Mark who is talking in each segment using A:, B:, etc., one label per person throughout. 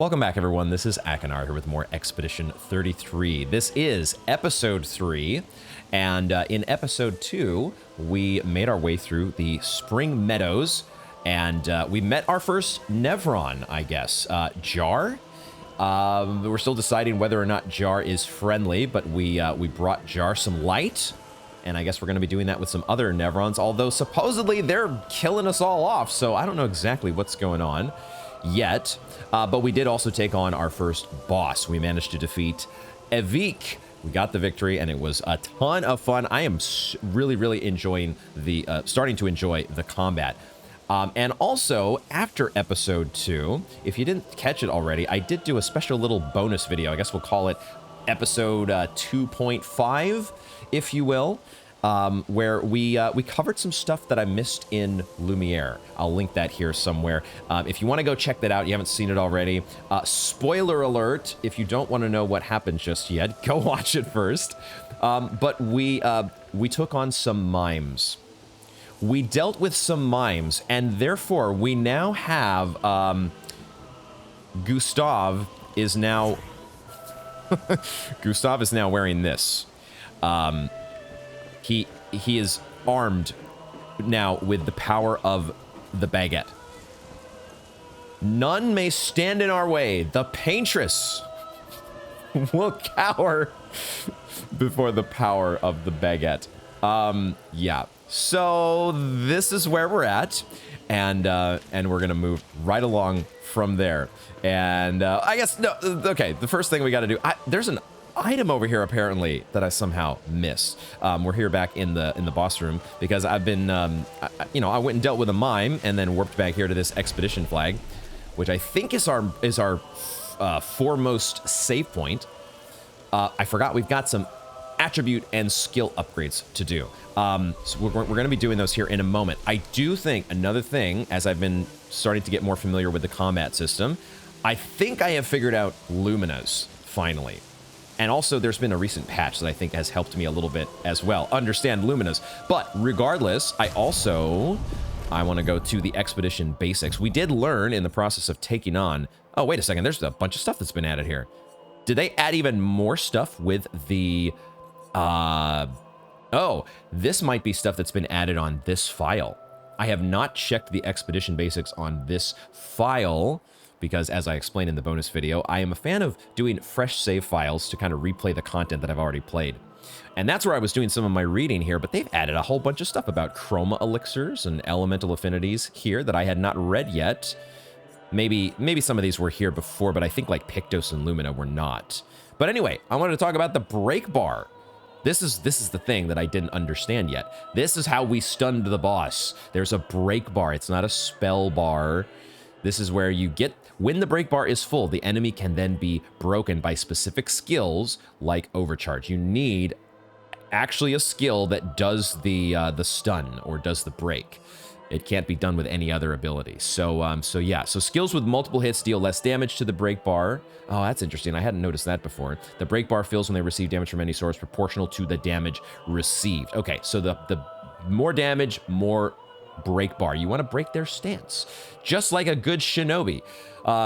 A: Welcome back, everyone. This is Akanar here with more Expedition 33. This is Episode 3, and in Episode 2, we made our way through the Spring Meadows, and we met our first Nevron, I guess. Jar? We're still deciding whether or not Jar is friendly, but we brought Jar some light, and I guess we're going to be doing that with some other Nevrons, although supposedly they're killing us all off, so I don't know exactly what's going on yet. But we did also take on our first boss. We managed to defeat Evik. We got the victory, and it was a ton of fun. I am really enjoying the, starting to enjoy the combat. And also, after episode 2, if you didn't catch it already, I did do a special little bonus video. I guess we'll call it episode 2.5, if you will. Where we covered some stuff that I missed in Lumiere. I'll link that here somewhere. If you want to go check that out, you haven't seen it already. Spoiler alert, if you don't want to know what happened just yet, go watch it first. But we took on some mimes. We dealt with some mimes, and therefore we now have Gustav is now Gustav is now wearing this. He is armed now with the power of the baguette. None may stand in our way. The paintress will cower before the power of the baguette. Yeah. So this is where we're at, and we're gonna move right along from there. And I guess no. Okay. The first thing we got to do. There's an item over here apparently that I somehow missed. We're here back in the boss room because I've been, I went and dealt with a mime and then warped back here to this expedition flag, which I think is our foremost save point. I forgot we've got some attribute and skill upgrades to do. So we're going to be doing those here in a moment. I do think another thing, as I've been starting to get more familiar with the combat system, I think I have figured out Luminas finally. And also, there's been a recent patch that I think has helped me a little bit as well understand Luminas. But regardless, I want to go to the expedition basics. We did learn in the process of taking on... Oh, wait a second. There's a bunch of stuff that's been added here. Did they add even more stuff with the... Oh, this might be stuff that's been added on this file. I have not checked the expedition basics on this file, because as I explained in the bonus video, I am a fan of doing fresh save files to kind of replay the content that I've already played. And that's where I was doing some of my reading here, but they've added a whole bunch of stuff about chroma elixirs and elemental affinities here that I had not read yet. Maybe some of these were here before, but I think like Pictos and Lumina were not. But anyway, I wanted to talk about the break bar. This is the thing that I didn't understand yet. This is how we stunned the boss. There's a break bar. It's not a spell bar. This is where you get... When the break bar is full, the enemy can then be broken by specific skills like overcharge. You need actually a skill that does the stun or does the break. It can't be done with any other ability. So yeah. So skills with multiple hits deal less damage to the break bar. Oh, that's interesting. I hadn't noticed that before. The break bar fills when they receive damage from any source proportional to the damage received. Okay, so the more damage, more break bar. You want to break their stance, just like a good shinobi.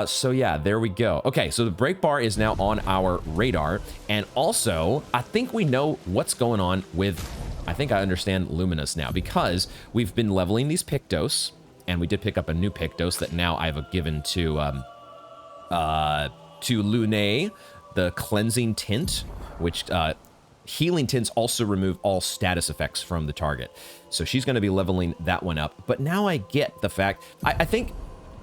A: So yeah, there we go. Okay, so the break bar is now on our radar, and also I think we know what's going on with... I think I understand Luminas now, because we've been leveling these Pictos, and we did pick up a new Pictos that now I've given to Lune, the cleansing tint, which healing tints also remove all status effects from the target. So she's going to be leveling that one up. But now I get the fact, I think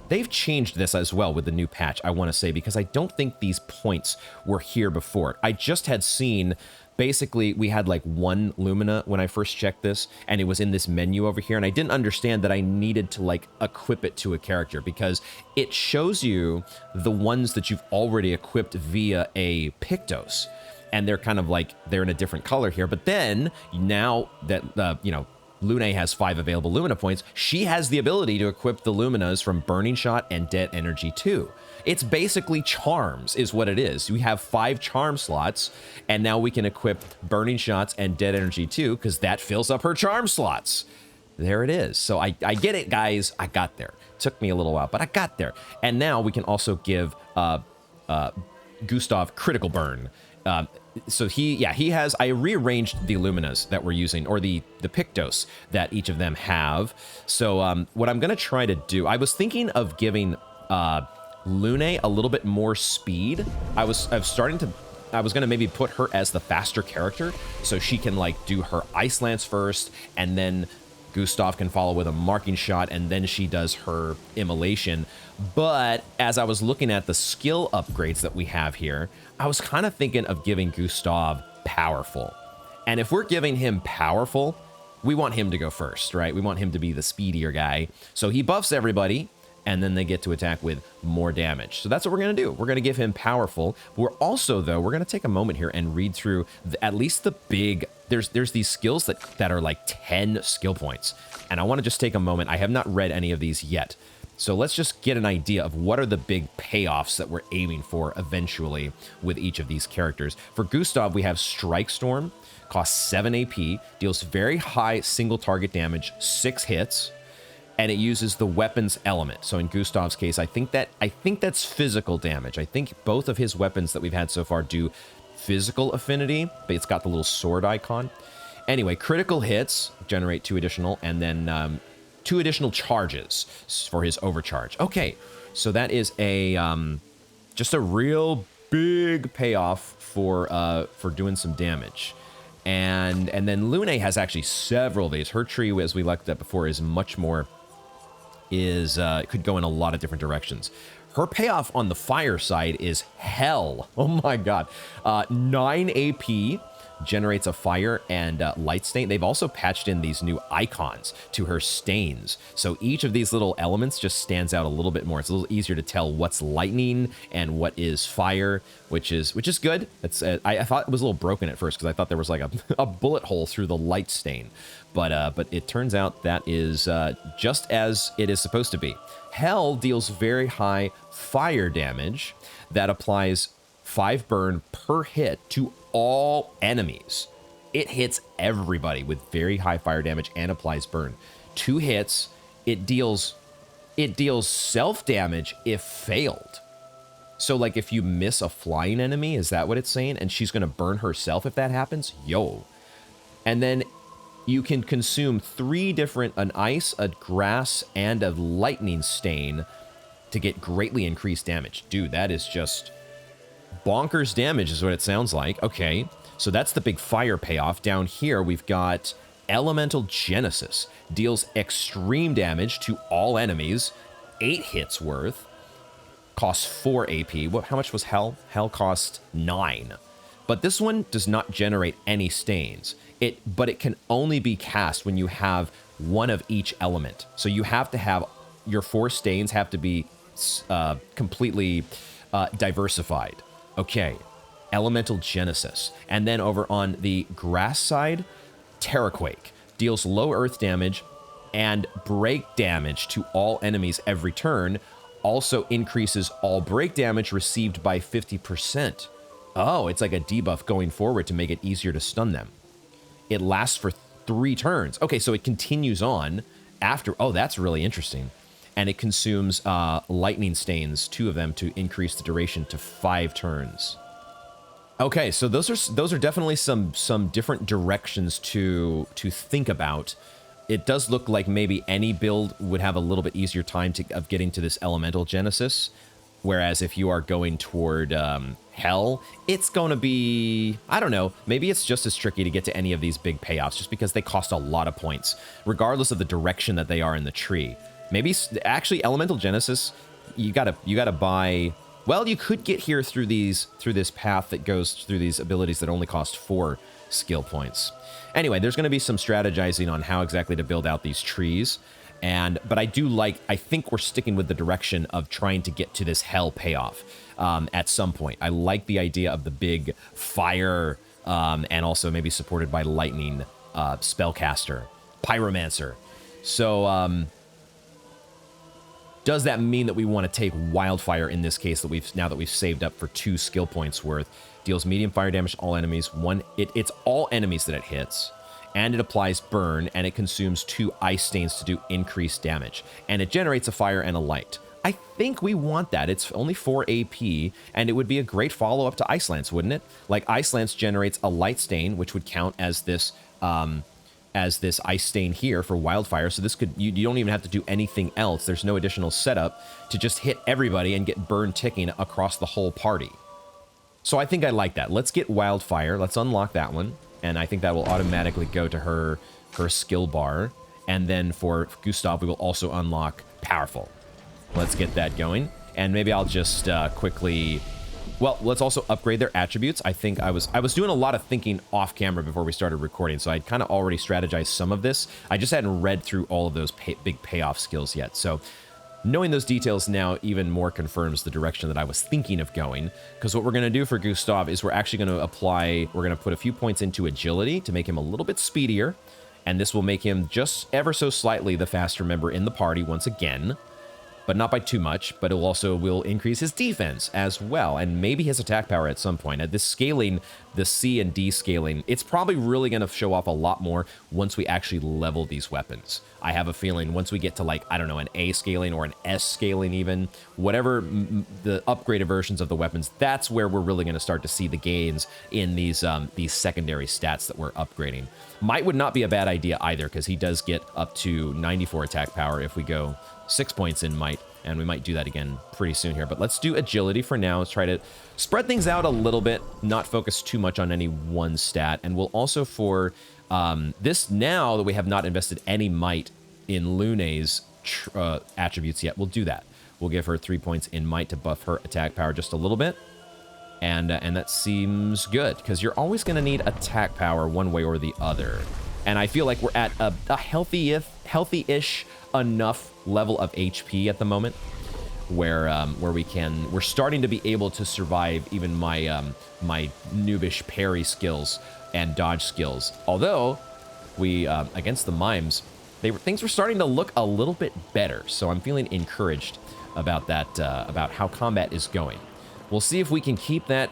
A: they've changed this as well with the new patch, I want to say, because I don't think these points were here before. I just had seen, basically, we had like one Lumina when I first checked this, and it was in this menu over here, and I didn't understand that I needed to like equip it to a character, because it shows you the ones that you've already equipped via a Pictos. And they're kind of like, they're in a different color here. But then, now that, Lune has 5 available Lumina points, she has the ability to equip the Luminas from Burning Shot and Dead Energy too. It's basically charms is what it is. We have 5 charm slots, and now we can equip Burning Shots and Dead Energy too, because that fills up her charm slots. There it is. So I get it, guys. I got there. Took me a little while, but I got there. And now we can also give Gustav critical burn. So he has, I rearranged the Luminas that we're using, or the Pictos that each of them have. So what I'm going to try to do, I was thinking of giving Lune a little bit more speed. I was going to maybe put her as the faster character, so she can like do her Ice Lance first, and then Gustav can follow with a marking shot, and then she does her immolation. But as I was looking at the skill upgrades that we have here, I was kind of thinking of giving Gustav powerful. And if we're giving him powerful, we want him to go first, right? We want him to be the speedier guy. So he buffs everybody, and then they get to attack with more damage. So that's what we're going to do. We're going to give him powerful. We're also, though, we're going to take a moment here and read through at least the big... There's these skills that are like 10 skill points. And I want to just take a moment. I have not read any of these yet. So let's just get an idea of what are the big payoffs that we're aiming for eventually with each of these characters. For Gustav, we have Strike Storm, costs 7 AP, deals very high single target damage, 6 hits, and it uses the weapons element. So in Gustav's case, I think that's physical damage. I think both of his weapons that we've had so far do physical affinity, but it's got the little sword icon. Anyway, critical hits generate 2 additional, and then 2 additional charges for his overcharge. Okay, so that is a just a real big payoff for doing some damage. And then Lune has actually several of these. Her tree, as we looked at before, is much more, could go in a lot of different directions. Her payoff on the fire side is hell. Oh my god. 9 AP, generates a fire and light stain. They've also patched in these new icons to her stains. So each of these little elements just stands out a little bit more. It's a little easier to tell what's lightning and what is fire, which is good. It's I thought it was a little broken at first because I thought there was like a bullet hole through the light stain. But it turns out that is just as it is supposed to be. Hell deals very high fire damage that applies 5 burn per hit to all enemies. It hits everybody with very high fire damage and applies burn. 2 hits, it deals self damage if failed. So like if you miss a flying enemy, is that what it's saying? And she's going to burn herself if that happens? Yo. And then you can consume 3 different, an ice, a grass, and a lightning stain to get greatly increased damage. Dude, that is just bonkers damage is what it sounds like. Okay, so that's the big fire payoff. Down here, we've got Elemental Genesis. Deals extreme damage to all enemies. 8 hits worth. Costs 4 AP. How much was Hell? Hell cost 9. But this one does not generate any stains. But it can only be cast when you have one of each element. So you have to have, your 4 stains have to be completely diversified. Okay, Elemental Genesis. And then over on the grass side, Terraquake. Deals low earth damage and break damage to all enemies every turn. Also increases all break damage received by 50%. Oh, it's like a debuff going forward to make it easier to stun them. It lasts for 3 turns. Okay, so it continues on after. Oh, that's really interesting. And it consumes lightning stains, 2 of them, to increase the duration to 5 turns. Okay, so those are definitely some different directions to think about. It does look like maybe any build would have a little bit easier time of getting to this Elemental Genesis, whereas if you are going toward Hell, it's going to be, I don't know, maybe it's just as tricky to get to any of these big payoffs just because they cost a lot of points, regardless of the direction that they are in the tree. Maybe actually Elemental Genesis, you gotta buy. Well, you could get here through this path that goes through these abilities that only cost 4 skill points. Anyway, there's going to be some strategizing on how exactly to build out these trees, but I think we're sticking with the direction of trying to get to this Hell payoff at some point. I like the idea of the big fire and also maybe supported by lightning spellcaster, pyromancer. So. Does that mean that we want to take Wildfire in this case now that we've saved up for 2 skill points worth? Deals medium fire damage to all enemies. It's all enemies that it hits. and it applies burn, and it consumes 2 ice stains to do increased damage, and it generates a fire and a light. I think we want that. It's only 4 AP, and it would be a great follow-up to Ice Lance, wouldn't it? Like, Ice Lance generates a light stain, which would count as this ice stain here for wildfire. So this could, you don't even have to do anything else. There's no additional setup to just hit everybody and get burn ticking across the whole party. So I think I like that. Let's get wildfire. Let's unlock that one. And I think that will automatically go to her skill bar. And then for Gustav, we will also unlock powerful. Let's get that going. And maybe I'll just quickly... Well, let's also upgrade their attributes. I think I was doing a lot of thinking off camera before we started recording, so I'd kind of already strategized some of this. I just hadn't read through all of those big payoff skills yet. So knowing those details now even more confirms the direction that I was thinking of going, because what we're going to do for Gustav is we're actually going to put a few points into agility to make him a little bit speedier, and this will make him just ever so slightly the faster member in the party once again. But not by too much, but it also will increase his defense as well, and maybe his attack power at some point. At this scaling, the C and D scaling, it's probably really going to show off a lot more once we actually level these weapons. I have a feeling once we get to, like, I don't know, an A scaling or an S scaling even, whatever the upgraded versions of the weapons, that's where we're really going to start to see the gains in these secondary stats that we're upgrading. Might would not be a bad idea either, because he does get up to 94 attack power if we go 6 points in might, and we might do that again pretty soon here. But let's do agility for now. Let's try to spread things out a little bit, not focus too much on any one stat. And we'll also, for this, now that we have not invested any might in Luna's attributes yet, we'll do that. We'll give her 3 points in might to buff her attack power just a little bit. And that seems good, because you're always going to need attack power one way or the other. And I feel like we're at a healthy-ish enough level of HP at the moment where we're starting to be able to survive even my my noobish parry skills and dodge skills. Although we against the mimes, things were starting to look a little bit better, so I'm feeling encouraged about that, about how combat is going. We'll see if we can keep that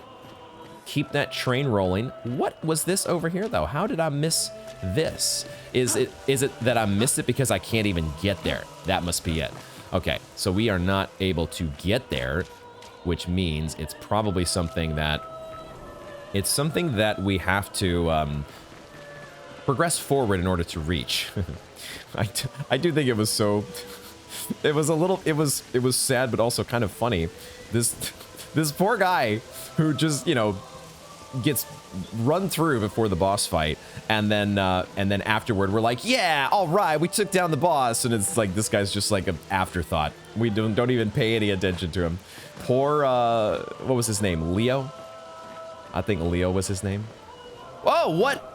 A: train rolling. What was this over here, though? How did I miss this? Is it that I missed it because I can't even get there? That must be it. Okay, so we are not able to get there, which means it's probably something that we have to progress forward in order to reach. I do think it was so. It was sad, but also kind of funny. This poor guy who just, you know, gets run through before the boss fight, and then afterward we're like, yeah, all right, we took down the boss, and it's like this guy's just like an afterthought. We don't even pay any attention to him. Poor what was his name? Leo? I think Leo was his name. Oh, what?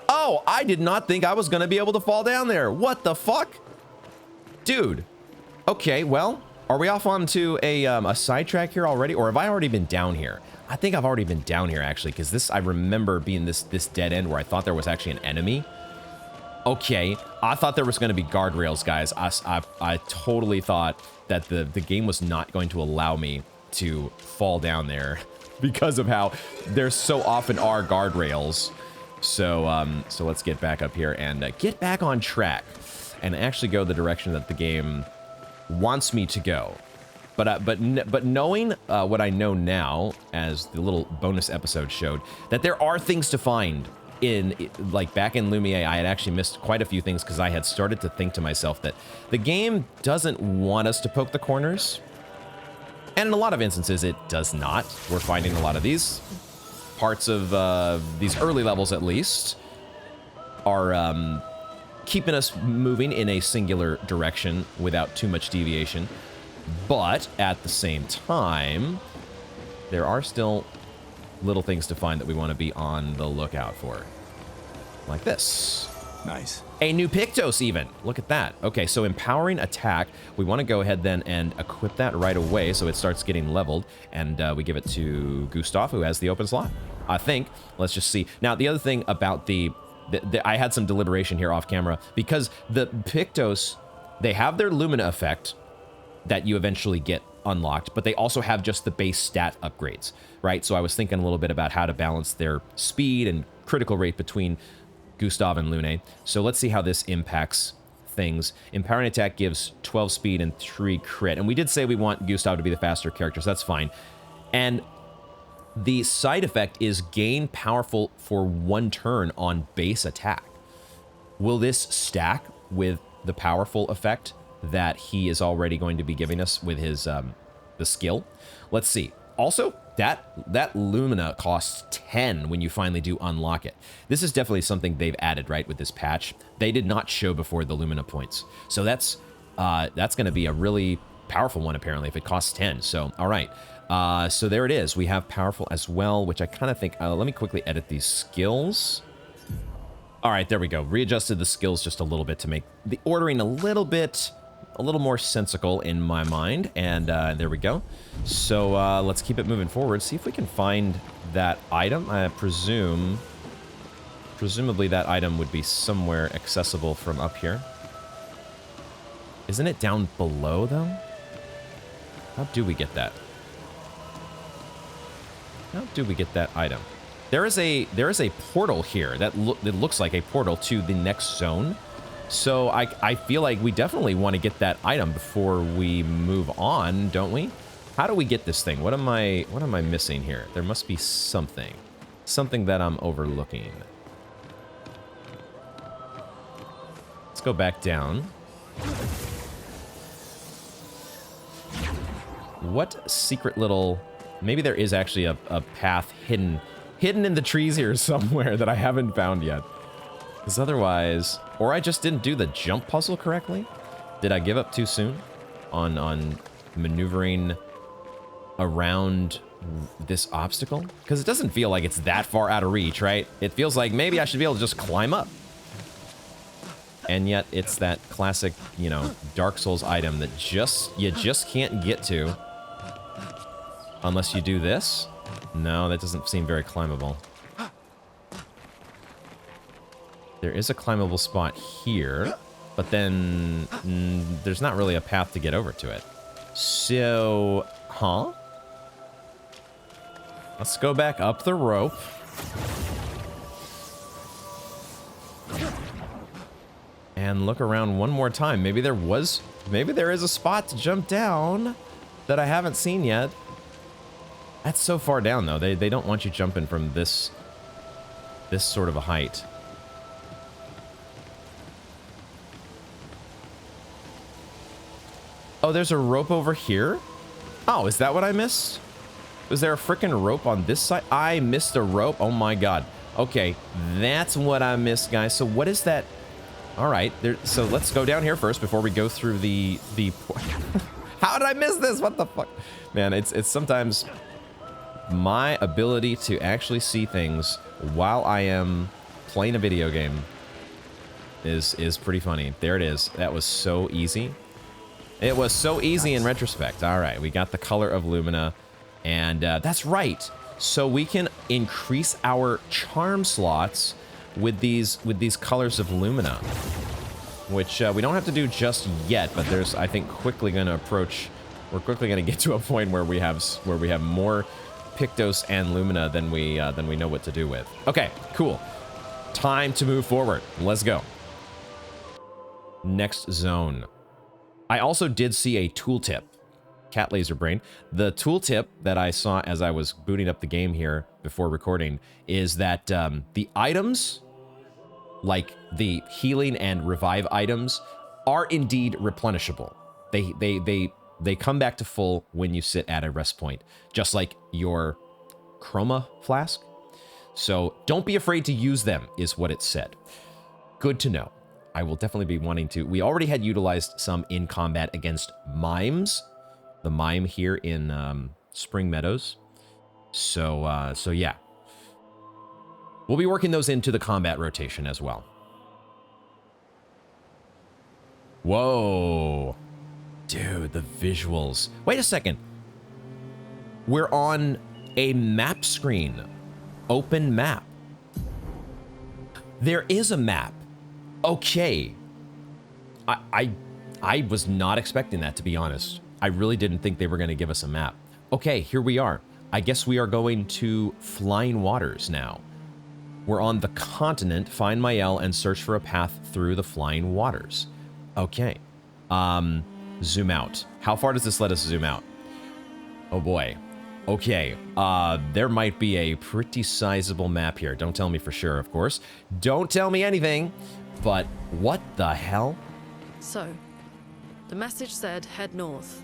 A: Oh, I did not think I was gonna be able to fall down there. What the fuck? Dude. Okay, well, are we off onto a sidetrack here already, or have I already been down here? I think I've already been down here, actually, because this, I remember being this dead end where I thought there was actually an enemy. Okay, I thought there was going to be guardrails, guys. I totally thought that the game was not going to allow me to fall down there because of how there so often are guardrails. So let's get back up here and get back on track and actually go the direction that the game wants me to go. But knowing what I know now, as the little bonus episode showed, that there are things to find like back in Lumia, I had actually missed quite a few things because I had started to think to myself that the game doesn't want us to poke the corners. And in a lot of instances, it does not. We're finding a lot of these parts of these early levels, at least, are keeping us moving in a singular direction without too much deviation. But at the same time, there are still little things to find that we want to be on the lookout for. Like this.
B: Nice.
A: A new Pictos even. Look at that. Okay, so empowering attack. We want to go ahead then and equip that right away so it starts getting leveled. And we give it to Gustav, who has the open slot, I think. Let's just see. Now, the other thing about I had some deliberation here off camera, because the Pictos, they have their Lumina effect that you eventually get unlocked, but they also have just the base stat upgrades, right? So I was thinking a little bit about how to balance their speed and critical rate between Gustav and Lune. So let's see how this impacts things. Empowering attack gives 12 speed and 3 crit. And we did say we want Gustav to be the faster character, so that's fine. And the side effect is gain powerful for 1 turn on base attack. Will this stack with the powerful effect that he is already going to be giving us with his the skill? Let's see. Also, that Lumina costs 10 when you finally do unlock it. This is definitely something they've added, right, with this patch. They did not show before the Lumina points. So that's going to be a really powerful one, apparently, if it costs 10. So, all right. So there it is. We have powerful as well, which I kind of think... let me quickly edit these skills. All right, there we go. Readjusted the skills just a little bit to make the ordering a little more sensical in my mind. And there we go. So let's keep it moving forward. See if we can find that item. I presumably that item would be somewhere accessible from up here. Isn't it down below, though? How do we get that? How do we get that item? There is a portal here that looks like a portal to the next zone. So I feel like we definitely want to get that item before we move on, don't we? How do we get this thing? What am I missing here? There must be something that I'm overlooking. Let's go back down. What secret little... Maybe there is actually a path hidden in the trees here somewhere that I haven't found yet. Because otherwise... Or I just didn't do the jump puzzle correctly? Did I give up too soon on maneuvering around this obstacle? Because it doesn't feel like it's that far out of reach, right? It feels like maybe I should be able to just climb up. And yet it's that classic, you know, Dark Souls item that you just can't get to unless you do this. No, that doesn't seem very climbable. There is a climbable spot here, but then there's not really a path to get over to it. So, huh? Let's go back up the rope. And look around one more time. Maybe there is a spot to jump down that I haven't seen yet. That's so far down, though. They don't want you jumping from this sort of a height. Oh, there's a rope over here? Oh, is that what I missed? Was there a freaking rope on this side? I missed a rope? Oh my god. Okay, that's what I missed, guys. So what is that? All right, so let's go down here first before we go through the How did I miss this? What the fuck? Man, it's sometimes my ability to actually see things while I am playing a video game is pretty funny. There it is. That was so easy. It was so easy in retrospect. All right, we got the color of Lumina, and that's right. So we can increase our charm slots with these colors of Lumina, which we don't have to do just yet. But there's, I think, quickly going to approach. We're quickly going to get to a point where we have more Pictos and Lumina than we know what to do with. Okay, cool. Time to move forward. Let's go. Next zone. I also did see a tooltip. Cat laser brain. The tooltip that I saw as I was booting up the game here before recording is that the items, like the healing and revive items, are indeed replenishable. They come back to full when you sit at a rest point, just like your chroma flask. So don't be afraid to use them, is what it said. Good to know. I will definitely be wanting to. We already had utilized some in combat against mimes. The mime here in Spring Meadows. So yeah. We'll be working those into the combat rotation as well. Whoa. Dude, the visuals. Wait a second. We're on a map screen. Open map. There is a map. Okay. I was not expecting that, to be honest. I really didn't think they were going to give us a map. Okay, here we are. I guess we are going to Flying Waters now. We're on the continent. Find Mael and search for a path through the flying waters. Okay. Zoom out. How far does this let us zoom out? Oh boy. Okay. There might be a pretty sizable map here. Don't tell me for sure, of course. Don't tell me anything. But what the hell?
B: So, the message said head north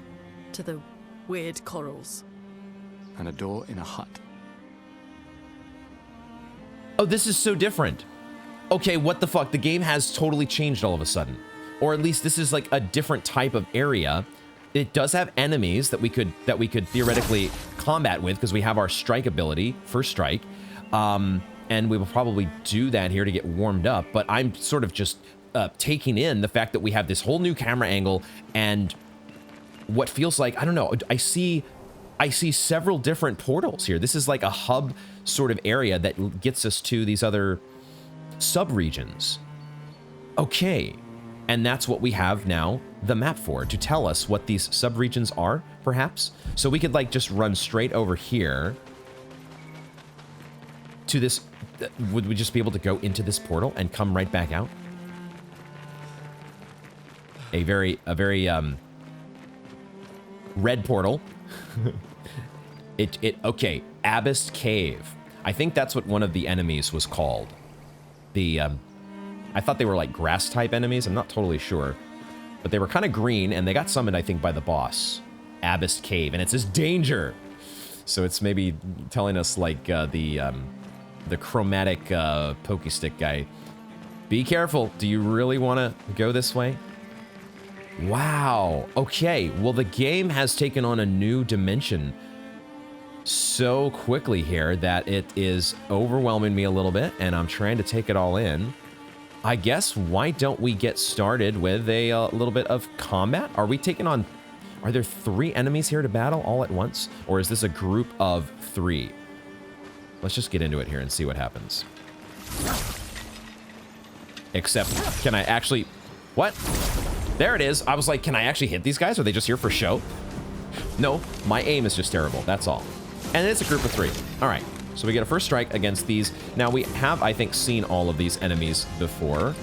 B: to the weird corals.
C: And a door in a hut.
A: Oh, this is so different. Okay, what the fuck? The game has totally changed all of a sudden. Or at least this is like a different type of area. It does have enemies that we could theoretically combat with because we have our strike ability, first strike. And we will probably do that here to get warmed up. But I'm sort of just taking in the fact that we have this whole new camera angle and what feels like, I don't know, I see several different portals here. This is like a hub sort of area that gets us to these other sub-regions. Okay, and that's what we have now the map for, to tell us what these sub-regions are, perhaps. So we could like just run straight over here to this. Would we just be able to go into this portal and come right back out? A very red portal. Okay, Abyss Cave. I think that's what one of the enemies was called. I thought they were like grass type enemies. I'm not totally sure, but they were kind of green and they got summoned, I think, by the boss. Abyss Cave, and it says danger. So it's maybe telling us like the chromatic pokey stick guy. Be careful. Do you really want to go this way? Wow. Okay. Well, the game has taken on a new dimension so quickly here that it is overwhelming me a little bit, and I'm trying to take it all in. I guess why don't we get started with a little bit of combat? Are we taking on... Are there 3 enemies here to battle all at once? Or is this a group of 3? Let's just get into it here and see what happens. Except, can I actually... What? There it is. I was like, can I actually hit these guys? Are they just here for show? No, my aim is just terrible. That's all. And it's a group of 3. All right. So we get a first strike against these. Now we have, I think, seen all of these enemies before.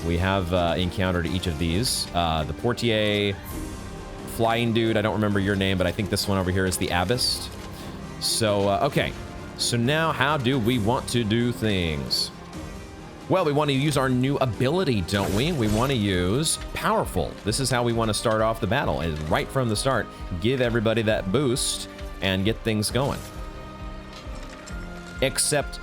A: We have encountered each of these. The Portier, Flying Dude. I don't remember your name, but I think this one over here is the Abyss. So, okay. So now how do we want to do things? Well, we want to use our new ability, don't we? We want to use Powerful. This is how we want to start off the battle. And right from the start, give everybody that boost and get things going. Except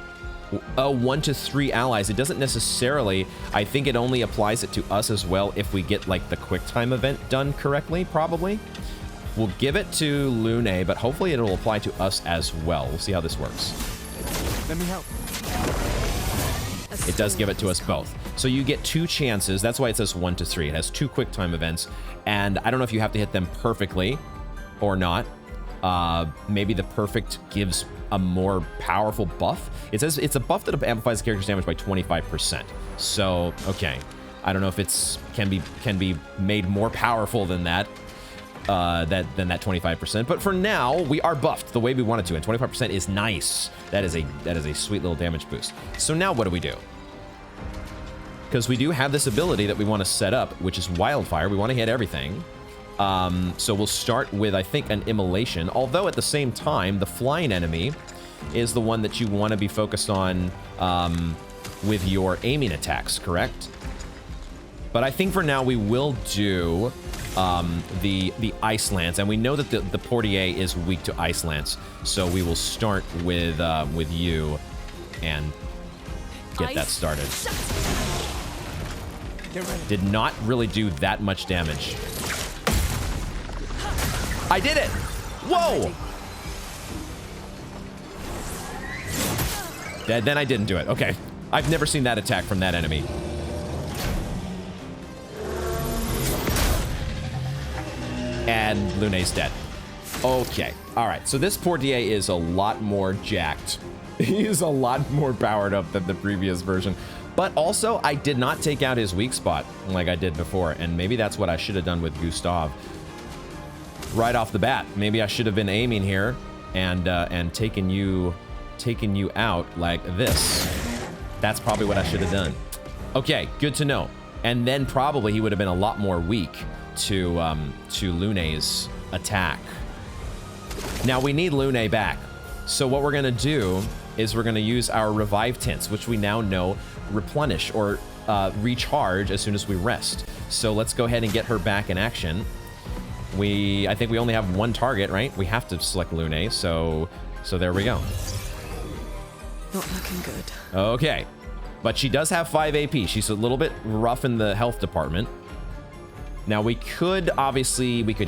A: 1 to 3 allies. It doesn't necessarily, I think it only applies it to us as well if we get like the quick time event done correctly, probably. We'll give it to Lune, but hopefully it'll apply to us as well. We'll see how this works.
C: Let me help.
A: It does give it to us both. So you get 2 chances. That's why it says 1 to 3. It has 2 quick time events. And I don't know if you have to hit them perfectly or not. Maybe the perfect gives a more powerful buff. It says it's a buff that amplifies the character's damage by 25%. So, okay. I don't know if it's can be made more powerful than that. Than that 25%. But for now, we are buffed the way we wanted to, and 25% is nice. That is a sweet little damage boost. So now what do we do? Because we do have this ability that we want to set up, which is Wildfire. We want to hit everything. So we'll start with, I think, an Immolation. Although at the same time, the flying enemy is the one that you want to be focused on with your aiming attacks, correct? But I think for now we will do the Ice Lance, and we know that the Portier is weak to Ice Lance, so we will start with you and get that started. Did not really do that much damage. I did it! Whoa! Then I didn't do it. Okay. I've never seen that attack from that enemy. And Lune's dead. Okay. All right. So this Portier is a lot more jacked. He is a lot more powered up than the previous version. But also, I did not take out his weak spot like I did before. And maybe that's what I should have done with Gustav. Right off the bat. Maybe I should have been aiming here and taken you taken you out like this. That's probably what I should have done. Okay, good to know. And then probably he would have been a lot more weak to Luna's attack. Now we need Luna back. So what we're gonna do is we're gonna use our revive tints, which we now know replenish or recharge as soon as we rest. So let's go ahead and get her back in action. I think we only have one target, right? We have to select Luna, so there we go.
B: Not looking good.
A: Okay, but she does have 5 AP. She's a little bit rough in the health department. Now we could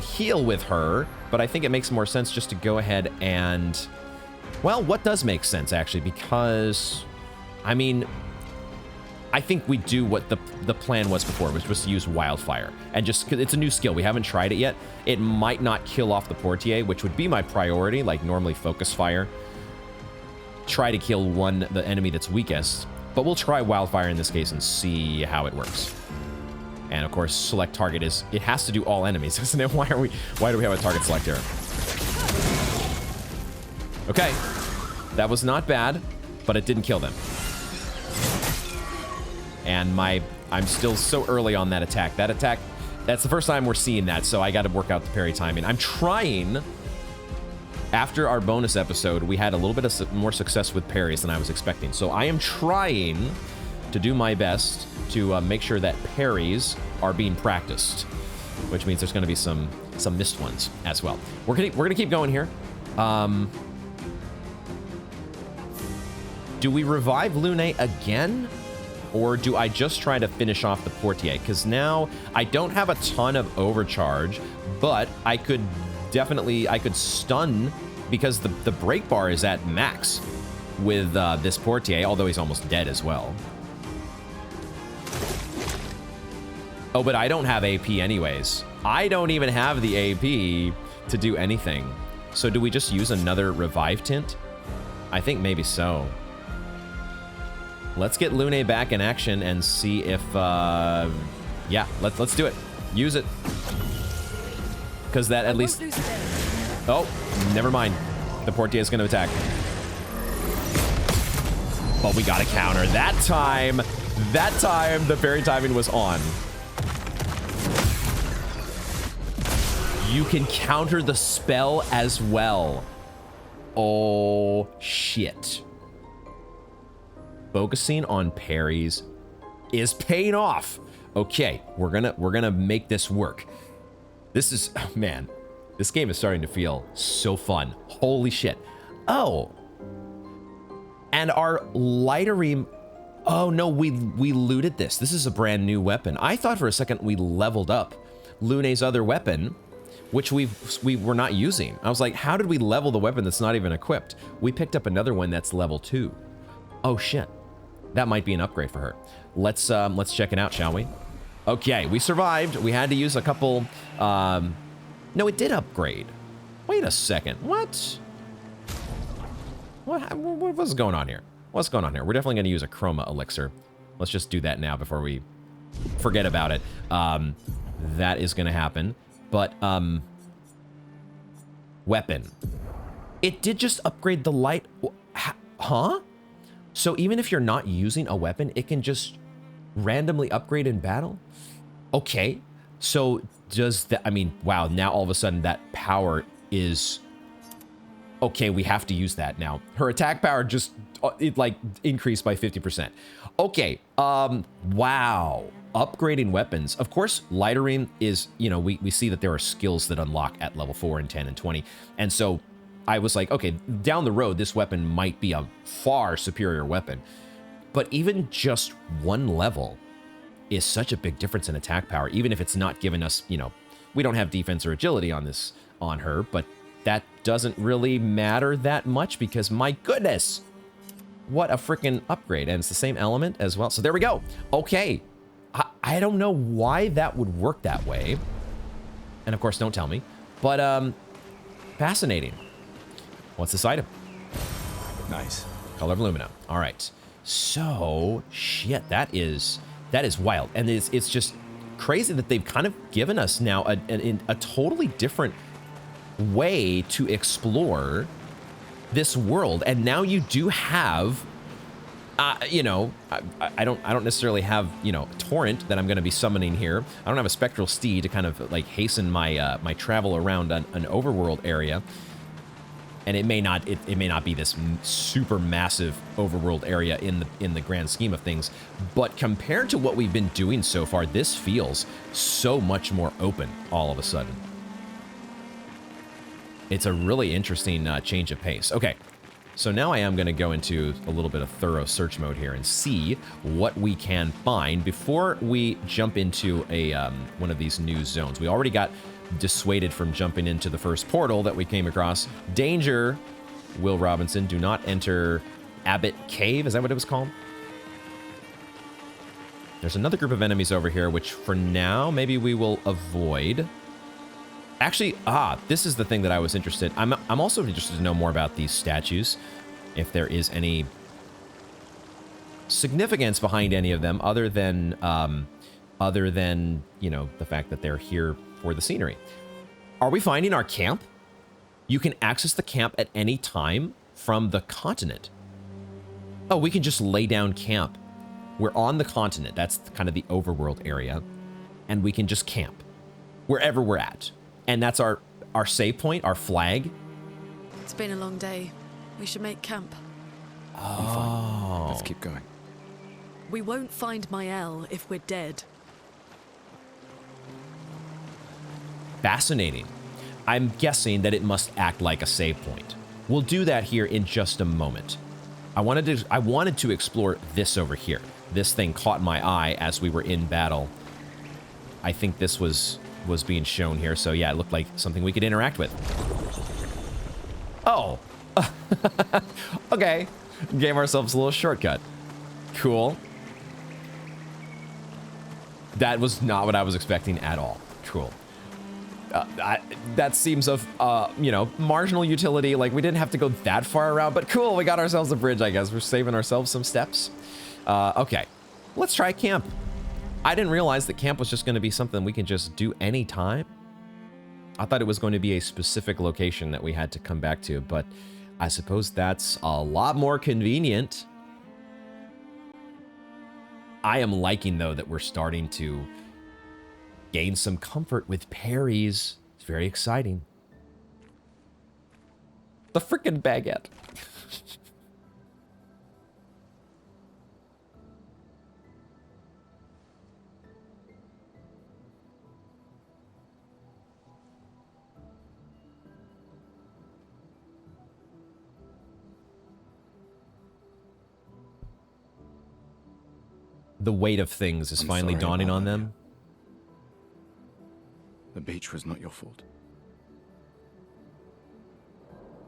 A: heal with her, but I think it makes more sense just to go ahead and, well, what does make sense actually? Because, I mean, I think we do what the plan was before, which was to use Wildfire. And just, 'cause it's a new skill, we haven't tried it yet. It might not kill off the Portier, which would be my priority, like normally Focus Fire. Try to kill the enemy that's weakest. But we'll try Wildfire in this case and see how it works. And of course, select target it has to do all enemies, isn't it? Why do we have a target select here? Okay, that was not bad, but it didn't kill them. And I'm still so early on that attack. That's the first time we're seeing that, so I got to work out the parry timing. I'm trying. After our bonus episode, we had a little bit of more success with parries than I was expecting. So I am trying to do my best to make sure that parries are being practiced, which means there's going to be some missed ones as well. We're gonna keep going here. Do we revive Luna again? Or do I just try to finish off the Portier? Because now I don't have a ton of overcharge, but I could stun because the break bar is at max with this Portier, although he's almost dead as well. Oh, but I don't have AP anyways. I don't even have the AP to do anything. So do we just use another revive tint? I think maybe so. Let's get Luna back in action and see if, yeah, let's do it. Use it. Because that at least... Oh, never mind. The Portier is going to attack. But we got to counter. That time, the parry timing was on. You can counter the spell as well. Oh, shit. Focusing on parries is paying off. Okay, we're gonna make this work. This is, oh man, this game is starting to feel so fun. Holy shit. Oh, and our lightering. Oh no, we looted this. This is a brand new weapon. I thought for a second we leveled up Luna's other weapon, which we were not using. I was like, how did we level the weapon that's not even equipped? We picked up another one that's level 2. Oh shit. That might be an upgrade for her. Let's check it out, shall we? Okay, we survived. We had to use a couple... No, it did upgrade. Wait a second. What? What's going on here? What's going on here? We're definitely going to use a chroma elixir. Let's just do that now before we forget about it. That is going to happen. But, weapon. It did just upgrade the light... Huh? So even if you're not using a weapon, it can just randomly upgrade in battle? Okay. So does that, I mean, wow, now all of a sudden that power is, okay, we have to use that now. Her attack power just, it like increased by 50%. Okay, wow. Upgrading weapons. Of course, lightering is, you know, we see that there are skills that unlock at level 4 and 10 and 20. And so I was like, okay, down the road, this weapon might be a far superior weapon. But even just one level is such a big difference in attack power, even if it's not giving us, you know, we don't have defense or agility on her, but that doesn't really matter that much because my goodness, what a freaking upgrade. And it's the same element as well. So there we go. Okay. I don't know why that would work that way. And of course, don't tell me, but fascinating. What's this item?
C: Nice.
A: Color of Lumina. All right. So, shit, that is wild. And it's just crazy that they've kind of given us now a totally different way to explore this world, and now you do have, you know, I don't necessarily have, you know, torrent that I'm going to be summoning here. I don't have a spectral steed to kind of like hasten my my travel around an overworld area. And it may not be this super massive overworld area in the grand scheme of things, but compared to what we've been doing so far, this feels so much more open all of a sudden. It's a really interesting change of pace. Okay, so now I am going to go into a little bit of thorough search mode here and see what we can find before we jump into a one of these new zones. We already got dissuaded from jumping into the first portal that we came across. Danger, Will Robinson, do not enter Abbott Cave. Is that what it was called? There's another group of enemies over here, which for now, maybe we will avoid. Actually, this is the thing that I was interested. I'm also interested to know more about these statues, if there is any significance behind any of them, other than you know, the fact that they're here for the scenery. Are we finding our camp? You can access the camp at any time from the continent. Oh, we can just lay down camp. We're on the continent. That's kind of the overworld area. And we can just camp wherever we're at. And that's our save point, our flag.
B: It's been a long day. We should make camp.
C: I'm fine. Let's keep going.
B: We won't find Mael if we're dead.
A: Fascinating. I'm guessing that it must act like a save point. We'll do that here in just a moment. I wanted to explore this over here. This thing caught my eye as we were in battle. I think this was being shown here, so yeah, it looked like something we could interact with. Oh. Okay. Gave ourselves a little shortcut. Cool. That was not what I was expecting at all. Cool. That seems of, you know, marginal utility. Like, we didn't have to go that far around, but cool, we got ourselves a bridge, I guess. We're saving ourselves some steps. Okay, let's try camp. I didn't realize that camp was just going to be something we can just do anytime. I thought it was going to be a specific location that we had to come back to, but I suppose that's a lot more convenient. I am liking, though, that we're starting to gain some comfort with parries. It's very exciting. The frickin' baguette. The weight of things is finally dawning on them.
C: The beach was not your fault.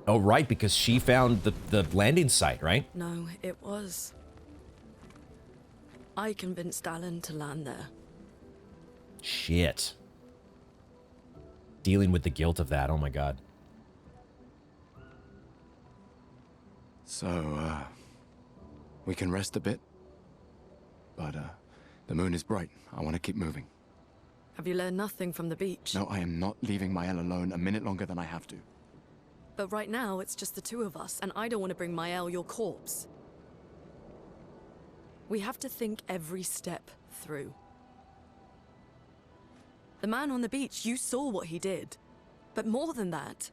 A: Oh, right, because she found the landing site, right?
B: No, it was. I convinced Alan to land there.
A: Shit. Dealing with the guilt of that, oh my god.
C: So, we can rest a bit. But, the moon is bright. I want to keep moving.
B: Have you learned nothing from the beach?
C: No, I am not leaving Mael alone a minute longer than I have to.
B: But right now, it's just the two of us, and I don't want to bring Mael your corpse. We have to think every step through. The man on the beach, you saw what he did. But more than that,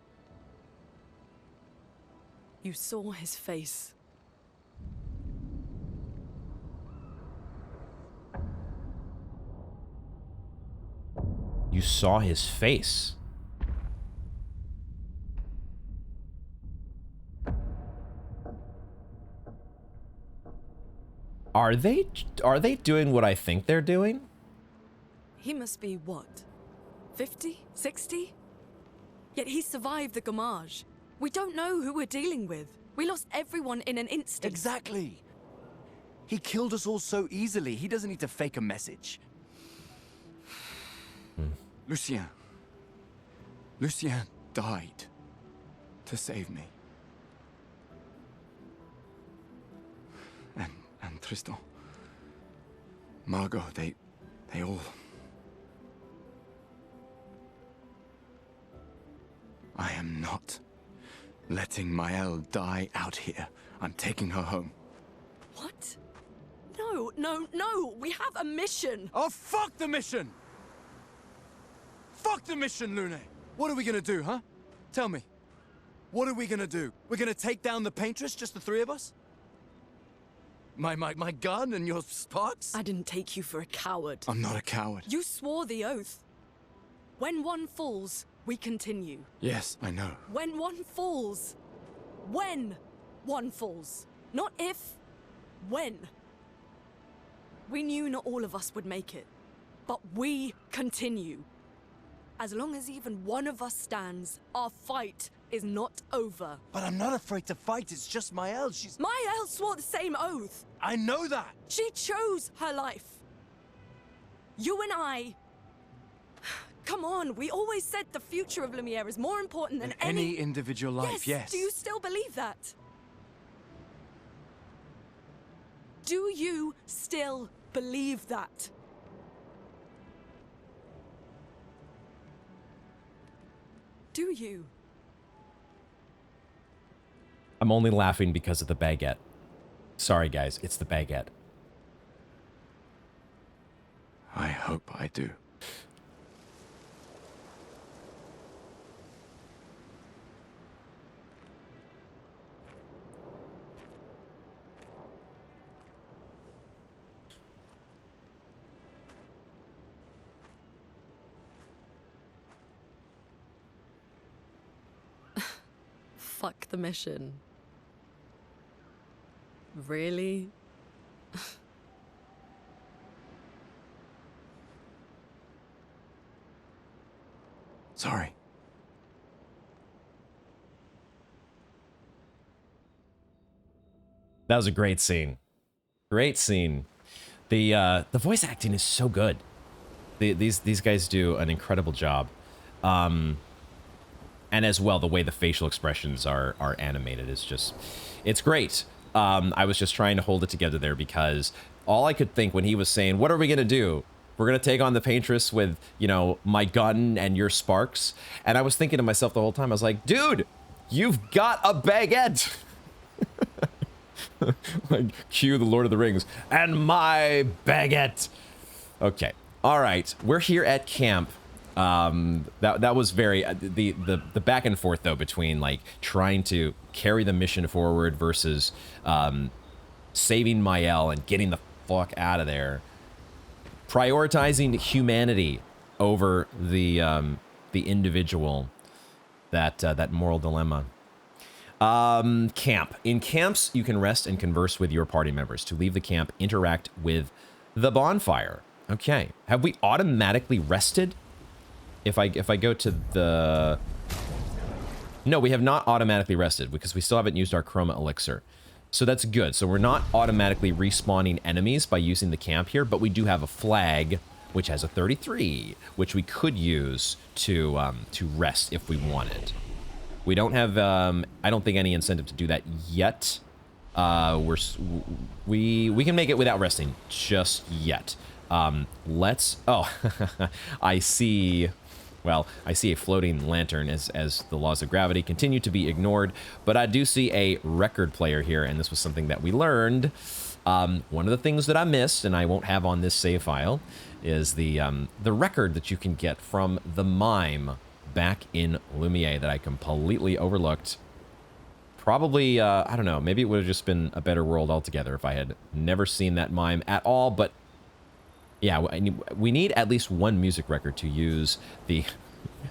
B: you saw his face.
A: You saw his face. Are they doing what I think they're doing?
B: He must be what? 50? 60? Yet he survived the Gamage. We don't know who we're dealing with. We lost everyone in an instant.
D: Exactly. He killed us all so easily. He doesn't need to fake a message.
C: Lucien. Lucien died to save me. And Tristan. Margot, they all... I am not letting Mael die out here. I'm taking her home.
B: What? No, no, no! We have a mission!
C: Oh, fuck the mission! Fuck the mission, Lune! What are we gonna do, huh? Tell me. What are we gonna do? We're gonna take down the paintress, just the three of us? My gun and your sparks?
B: I didn't take you for a coward.
C: I'm not a coward.
B: You swore the oath. When one falls, we continue.
C: Yes, I know.
B: When one falls. When one falls. Not if. When. We knew not all of us would make it. But we continue. As long as even one of us stands, our fight is not over.
D: But I'm not afraid to fight. It's just Mael. She's...
B: Mael swore the same oath.
D: I know that.
B: She chose her life. You and I... Come on, we always said the future of Lumiere is more important than
C: any individual life, yes.
B: Do you still believe that? Do you still believe that? Do you?
A: I'm only laughing because of the baguette. Sorry, guys, it's the baguette.
C: I hope I do.
B: Fuck the mission. Really?
C: Sorry.
A: That was a great scene. Great scene. The voice acting is so good. These guys do an incredible job. And as well, the way the facial expressions are animated is just, it's great. I was just trying to hold it together there because all I could think when he was saying, what are we going to do? We're going to take on the paintress with, you know, my gun and your sparks. And I was thinking to myself the whole time, I was like, dude, you've got a baguette. Like, cue the Lord of the Rings. And my baguette. Okay. All right. We're here at camp. That was very the back and forth though between like trying to carry the mission forward versus saving Mael and getting the fuck out of there, prioritizing humanity over the individual, that moral dilemma. Camp. In camps, you can rest and converse with your party members. To leave the camp, interact with the bonfire. Okay. Have we automatically rested? If I go to the... No, we have not automatically rested because we still haven't used our chroma elixir. So that's good. So we're not automatically respawning enemies by using the camp here, but we do have a flag, which has a 33, which we could use to rest if we wanted. We don't have, I don't think, any incentive to do that yet. We can make it without resting just yet. Let's... Oh, I see... Well, I see a floating lantern as the laws of gravity continue to be ignored, but I do see a record player here, and this was something that we learned. One of the things that I missed, and I won't have on this save file, is the record that you can get from the mime back in Lumiere that I completely overlooked. Probably, I don't know, maybe it would have just been a better world altogether if I had never seen that mime at all, but yeah, we need at least one music record to use.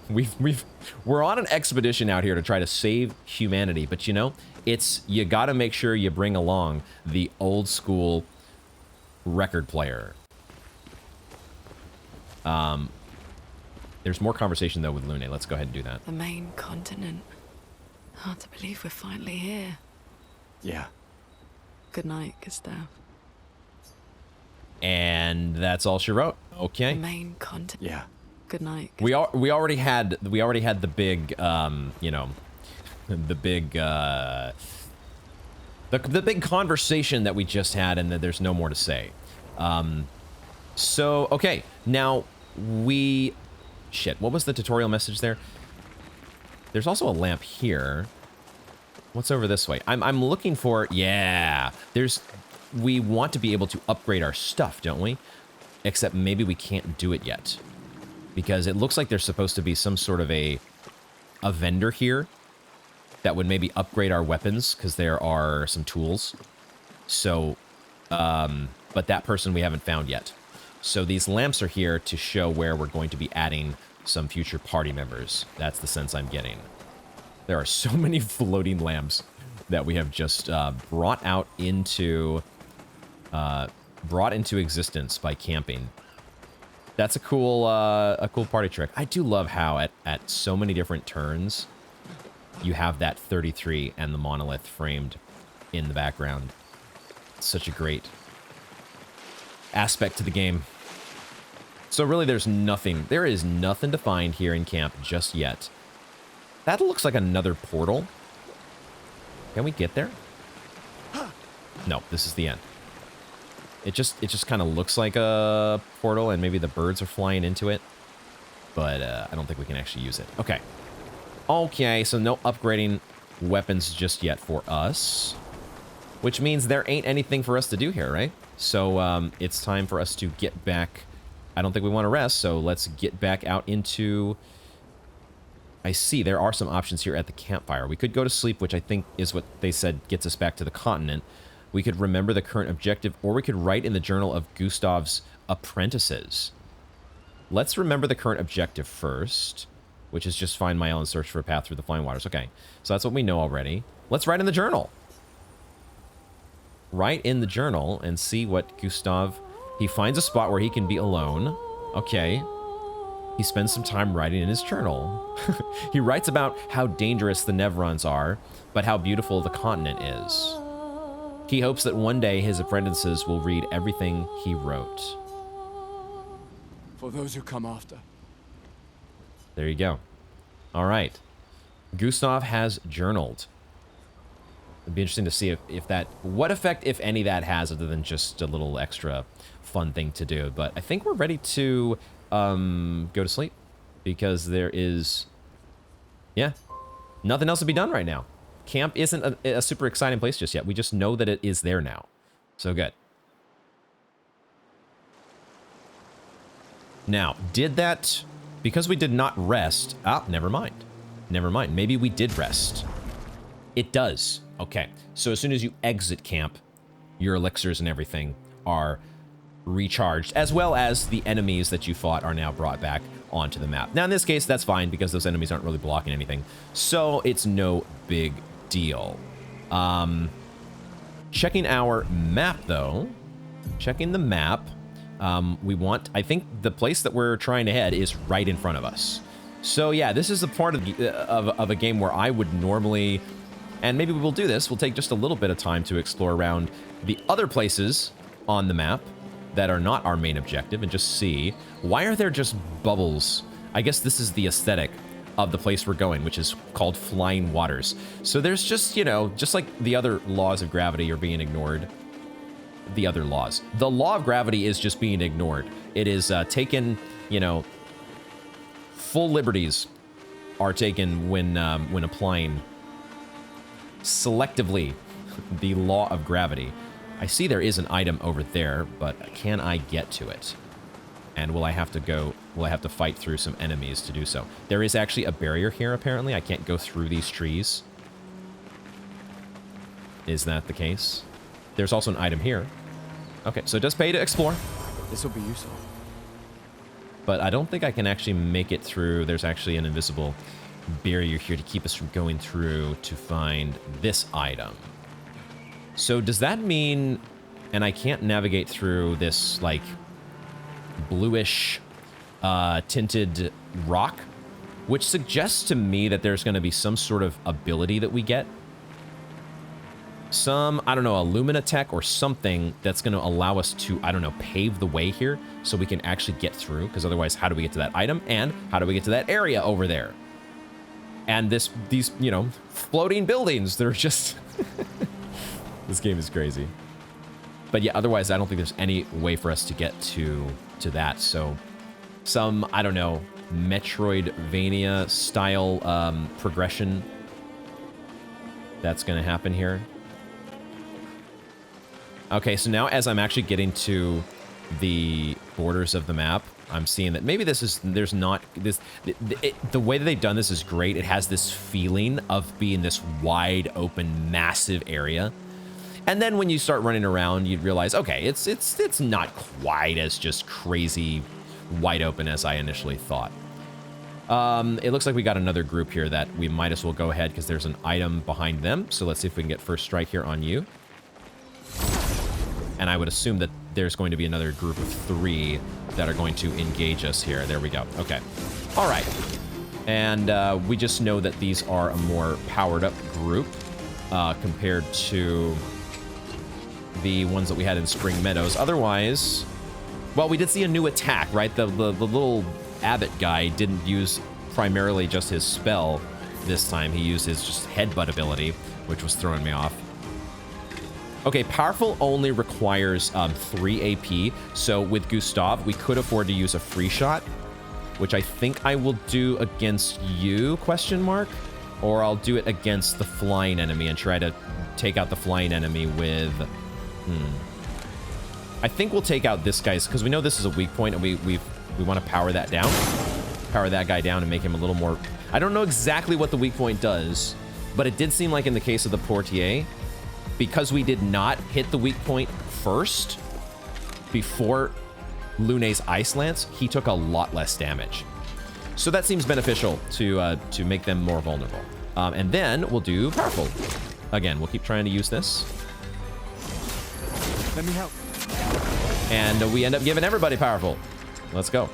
A: We're on an expedition out here to try to save humanity, but you know, you gotta make sure you bring along the old school record player. There's more conversation though with Lune. Let's go ahead and do that.
B: The main continent. Hard to believe we're finally here.
C: Yeah.
B: Good night, Gustav.
A: And that's all she wrote. Okay.
B: The main continent.
C: Yeah.
B: Good night.
A: We already had the big you know, the big the big conversation that we just had, and that there's no more to say. So okay, now shit, what was the tutorial message there? There's also a lamp here. What's over this way? I'm looking for, yeah, we want to be able to upgrade our stuff, don't we? Except maybe we can't do it yet. Because it looks like there's supposed to be some sort of a vendor here that would maybe upgrade our weapons, because there are some tools. So, but that person we haven't found yet. So these lamps are here to show where we're going to be adding some future party members. That's the sense I'm getting. There are so many floating lamps that we have just brought into existence by camping. That's a cool party trick. I do love how at so many different turns you have that 33 and the monolith framed in the background. It's such a great aspect to the game. So really there is nothing to find here in camp just yet. That looks like another portal. Can we get there? No, this is the end. It just kind of looks like a portal, and maybe the birds are flying into it. But I don't think we can actually use it. Okay. Okay, so no upgrading weapons just yet for us. Which means there ain't anything for us to do here, right? So it's time for us to get back. I don't think we want to rest, so let's get back out into... I see there are some options here at the campfire. We could go to sleep, which I think is what they said gets us back to the continent. We could remember the current objective, or we could write in the journal of Gustav's apprentices. Let's remember the current objective first, which is just find Mael and search for a path through the flying waters. Okay, so that's what we know already. Let's write in the journal. Write in the journal and see what Gustav... He finds a spot where he can be alone. Okay. He spends some time writing in his journal. He writes about how dangerous the Nevrons are, but how beautiful the continent is. He hopes that one day his apprentices will read everything he wrote.
C: For those who come after.
A: There you go. All right. Gustav has journaled. It'd be interesting to see if that... What effect, if any, that has, other than just a little extra fun thing to do. But I think we're ready to go to sleep. Because there is... Yeah. Nothing else to be done right now. Camp isn't a super exciting place just yet. We just know that it is there now. So good. Now, did that... Because we did not rest... Ah, never mind. Never mind. Maybe we did rest. It does. Okay. So as soon as you exit camp, your elixirs and everything are recharged, as well as the enemies that you fought are now brought back onto the map. Now, in this case, that's fine because those enemies aren't really blocking anything. So it's no big deal. Checking our map, though. Checking the map. I think the place that we're trying to head is right in front of us. So yeah, this is a part of a game where I would normally, and maybe we will do this, we'll take just a little bit of time to explore around the other places on the map that are not our main objective and just see, why are there just bubbles? I guess this is the aesthetic of the place we're going, which is called Flying Waters. So there's just, you know, just like the other laws of gravity are being ignored. The other laws. The law of gravity is just being ignored. It is taken, you know, full liberties are taken when applying selectively the law of gravity. I see there is an item over there, but can I get to it? And will I have to fight through some enemies to do so? There is actually a barrier here, apparently. I can't go through these trees. Is that the case? There's also an item here. Okay, so it does pay to explore.
C: This will be useful.
A: But I don't think I can actually make it through. There's actually an invisible barrier here to keep us from going through to find this item. So does that mean... And I can't navigate through this, like, bluish tinted rock, which suggests to me that there's going to be some sort of ability that we get. Some, I don't know, a Lumina tech or something that's going to allow us to, I don't know, pave the way here so we can actually get through. Because otherwise, how do we get to that item? And how do we get to that area over there? And these, you know, floating buildings, they're just... This game is crazy. But yeah, otherwise, I don't think there's any way for us to get to that. So some, I don't know, Metroidvania style progression that's going to happen here. Okay, so now as I'm actually getting to the borders of the map, I'm seeing that maybe this is, there's not, this, the way that they've done this is great. It has this feeling of being this wide open, massive area. And then when you start running around, you realize, okay, it's not quite as just crazy wide open as I initially thought. It looks like we got another group here that we might as well go ahead because there's an item behind them. So let's see if we can get first strike here on you. And I would assume that there's going to be another group of 3 that are going to engage us here. There we go. Okay. All right. And we just know that these are a more powered up group compared to the ones that we had in Spring Meadows. Otherwise, well, we did see a new attack, right? The little abbot guy didn't use primarily just his spell this time. He used his just headbutt ability, which was throwing me off. Okay, powerful only requires 3 AP. So with Gustav, we could afford to use a free shot, which I think I will do against you, question mark? Or I'll do it against the flying enemy and try to take out the flying enemy with... I think we'll take out this guy's, because we know this is a weak point, and we want to power that down. Power that guy down and make him a little more... I don't know exactly what the weak point does, but it did seem like in the case of the Portier, because we did not hit the weak point first, before Lune's Ice Lance, he took a lot less damage. So that seems beneficial to make them more vulnerable. And then we'll do Powerful. Again, we'll keep trying to use this.
C: Let me help.
A: And we end up giving everybody Powerful. Let's go.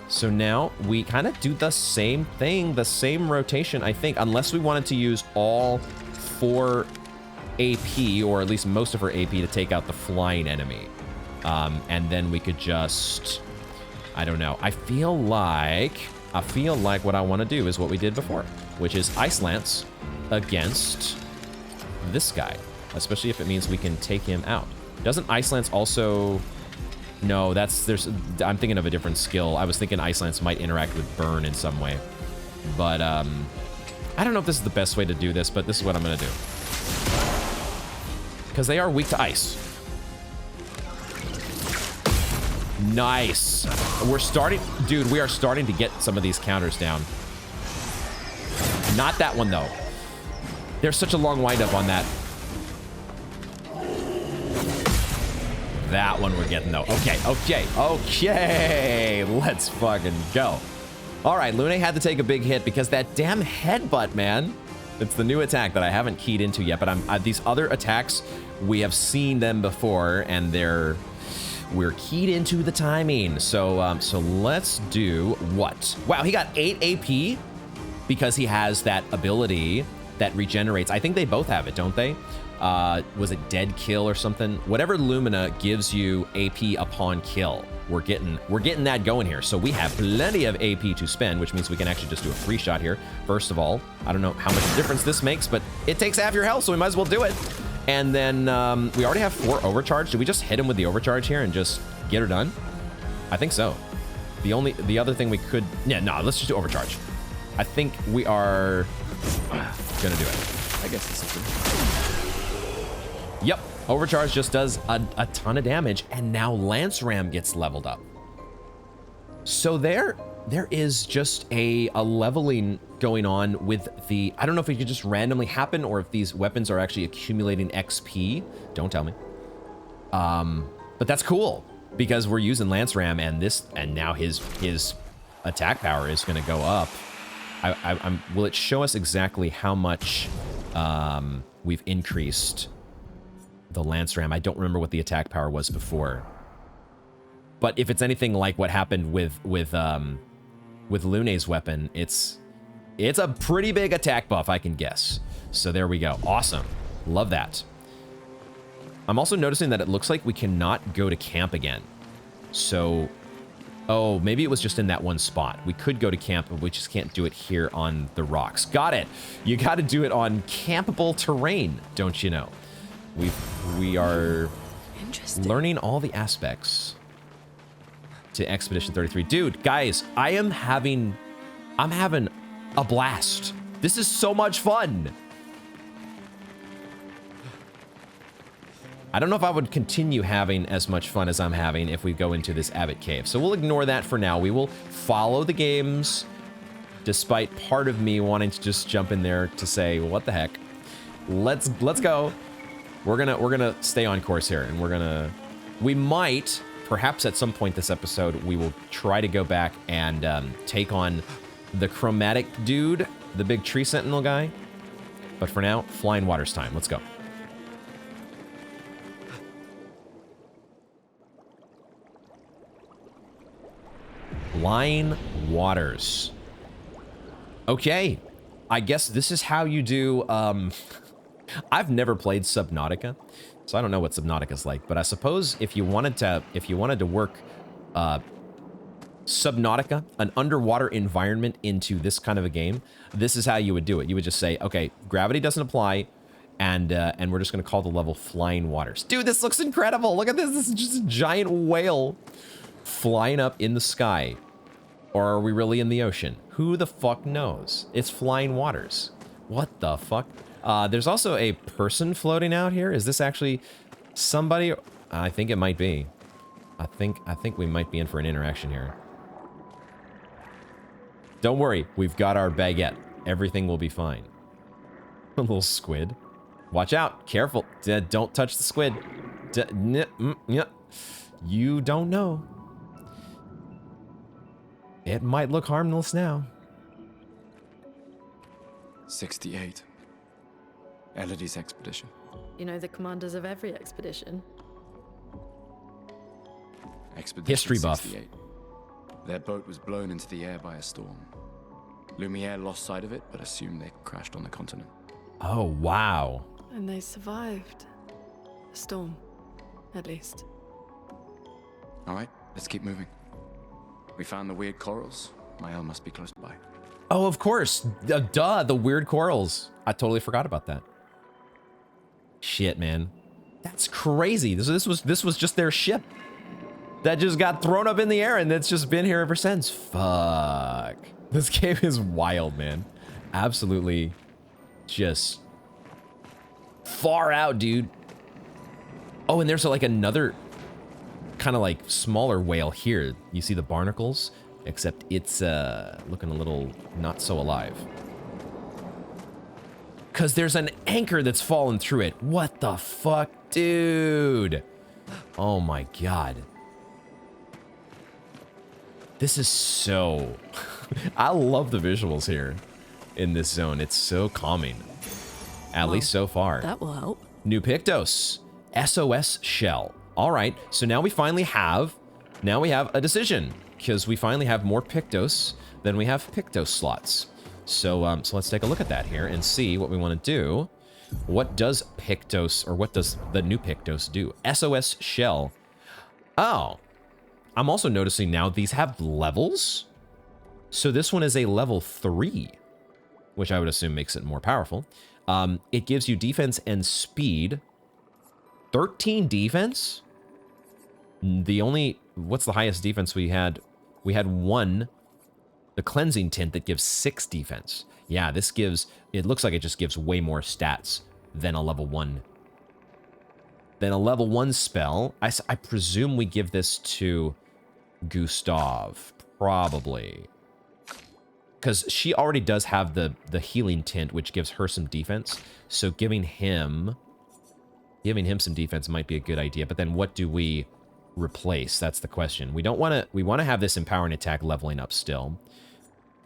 A: So now we kind of do the same thing, the same rotation, I think, unless we wanted to use all 4 AP, or at least most of her AP, to take out the flying enemy. And then we could just, I don't know. I feel like what I want to do is what we did before, which is Ice Lance against this guy, especially if it means we can take him out. Doesn't Ice Lance also... No, I'm thinking of a different skill. I was thinking Ice Lance might interact with Burn in some way. But, I don't know if this is the best way to do this, but this is what I'm going to do. Because they are weak to ice. Nice. We're starting... Dude, we are starting to get some of these counters down. Not that one, though. There's such a long windup on that. That one we're getting, though. Okay. Let's fucking go. All right, Lune had to take a big hit because that damn headbutt, man. It's the new attack that I haven't keyed into yet, but these other attacks, we have seen them before, and we're keyed into the timing. So let's do what? Wow, he got 8 AP because he has that ability that regenerates. I think they both have it, don't they? Was it dead kill or something? Whatever Lumina gives you AP upon kill, we're getting that going here. So we have plenty of AP to spend, which means we can actually just do a free shot here. First of all, I don't know how much difference this makes, but it takes half your health, so we might as well do it. And then we already have 4 overcharge. Do we just hit him with the overcharge here and just get her done? I think so. The other thing we could... Yeah, no, let's just do overcharge. I think we are gonna do it.
C: I guess this is good.
A: Yep, overcharge just does a ton of damage, and now Lance Ram gets leveled up. So there is just a leveling going on with the... I don't know if it could just randomly happen or if these weapons are actually accumulating XP. Don't tell me. But that's cool because we're using Lance Ram, and now his attack power is going to go up. Will it show us exactly how much we've increased the Lance Ram? I don't remember what the attack power was before. But if it's anything like what happened with Lune's weapon, it's a pretty big attack buff, I can guess. So there we go. Awesome. Love that. I'm also noticing that it looks like we cannot go to camp again. So, oh, maybe it was just in that one spot. We could go to camp, but we just can't do it here on the rocks. Got it. You got to do it on campable terrain, don't you know? We are learning all the aspects to Expedition 33. Dude, guys, I'm having a blast. This is so much fun. I don't know if I would continue having as much fun as I'm having if we go into this Abbot Cave. So we'll ignore that for now. We will follow the games, despite part of me wanting to just jump in there to say, what the heck? Let's go. We're gonna stay on course here, and we might, perhaps at some point this episode, we will try to go back and take on the chromatic dude, the big tree sentinel guy. But for now, Flying Waters time. Let's go. Flying Waters. Okay. I guess this is how you do, I've never played Subnautica, so I don't know what Subnautica's like, but I suppose if you wanted to work Subnautica, an underwater environment, into this kind of a game, this is how you would do it. You would just say, okay, gravity doesn't apply, and we're just gonna call the level Flying Waters. Dude, this looks incredible. Look at this. This is just a giant whale flying up in the sky. Or are we really in the ocean? Who the fuck knows? It's Flying Waters. What the fuck? There's also a person floating out here. Is this actually somebody? I think it might be. I think we might be in for an interaction here. Don't worry, we've got our baguette. Everything will be fine. A little squid. Watch out, careful. Don't touch the squid. You don't know. It might look harmless now.
C: 68. Elodie's expedition.
E: You know the commanders of every expedition.
C: Expedition
A: History buff.
C: 68. Their boat was blown into the air by a storm. Lumiere lost sight of it, but assumed they crashed on the continent.
A: Oh, wow.
E: And they survived. The storm, at least.
C: All right, let's keep moving. We found the weird corals. Mael must be close by.
A: Oh, of course. Duh, the weird corals. I totally forgot about that. Shit, man. That's crazy. This was just their ship that just got thrown up in the air, and it's just been here ever since. Fuck. This game is wild, man. Absolutely just far out, dude. Oh, and there's like another kind of like smaller whale here. You see the barnacles? Except it's looking a little not so alive. Because there's an anchor that's fallen through it. What the fuck, dude? Oh my god. This is so... I love the visuals here in this zone. It's so calming. At least so far.
B: That will help.
A: New Pictos. SOS Shell. All right, so now we finally have... Now we have a decision. Because we finally have more Pictos than we have Pictos slots. So, so let's take a look at that here and see what we want to do. What does Pictos, or what does the new Pictos do? SOS Shell. Oh. I'm also noticing now these have levels. So this one is a level 3, which I would assume makes it more powerful. It gives you defense and speed. 13 defense? What's the highest defense we had? We had 1, the cleansing tint, that gives 6 defense. Yeah, this gives, it looks like it just gives way more stats than a level 1. Than a level 1 spell. I presume we give this to Gustav, probably. Because she already does have the healing tint, which gives her some defense. So giving him some defense might be a good idea. But then what do we replace? That's the question. We want to have this empowering attack leveling up still.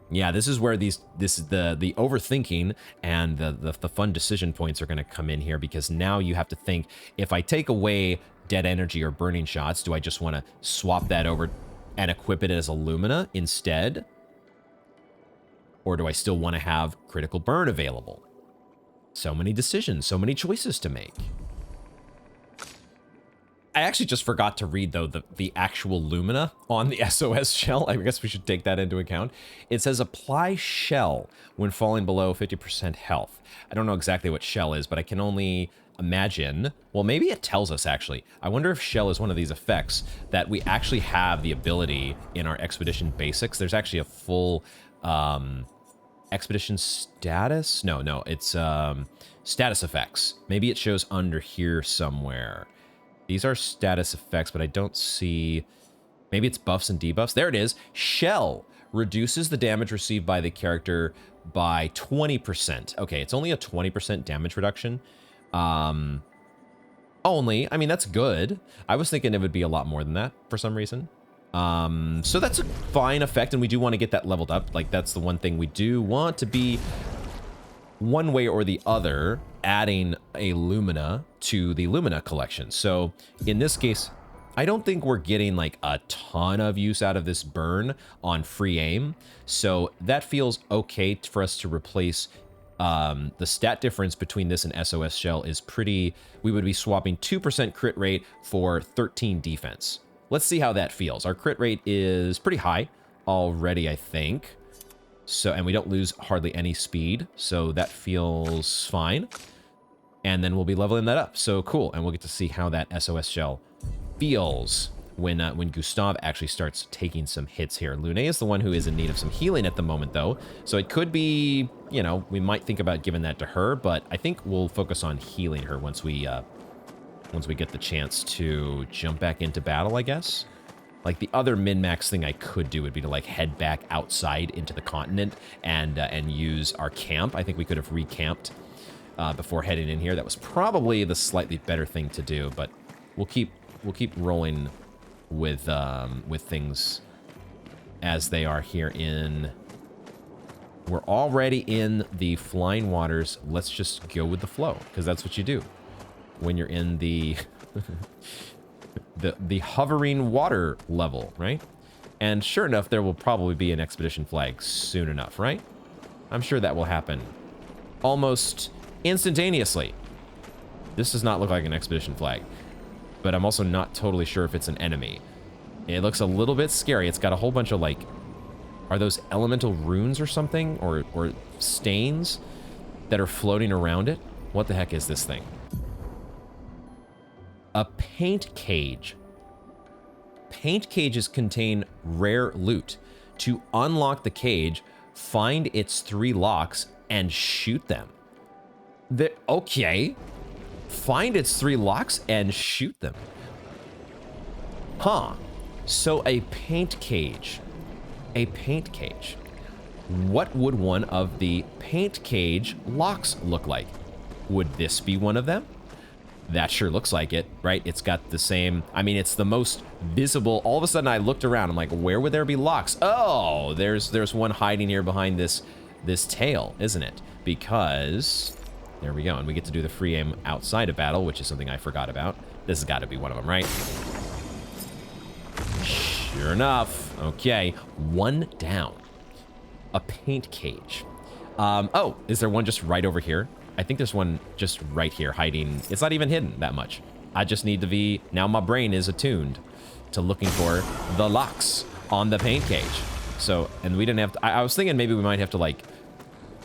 A: Yeah, this is where the overthinking and the fun decision points are going to come in here, because now you have to think, if I take away dead energy or burning shots, do I just want to swap that over and equip it as a Lumina instead? Or do I still want to have critical burn available? So many decisions, so many choices to make. I actually just forgot to read, though, the actual Lumina on the SOS Shell. I guess we should take that into account. It says apply Shell when falling below 50% health. I don't know exactly what Shell is, but I can only imagine... Well, maybe it tells us, actually. I wonder if Shell is one of these effects that we actually have the ability in our Expedition Basics. There's actually a full expedition status? No, it's status effects. Maybe it shows under here somewhere. These are status effects, but I don't see... Maybe it's buffs and debuffs. There it is. Shell reduces the damage received by the character by 20%. Okay, it's only a 20% damage reduction. Only. I mean, that's good. I was thinking it would be a lot more than that for some reason. So that's a fine effect, and we do want to get that leveled up. Like, that's the one thing we do want to be, one way or the other, adding a Lumina to the Lumina collection. So in this case, I don't think we're getting like a ton of use out of this burn on free aim. So that feels okay for us to replace. The stat difference between this and SOS Shell is pretty... We would be swapping 2% crit rate for 13 defense. Let's see how that feels. Our crit rate is pretty high already, I think. So, and we don't lose hardly any speed, so that feels fine. And then we'll be leveling that up. So cool, and we'll get to see how that SOS Shell feels when Gustav actually starts taking some hits here. Lune is the one who is in need of some healing at the moment, though. So it could be, you know, we might think about giving that to her, but I think we'll focus on healing her once we get the chance to jump back into battle, I guess. Like, the other min-max thing I could do would be to, like, head back outside into the continent and use our camp. I think we could have recamped before heading in here. That was probably the slightly better thing to do, but we'll keep rolling with things as they are here in... We're already in the flying waters. Let's just go with the flow, because that's what you do when you're in the the hovering water level, right? And sure enough, there will probably be an expedition flag soon enough, right? I'm sure that will happen almost instantaneously. This does not look like an expedition flag, but I'm also not totally sure if it's an enemy. It looks a little bit scary. It's got a whole bunch of, like, are those elemental runes or something? Or stains that are floating around it? What the heck is this thing? A paint cage. Paint cages contain rare loot. To unlock the cage, find its 3 locks and shoot them. Okay. Find its 3 locks and shoot them. Huh. So a paint cage. A paint cage. What would one of the paint cage locks look like? Would this be one of them? That sure looks like it, right? It's got the same... I mean, it's the most visible... All of a sudden, I looked around. I'm like, where would there be locks? Oh, there's one hiding here behind this tail, isn't it? Because... There we go. And we get to do the free aim outside of battle, which is something I forgot about. This has got to be one of them, right? Sure enough. Okay. 1 down. A paint cage. Oh, is there one just right over here? I think there's one just right here hiding. It's not even hidden that much. I just need to be... Now my brain is attuned to looking for the locks on the paint cage. So, and we didn't have to... I was thinking maybe we might have to, like,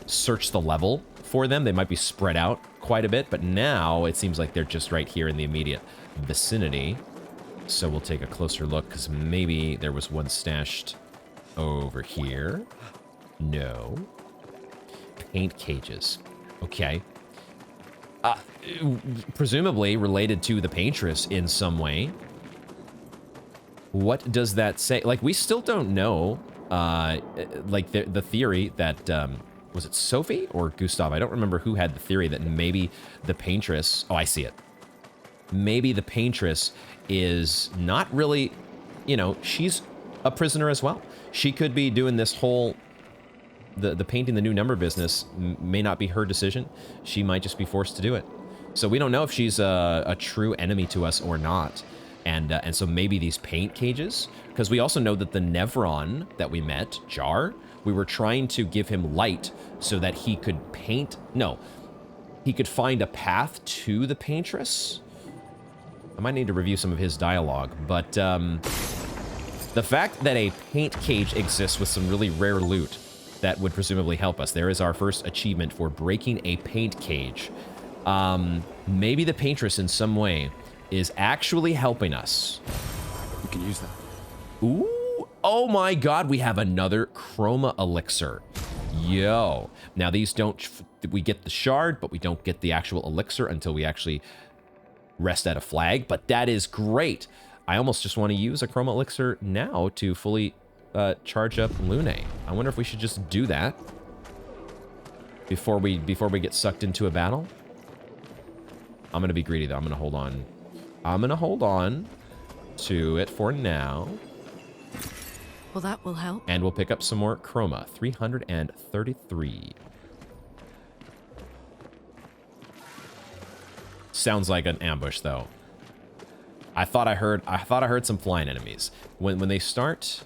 A: search the level for them. They might be spread out quite a bit, but now it seems like they're just right here in the immediate vicinity. So we'll take a closer look, because maybe there was one stashed over here. No. Paint cages. Okay. Presumably related to the paintress in some way. What does that say? Like, we still don't know, like, the theory that, was it Sophie or Gustav? I don't remember who had the theory that maybe the paintress... Oh, I see it. Maybe the paintress is not really, you know, she's a prisoner as well. She could be doing this whole... The painting the new number business may not be her decision. She might just be forced to do it. So we don't know if she's a true enemy to us or not. And so maybe these paint cages, because we also know that the Nevron that we met, Jar, we were trying to give him light so that he could paint. No, he could find a path to the paintress. I might need to review some of his dialogue, but the fact that a paint cage exists with some really rare loot that would presumably help us. There is our first achievement for breaking a paint cage. Maybe the paintress in some way is actually helping us.
D: We can use that.
A: Ooh, oh my god, we have another chroma elixir. Yo. Now these don't, we get the shard, but we don't get the actual elixir until we actually rest at a flag, but that is great. I almost just want to use a chroma elixir now to fully charge up Lune. I wonder if we should just do that before we get sucked into a battle. I'm gonna be greedy though. I'm gonna hold on. I'm gonna hold on to it for now.
E: Well, that will help.
A: And we'll pick up some more chroma. 333. Sounds like an ambush though. I thought I heard some flying enemies. When they start.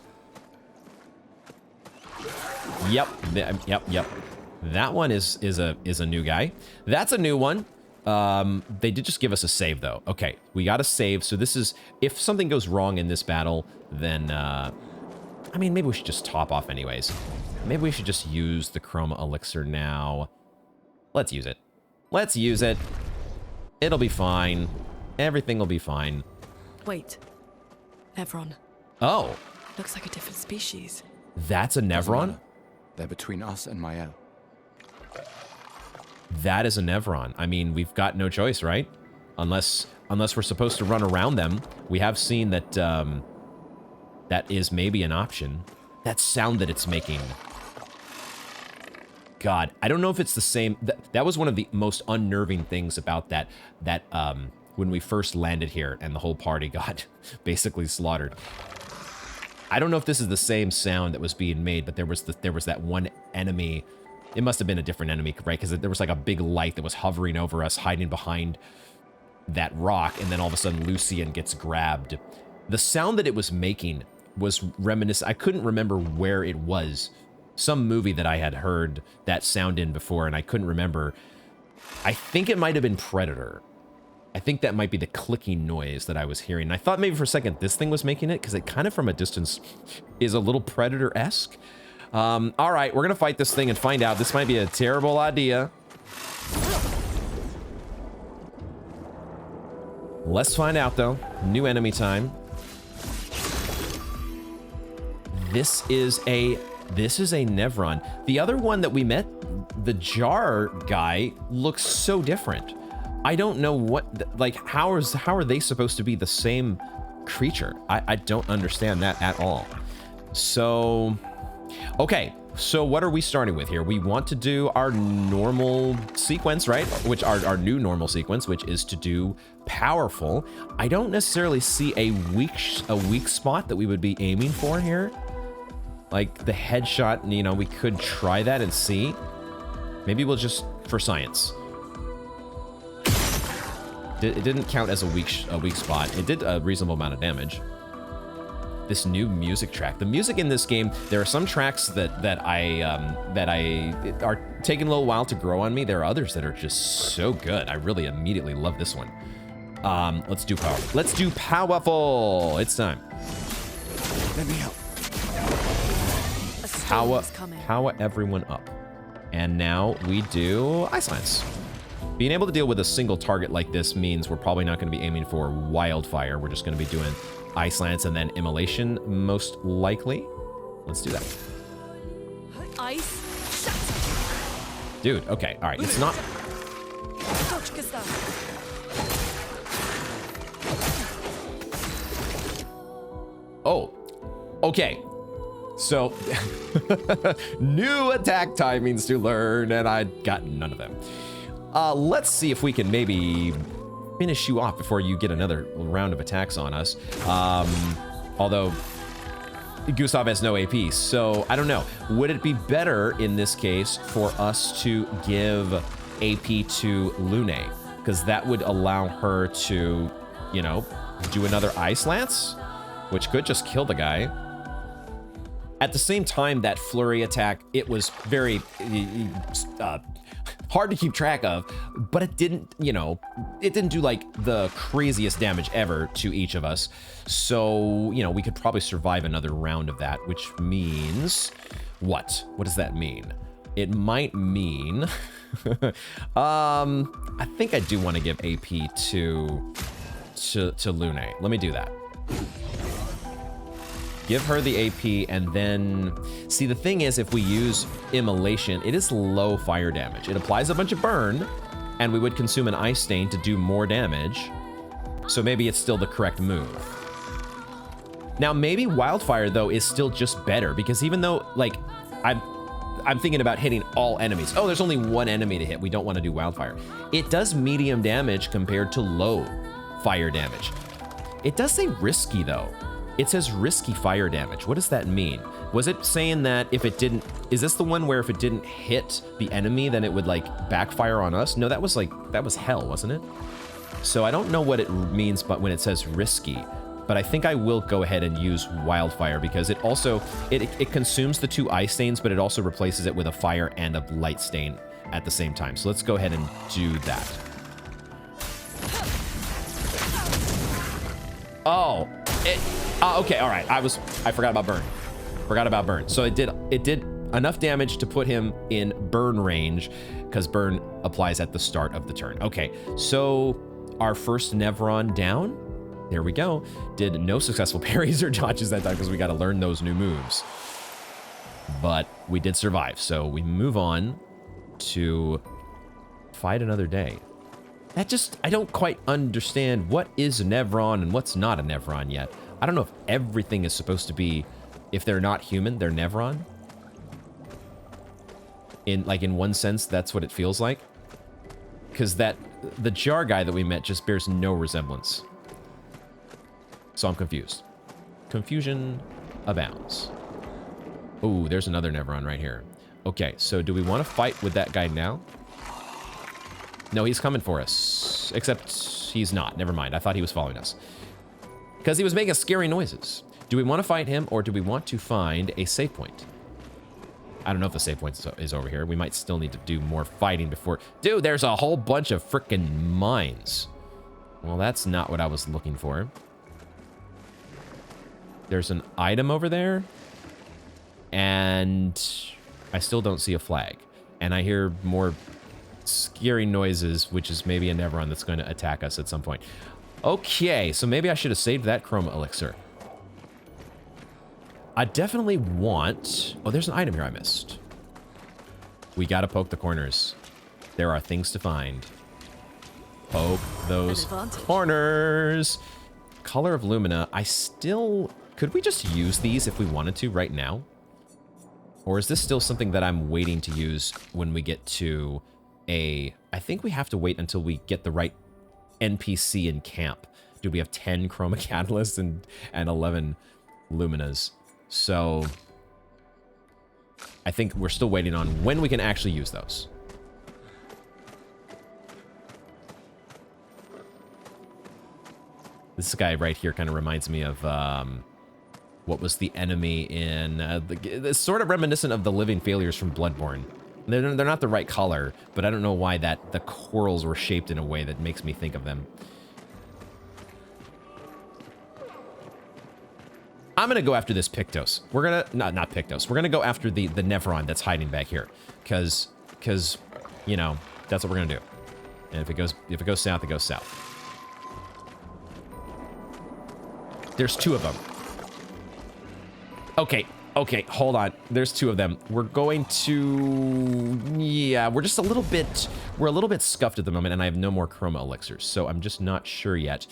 A: Yep. Yep. That one is a new guy. That's a new one. They did just give us a save though. Okay, we got a save. So this is, if something goes wrong in this battle, then I mean, maybe we should just top off anyways. Maybe we should just use the chroma elixir now. Let's use it. Let's use it. It'll be fine. Everything will be fine.
E: Wait. Nevron.
A: Oh.
E: Looks like a different species.
A: That's a Nevron?
D: They're between us and Mael.
A: That is a Nevron. I mean, we've got no choice, right? Unless we're supposed to run around them. We have seen that that is maybe an option. That sound that it's making. God, I don't know if it's the same. That was one of the most unnerving things about that when we first landed here and the whole party got basically slaughtered. I don't know if this is the same sound that was being made, but there was that one enemy. It must have been a different enemy, right? Because there was like a big light that was hovering over us, hiding behind that rock, and then all of a sudden Lucian gets grabbed. The sound that it was making was reminiscent. I couldn't remember where it was. Some movie that I had heard that sound in before, and I couldn't remember. I think it might have been Predator. I think that might be the clicking noise that I was hearing. And I thought maybe for a second this thing was making it, because it kind of from a distance is a little Predator-esque. All right, we're going to fight this thing and find out. This might be a terrible idea. Let's find out, though. New enemy time. This is a Nevron. The other one that we met, the jar guy, looks so different. I don't know what, like, how are they supposed to be the same creature? I don't understand that at all. So, okay, so what are we starting with here? We want to do our normal sequence, right? Which our new normal sequence, which is to do powerful. I don't necessarily see a weak spot that we would be aiming for here. Like the headshot, you know, we could try that and see. Maybe we'll just, for science. It didn't count as a weak spot. It did a reasonable amount of damage. This new music track. The music in this game, there are some tracks that are taking a little while to grow on me. There are others that are just so good. I really immediately love this one. Let's do power. Let's do powerful. It's time.
D: Let me help.
A: Power everyone up. And now we do Ice Lance. Being able to deal with a single target like this means we're probably not going to be aiming for Wildfire. We're just going to be doing Ice Lance and then Immolation, most likely. Let's do that.
B: Ice.
A: Dude, okay, all right. It's not... Oh, okay. So, new attack timings to learn, and I got none of them. Let's see if we can maybe finish you off before you get another round of attacks on us. Although, Gustav has no AP, so I don't know. Would it be better in this case for us to give AP to Lune? Because that would allow her to, you know, do another Ice Lance, which could just kill the guy. At the same time, that flurry attack, it was very hard to keep track of, but it didn't, you know, it didn't do like the craziest damage ever to each of us. So, you know, we could probably survive another round of that, which means what? What does that mean? It might mean, I think I do want to give AP to Lune. Let me do that. give her the AP, and then... See, the thing is, if we use Immolation, it is low fire damage. It applies a bunch of burn, and we would consume an Ice Stain to do more damage. So maybe it's still the correct move. Now, maybe Wildfire, though, is still just better, because even though, like, I'm thinking about hitting all enemies. Oh, there's only one enemy to hit. We don't want to do Wildfire. It does medium damage compared to low fire damage. It does say risky, though. It says risky fire damage. What does that mean? Was it saying that if it didn't... Is this the one where if it didn't hit the enemy, then it would, like, backfire on us? No, that was, like, that was hell, wasn't it? So I don't know what it means, but when it says risky. But I think I will go ahead and use Wildfire, because it also... It consumes the 2 Ice Stains, but it also replaces it with a Fire and a Light Stain at the same time. So let's go ahead and do that. Oh, okay, all right. I forgot about burn. Forgot about burn. So it did enough damage to put him in burn range, because burn applies at the start of the turn. Okay, so our first Nevron down. There we go. Did no successful parries or dodges that time, because we got to learn those new moves. But we did survive, so we move on to fight another day. That just, I don't quite understand what is a Nevron and what's not a Nevron yet. I don't know if everything is supposed to be, if they're not human, they're Nevron. In one sense, that's what it feels like. Because the jar guy that we met just bears no resemblance. So I'm confused. Confusion abounds. Ooh, there's another Nevron right here. Okay, so do we want to fight with that guy now? No, he's coming for us. Except he's not. Never mind. I thought he was following us. Because he was making scary noises. Do we want to fight him, or do we want to find a save point? I don't know if the save point is over here. We might still need to do more fighting before... Dude, there's a whole bunch of frickin' mines. Well, that's not what I was looking for. There's an item over there. And I still don't see a flag. And I hear more... scary noises, which is maybe a Nevron that's going to attack us at some point. Okay, so maybe I should have saved that Chroma Elixir. I definitely want... Oh, there's an item here I missed. We gotta poke the corners. There are things to find. Poke those corners. Color of Lumina. I still... Could we just use these if we wanted to right now? Or is this still something that I'm waiting to use when we get to... I think we have to wait until we get the right NPC in camp. Do we have 10 Chroma Catalysts and 11 Luminas? So I think we're still waiting on when we can actually use those. This guy right here kind of reminds me of what was the enemy in... it's sort of reminiscent of the living failures from Bloodborne. They're not the right color, but I don't know why the corals were shaped in a way that makes me think of them. I'm gonna go after this Pictos. We're gonna not Pictos. We're gonna go after the Nevron that's hiding back here, because you know that's what we're gonna do. And if it goes south, it goes south. There's 2 of them. Okay, hold on. There's 2 of them. We're going to... Yeah, we're a little bit scuffed at the moment, and I have no more Chroma Elixirs, so I'm just not sure yet.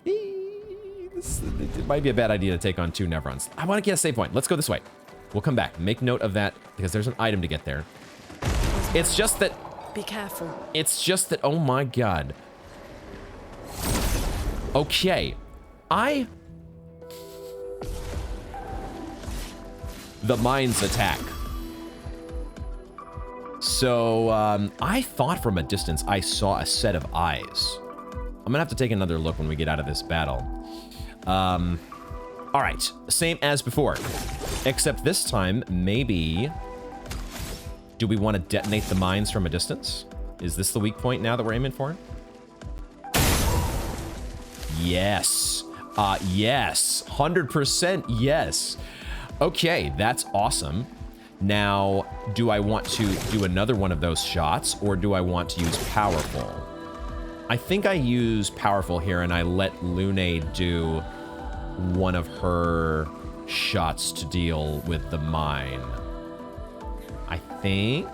A: It might be a bad idea to take on 2 Nevrons. I want to get a save point. Let's go this way. We'll come back. Make note of that, because there's an item to get there. It's just that...
E: Be careful.
A: It's just that... Oh my god. Okay. The mines attack. So, I thought from a distance I saw a set of eyes. I'm gonna have to take another look when we get out of this battle. All right, same as before, except this time, maybe... Do we want to detonate the mines from a distance? Is this the weak point now that we're aiming for? Yes. Yes. 100% yes. Okay, that's awesome. Now, do I want to do another one of those shots, or do I want to use Powerful? I think I use Powerful here, and I let Lune do one of her shots to deal with the mine. I think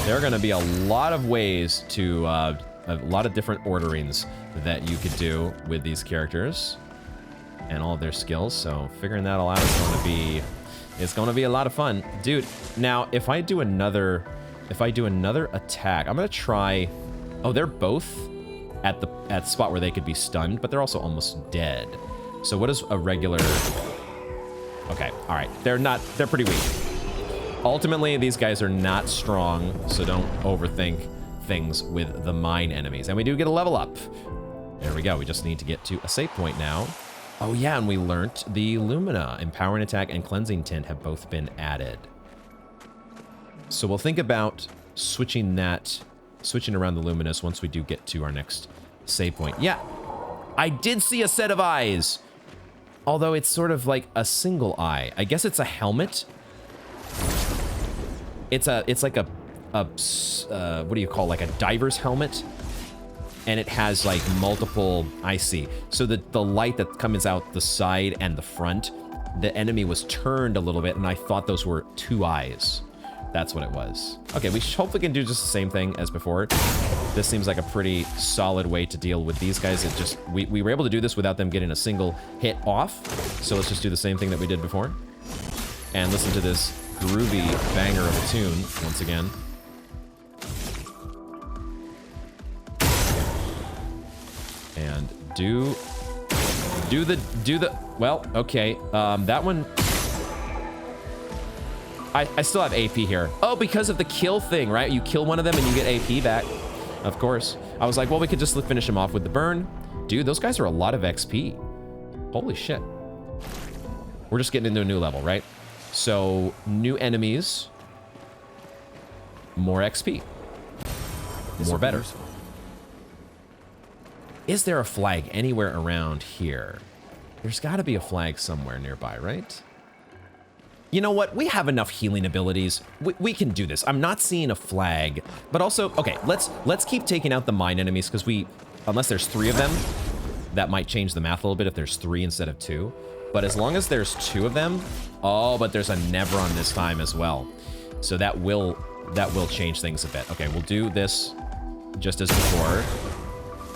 A: there are going to be a lot of ways to, a lot of different orderings that you could do with these characters and all of their skills. So figuring that all out is going to be, it's going to be a lot of fun, dude. Now, if I do another attack, I'm going to try. Oh, they're both at the spot where they could be stunned, but they're also almost dead. So what is a regular? Okay, all right. They're pretty weak. Ultimately, these guys are not strong, so don't overthink things with the mine enemies. And we do get a level up. There we go. We just need to get to a save point now. Oh yeah, and we learnt the Lumina. Empowering Attack and Cleansing Tint have both been added. So we'll think about switching around the Luminous once we do get to our next save point. Yeah, I did see a set of eyes. Although it's sort of like a single eye. I guess it's a helmet. It's like a what do you call, like a diver's helmet? And it has like multiple, I see. So the light that comes out the side and the front, the enemy was turned a little bit and I thought those were two eyes. That's what it was. Okay, we hopefully can do just the same thing as before. This seems like a pretty solid way to deal with these guys. It just, we were able to do this without them getting a single hit off. So let's just do the same thing that we did before. And listen to this groovy banger of a tune once again. And do the, well, okay. That one, I still have AP here. Oh, because of the kill thing, right? You kill one of them and you get AP back. Of course. I was like, well, we could just finish him off with the burn. Dude, those guys are a lot of XP. Holy shit. We're just getting into a new level, right? So, new enemies. More XP. More better. Is there a flag anywhere around here? There's got to be a flag somewhere nearby, right? You know what? We have enough healing abilities. We can do this. I'm not seeing a flag, but also, okay, let's keep taking out the mine enemies because unless there's 3 of them, that might change the math a little bit if there's 3 instead of 2. But as long as there's 2 of them, oh, but there's a Nevron this time as well. So that will change things a bit. Okay, we'll do this just as before.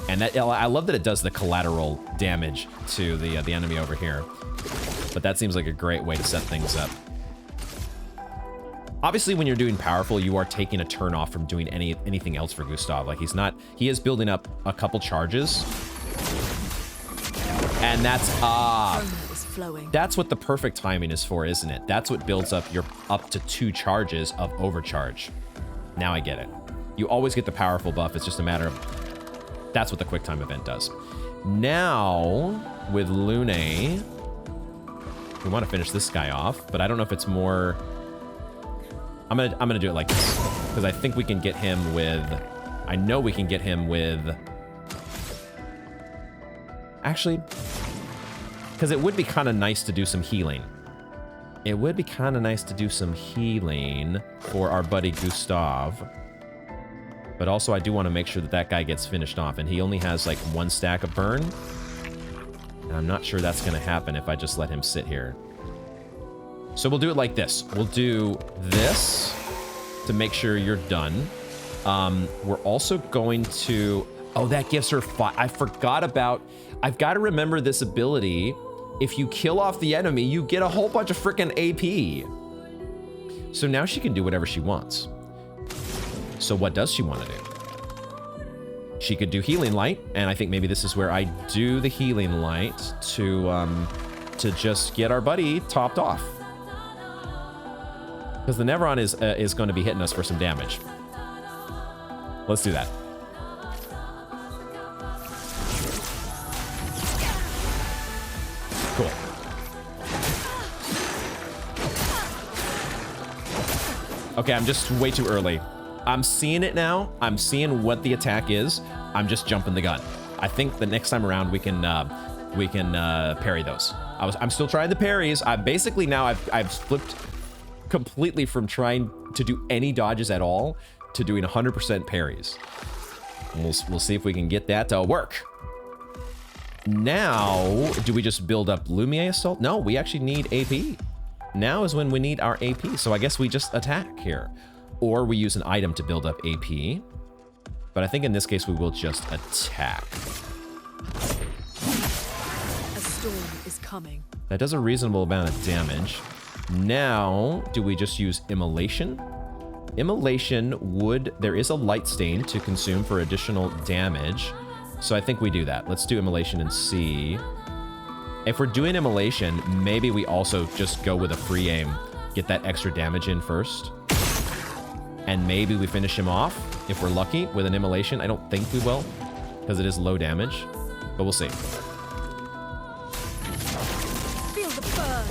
A: And that, I love that it does the collateral damage to the enemy over here. But that seems like a great way to set things up. Obviously, when you're doing powerful, you are taking a turn off from doing anything else for Gustav. Like he is building up a couple charges. And that's, that's what the perfect timing is for, isn't it? That's what builds up your up to 2 charges of overcharge. Now I get it. You always get the powerful buff. It's just a matter of, that's what the quick time event does. Now, with Lune, we want to finish this guy off, but I don't know if it's more. I'm gonna do it like this because I think we can get him with. I know we can get him with. Actually, because it would be kind of nice to do some healing. It would be kind of nice to do some healing for our buddy Gustav. But also, I do want to make sure that that guy gets finished off, and he only has like 1 stack of burn. And I'm not sure that's going to happen if I just let him sit here. So we'll do it like this. We'll do this to make sure you're done. We're also going to... Oh, that gives her 5. I forgot about... I've got to remember this ability. If you kill off the enemy, you get a whole bunch of freaking AP. So now she can do whatever she wants. So what does she want to do? She could do Healing Light, and I think maybe this is where I do the Healing Light to just get our buddy topped off. Because the Nevron is going to be hitting us for some damage. Let's do that. Cool. Okay, I'm just way too early. I'm seeing it now. I'm seeing what the attack is. I'm just jumping the gun. I think the next time around we can parry those. I'm still trying the parries. Basically now I've flipped completely from trying to do any dodges at all to doing 100% parries. We'll see if we can get that to work. Now, do we just build up Lumina Assault? No, we actually need AP. Now is when we need our AP, so I guess we just attack here. Or we use an item to build up AP. But I think in this case we will just attack.
B: A storm is coming.
A: That does a reasonable amount of damage. Now, do we just use Immolation? Immolation would... There is a light stain to consume for additional damage. So I think we do that. Let's do Immolation and see. If we're doing Immolation, maybe we also just go with a free aim. Get that extra damage in first. And maybe we finish him off, if we're lucky, with an Immolation. I don't think we will, because it is low damage. But we'll see.
B: Feel the burn.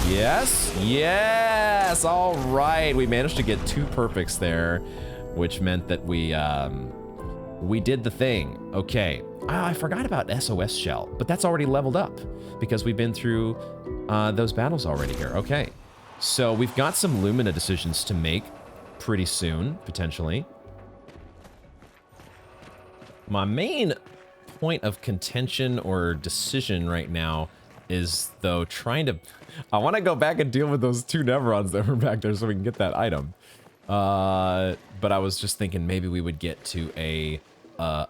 A: Yes, yes, all right. We managed to get 2 perfects there, which meant that we did the thing. Okay, I forgot about SOS Shell, but that's already leveled up because we've been through those battles already here. Okay, so we've got some Lumina decisions to make pretty soon, potentially. My main point of contention or decision right now is, though, trying to... I want to go back and deal with those 2 Neverons that were back there so we can get that item. But I was just thinking maybe we would get to a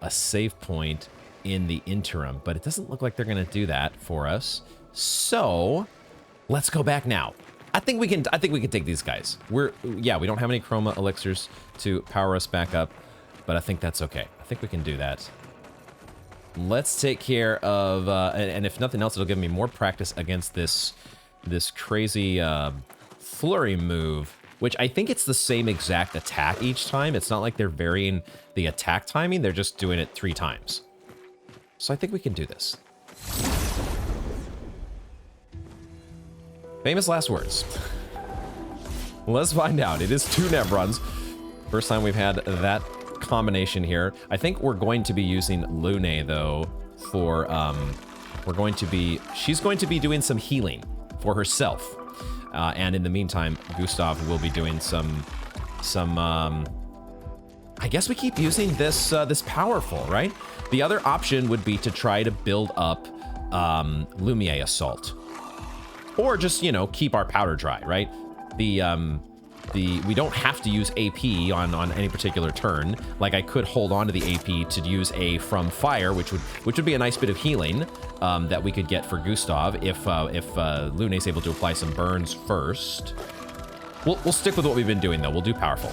A: save point in the interim, but it doesn't look like they're going to do that for us. So let's go back now. I think we can take these guys. We don't have any chroma elixirs to power us back up, but I think that's okay. I think we can do that. Let's take care of, and if nothing else, it'll give me more practice against this crazy flurry move, which I think it's the same exact attack each time. It's not like they're varying the attack timing. They're just doing it 3 times. So I think we can do this. Famous last words. Let's find out. It is 2 Nevrons. First time we've had that combination here. I think we're going to be using Lune, though, for, she's going to be doing some healing for herself. And in the meantime, Gustav will be doing some I guess we keep using this, this powerful, right? The other option would be to try to build up, Lumina Assault. Or just, you know, keep our powder dry, right? We don't have to use AP on any particular turn. Like, I could hold on to the AP to use a From Fire, which would be a nice bit of healing that we could get for Gustav if Lune's able to apply some burns first. We'll stick with what we've been doing, though. We'll do powerful.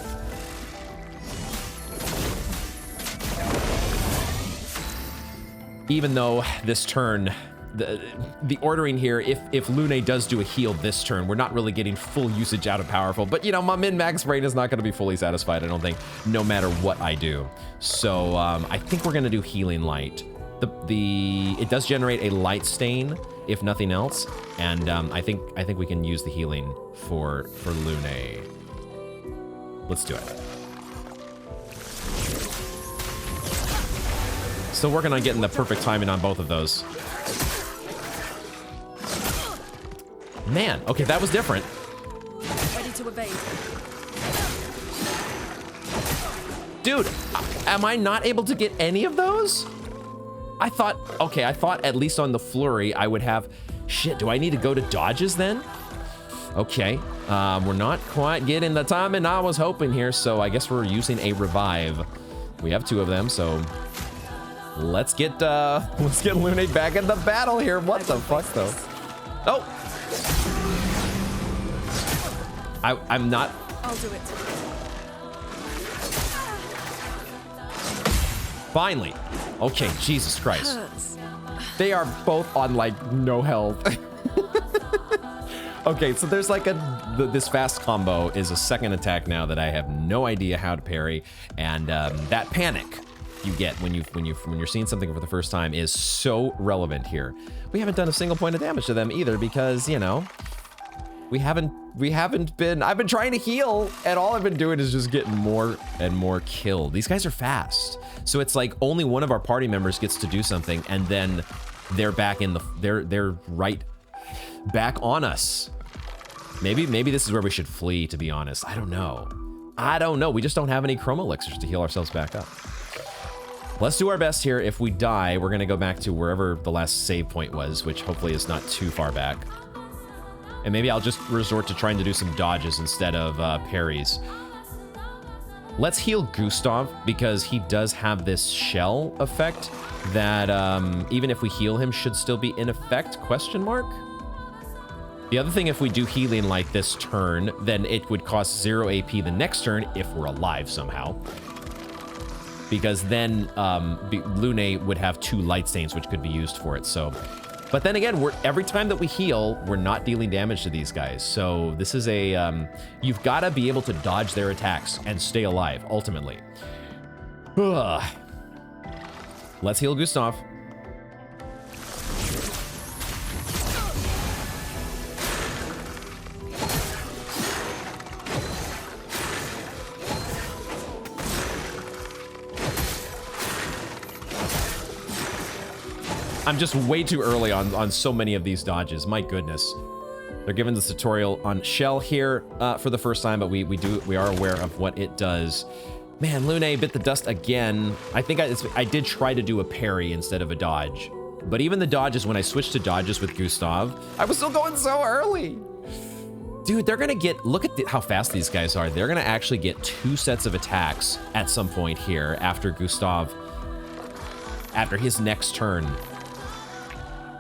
A: Even though this turn, the ordering here, if Lune does do a heal this turn, we're not really getting full usage out of powerful, but you know, my min-max brain is not going to be fully satisfied, I don't think, no matter what I do. So I think we're going to do healing light. It does generate a light stain, if nothing else, and I think we can use the healing for Lune. Let's do it. Still working on getting the perfect timing on both of those. Man, okay, that was different.
B: Ready to evade.
A: Dude, am I not able to get any of those? I thought at least on the flurry I would have... Shit, do I need to go to dodges then? Okay, we're not quite getting the timing I was hoping here, so I guess we're using a revive. We have 2 of them, so... Let's get Lune back in the battle here. What the fuck, though? Oh! I'm not...
B: I'll do it.
A: Finally. Okay, Jesus Christ.
B: Hurts.
A: They are both on, like, no health. Okay, so there's like this fast combo is a second attack now that I have no idea how to parry, and that panic you get when you're seeing something for the first time is so relevant here. We haven't done a single point of damage to them either because, you know, I've been trying to heal and all I've been doing is just getting more and more killed. These guys are fast. So it's like only one of our party members gets to do something and then they're back in they're right back on us. Maybe this is where we should flee, to be honest. I don't know. We just don't have any chroma elixirs to heal ourselves back up. Let's do our best here. If we die, we're going to go back to wherever the last save point was, which hopefully is not too far back. And maybe I'll just resort to trying to do some dodges instead of parries. Let's heal Gustav, because he does have this shell effect that even if we heal him should still be in effect, question mark? The other thing, if we do healing like this turn, then it would cost 0 AP the next turn if we're alive somehow. Because then Lune would have 2 light stains, which could be used for it. So, but then again, every time that we heal, we're not dealing damage to these guys. So this is a, you've got to be able to dodge their attacks and stay alive, ultimately. Ugh. Let's heal Gustav. I'm just way too early on so many of these dodges. My goodness. They're giving this tutorial on Shell here for the first time, but we are aware of what it does. Man, Lune bit the dust again. I think I did try to do a parry instead of a dodge. But even the dodges, when I switched to dodges with Gustav, I was still going so early. Dude, they're gonna get, look at how fast these guys are. They're gonna actually get 2 sets of attacks at some point here after Gustav, after his next turn.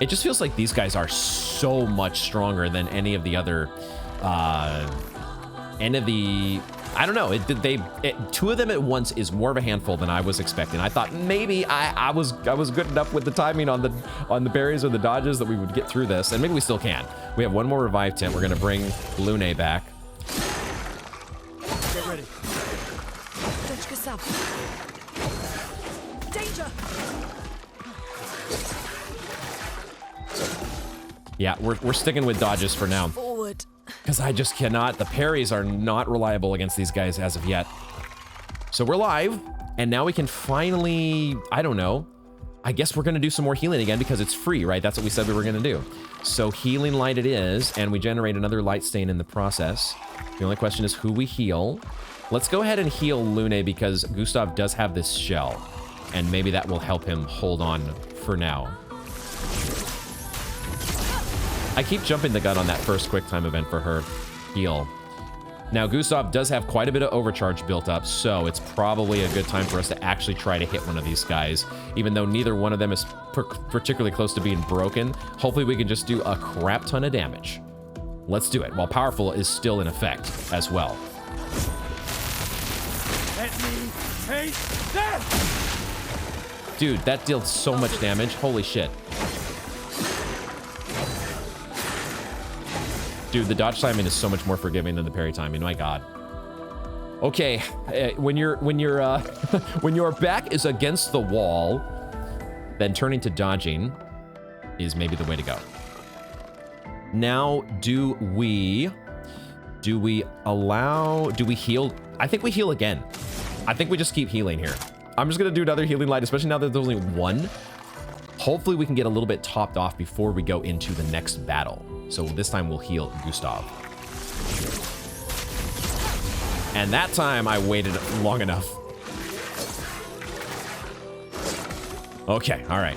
A: It just feels like these guys are so much stronger than any of the other, I don't know, 2 of them at once is more of a handful than I was expecting. I thought maybe I was good enough with the timing on the parries or the dodges that we would get through this, and maybe we still can. We have 1 more revive tent. We're gonna bring Lune back.
C: Get ready.
B: Dodge Gustav. Danger!
A: Yeah, we're sticking with dodges for now.
B: Forward.
A: Because I just cannot. The parries are not reliable against these guys as of yet. So we're live, and now we can finally, I don't know. I guess we're going to do some more healing again because it's free, right? That's what we said we were going to do. So healing light it is, and we generate another light stain in the process. The only question is who we heal. Let's go ahead and heal Lune because Gustav does have this shell, and maybe that will help him hold on for now. I keep jumping the gun on that first quick time event for her heal. Now, Gustav does have quite a bit of overcharge built up, so it's probably a good time for us to actually try to hit one of these guys, even though neither one of them is particularly close to being broken. Hopefully, we can just do a crap ton of damage. Let's do it, while powerful is still in effect as well.
C: Let me take that!
A: Dude, that dealt so much damage. Holy shit. Dude, the dodge timing is so much more forgiving than the parry timing. My God. Okay, when your back is against the wall, then turning to dodging is maybe the way to go. Now, do we heal? I think we heal again. I think we just keep healing here. I'm just gonna do another healing light, especially now that there's only 1. Hopefully we can get a little bit topped off before we go into the next battle. So this time we'll heal Gustav. And that time I waited long enough. Okay, all right.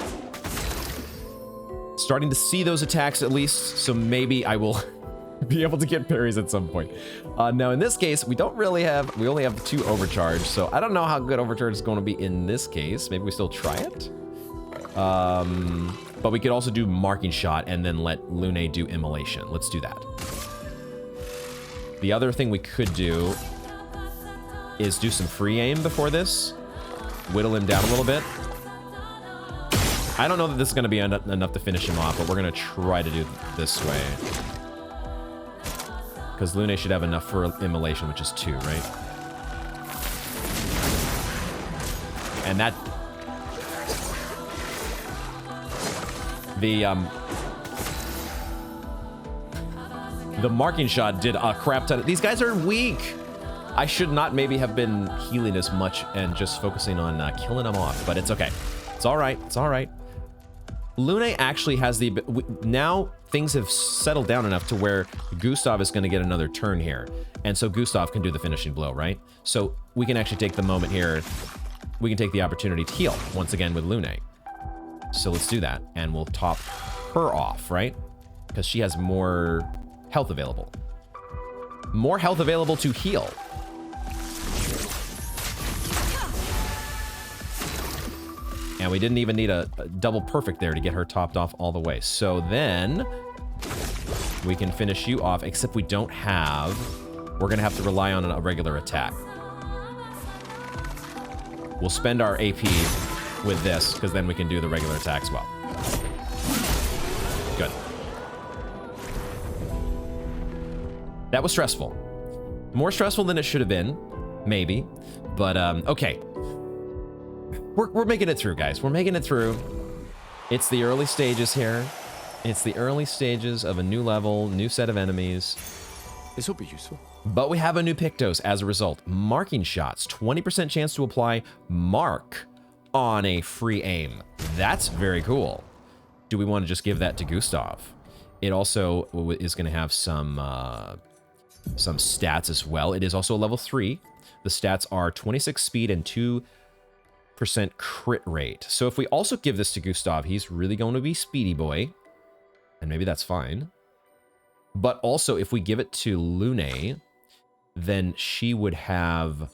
A: Starting to see those attacks at least, so maybe I will be able to get parries at some point. Now in this case, we only have the 2 overcharge, so I don't know how good overcharge is going to be in this case. Maybe we still try it. But we could also do marking shot and then let Lune do immolation. Let's do that. The other thing we could do is do some free aim before this. Whittle him down a little bit. I don't know that this is going to be enough to finish him off, but we're going to try to do it this way. Because Lune should have enough for immolation, which is 2, right? And that... The marking shot did a crap ton. These guys are weak. I should not maybe have been healing as much and just focusing on killing them off, but it's okay. It's all right. It's all right. Lune actually has the... Now things have settled down enough to where Gustav is going to get another turn here. And so Gustav can do the finishing blow, right? So we can actually take the moment here we can take the opportunity to heal once again with Lune. So let's do that, and we'll top her off, right? Because she has more health available. More health available to heal. And we didn't even need a double perfect there to get her topped off all the way. So then we can finish you off, except we don't have... We're gonna have to rely on a regular attack. We'll spend our AP with this, because then we can do the regular attack as well. Good. That was stressful. More stressful than it should have been, maybe. But, okay. We're making it through, guys. We're making it through. It's the early stages here. It's the early stages of a new level, new set of enemies.
C: This will be useful.
A: But we have a new Pictos as a result. Marking shots, 20% chance to apply mark on a free aim. That's very cool. Do we want to just give that to Gustav? It also is going to have some stats as well. It is also a level 3. The stats are 26 speed and 2% crit rate. So if we also give this to Gustav, he's really going to be speedy boy. And maybe that's fine. But also, if we give it to Lune, then she would have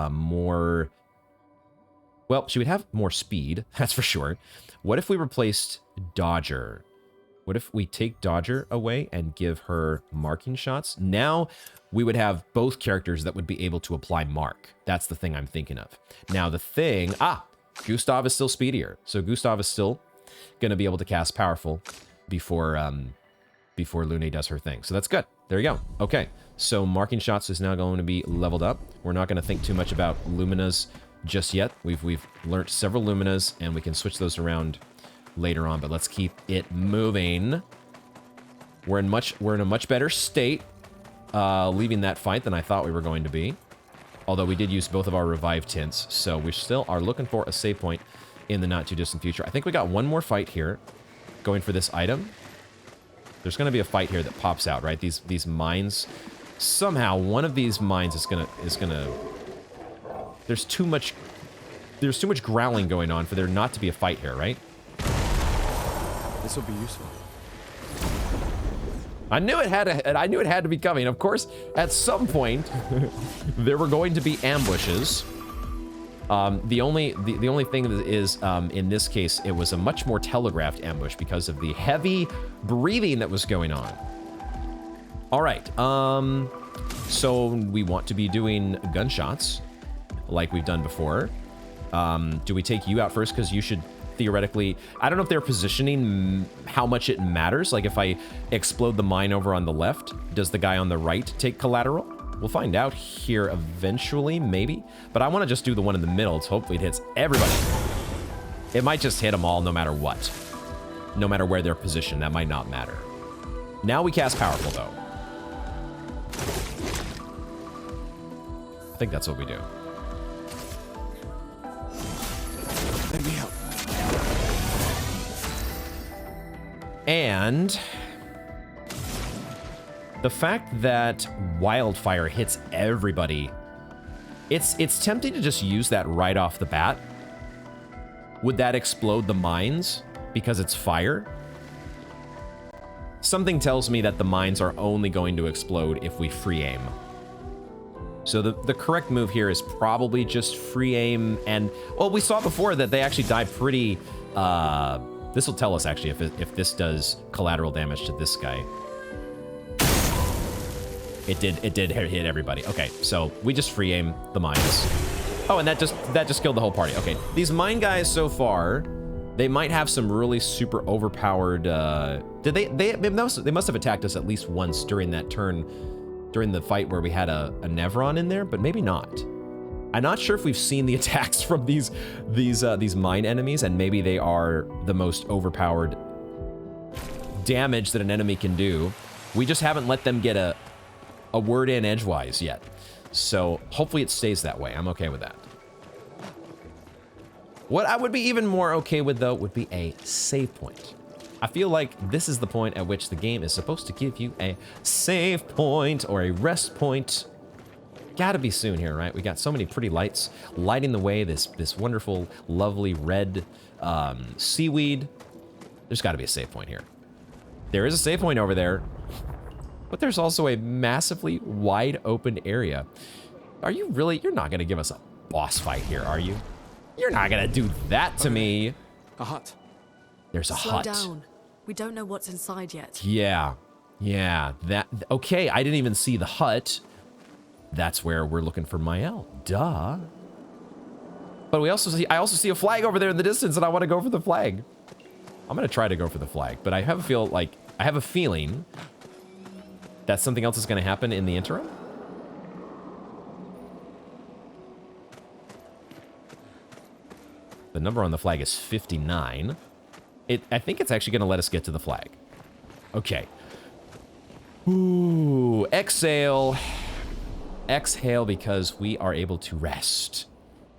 A: more... Well, she would have more speed, that's for sure. What if we replaced Dodger? What if we take Dodger away and give her marking shots? Now we would have both characters that would be able to apply mark. That's the thing I'm thinking of. Now the thing... Gustav is still speedier. So Gustav is still going to be able to cast Powerful before Lune does her thing. So that's good. There you go. Okay, so marking shots is now going to be leveled up. We're not going to think too much about Luminas just yet. We've learned several Luminas, and we can switch those around later on, but let's keep it moving. We're in a much better state leaving that fight than I thought we were going to be. Although we did use both of our revive tints, so we still are looking for a save point in the not too distant future. I think we got one more fight here going for this item. There's going to be a fight here that pops out, right? These mines. Somehow one of these mines is gonna there's too much growling going on for there not to be a fight here, right?
C: This will be useful.
A: I knew it had to be coming. Of course, at some point there were going to be ambushes. The only thing is, in this case, it was a much more telegraphed ambush because of the heavy breathing that was going on. All right, so we want to be doing gunshots like we've done before. Do we take you out first? Because you should theoretically... I don't know if they're positioning how much it matters. Like if I explode the mine over on the left, does the guy on the right take collateral? We'll find out here eventually, maybe. But I want to just do the one in the middle, so hopefully it hits everybody. It might just hit them all no matter what. No matter where they're positioned, that might not matter. Now we cast Powerful, though. I think that's what we do.
C: Let me help.
A: And... the fact that Wildfire hits everybody, it's tempting to just use that right off the bat. Would that explode the mines because it's fire? Something tells me that the mines are only going to explode if we free aim. So the correct move here is probably just free aim and... Well, we saw before that they actually die pretty... this will tell us actually if this does collateral damage to this guy. It did hit everybody. Okay, so we just free aim the mines. Oh, and that just killed the whole party. Okay, these mine guys so far, they might have some really super overpowered. They must have attacked us at least once during that turn, during the fight where we had a Nevron in there, but maybe not. I'm not sure if we've seen the attacks from these mine enemies, and maybe they are the most overpowered damage that an enemy can do. We just haven't let them get a word in edgewise yet. So hopefully it stays that way. I'm okay with that. What I would be even more okay with, though, would be a save point. I feel like this is the point at which the game is supposed to give you a save point or a rest point. Gotta be soon here, right? We got so many pretty lights lighting the way. This wonderful, lovely red seaweed. There's gotta be a save point here. There is a save point over there, but there's also a massively wide open area. Are you really? You're not gonna give us a boss fight here, are you? You're not gonna do that to me.
C: A hut.
A: There's a
B: Slow
A: hut.
B: down. We don't know what's inside yet.
A: Yeah. That okay, I didn't even see the hut. That's where we're looking for Mael. Duh. But I also see a flag over there in the distance, and I want to go for the flag. I'm gonna try to go for the flag, but I have a feeling that something else is gonna happen in the interim. The number on the flag is 59. I think it's actually gonna let us get to the flag. Okay. Ooh, exhale. Exhale, because we are able to rest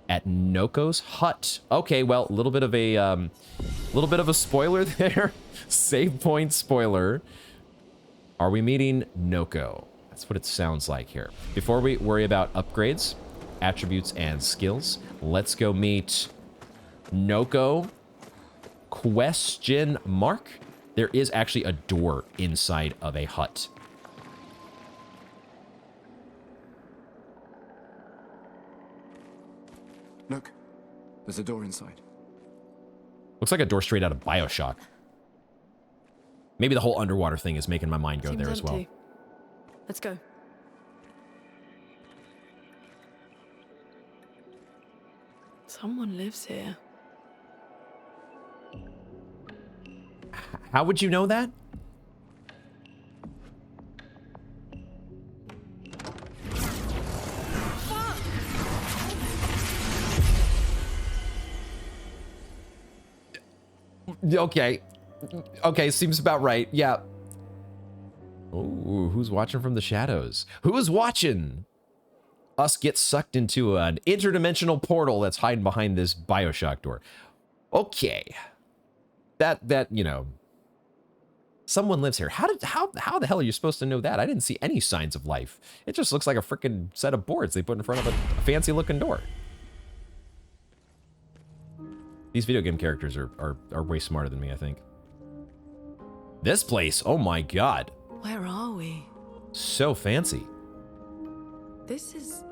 A: at Noko's hut. Okay, well, a little bit of a spoiler there. Save point spoiler. Are we meeting Noko? That's what it sounds like here. Before we worry about upgrades, attributes, and skills, let's go meet Noko. Question mark. There is actually a door inside of a hut.
C: Look, there's a door inside.
A: Looks like a door straight out of BioShock. Maybe the whole underwater thing is making my mind go
E: Seems
A: there as well.
E: empty. Let's go. Someone lives here.
A: How would you know that? Okay. Okay, seems about right. Yeah. Oh, who's watching from the shadows? Who is watching us get sucked into an interdimensional portal that's hiding behind this BioShock door? Okay. That, you know, someone lives here. How the hell are you supposed to know that? I didn't see any signs of life. It just looks like a freaking set of boards they put in front of a fancy looking door. These video game characters are way smarter than me, I think. This place, oh my god.
B: Where are we?
A: So fancy.
B: This is...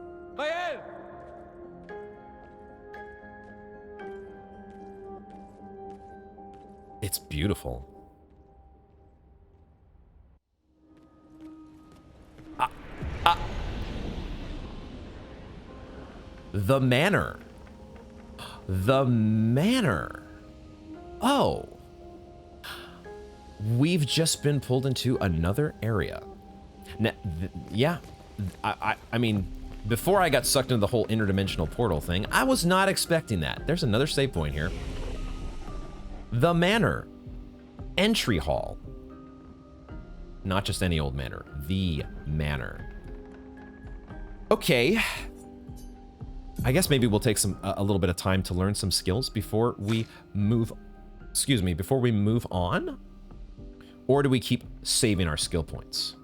A: It's beautiful. The Manor. The Manor. Oh. We've just been pulled into another area. Now, yeah. I mean, before I got sucked into the whole interdimensional portal thing, I was not expecting that. There's another save point here. The Manor. Entry hall. Not just any old manor. The Manor. Okay. I guess maybe we'll take a little bit of time to learn some skills before we move, before we move on? Or do we keep saving our skill points?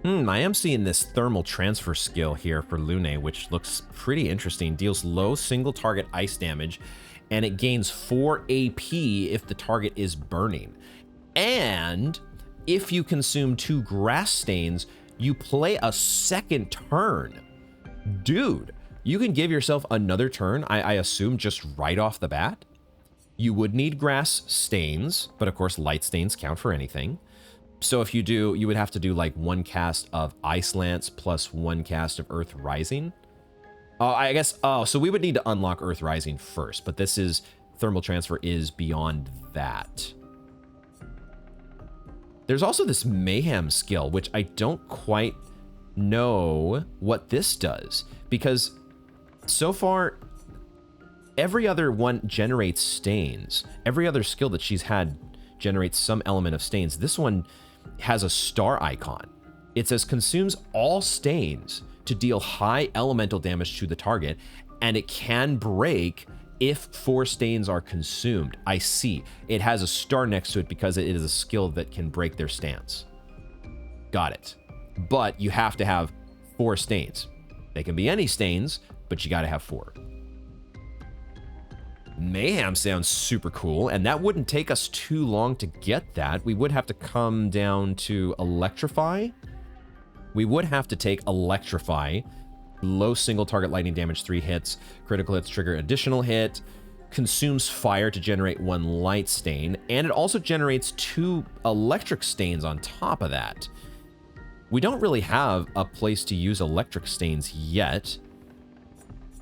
A: I am seeing this thermal transfer skill here for Lune, which looks pretty interesting. Deals low single target ice damage, and it gains 4 AP if the target is burning. And if you consume 2 grass stains, you play a second turn. Dude, you can give yourself another turn, I assume, just right off the bat. You would need grass stains, but of course light stains count for anything. So if you do, you would have to do like 1 cast of Ice Lance plus 1 cast of Earth Rising. I guess, so we would need to unlock Earth Rising first, but this is, thermal transfer is beyond that. There's also this Mayhem skill, which I don't quite know what this does, because so far, every other one generates stains. Every other skill that she's had generates some element of stains. This one has a star icon. It says consumes all stains to deal high elemental damage to the target, and it can break if 4 stains are consumed. I see. It has a star next to it because it is a skill that can break their stance. Got it. But you have to have 4 stains. They can be any stains, but you got to have 4. Mayhem sounds super cool, and that wouldn't take us too long to get that. We would have to come down to Electrify. We would have to take Electrify. Low single target lightning damage, 3 hits. Critical hits trigger additional hit. Consumes fire to generate 1 light stain. And it also generates 2 electric stains on top of that. We don't really have a place to use electric stains yet.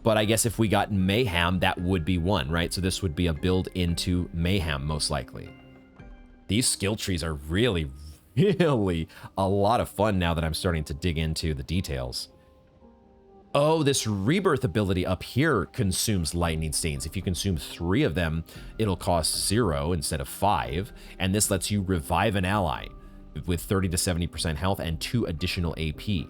A: But I guess if we got Mayhem, that would be one, right? So this would be a build into Mayhem, most likely. These skill trees are really, really a lot of fun now that I'm starting to dig into the details. Oh, this Rebirth ability up here consumes lightning stains. If you consume 3 of them, it'll cost 0 instead of 5. And this lets you revive an ally with 30 to 70% health and 2 additional AP.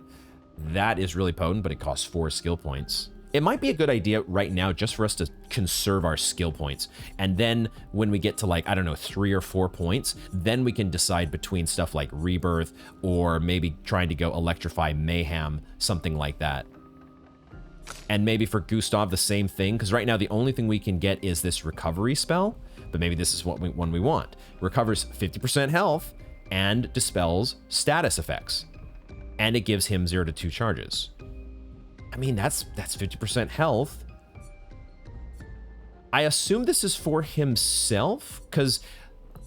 A: That is really potent, but it costs 4 skill points. It might be a good idea right now just for us to conserve our skill points. And then when we get to like, I don't know, 3 or 4 points, then we can decide between stuff like Rebirth or maybe trying to go Electrify, Mayhem, something like that. And maybe for Gustav, the same thing, because right now the only thing we can get is this recovery spell, but maybe this is what one we want. Recovers 50% health and dispels status effects. And it gives him 0 to 2 charges. I mean, that's 50% health. I assume this is for himself, because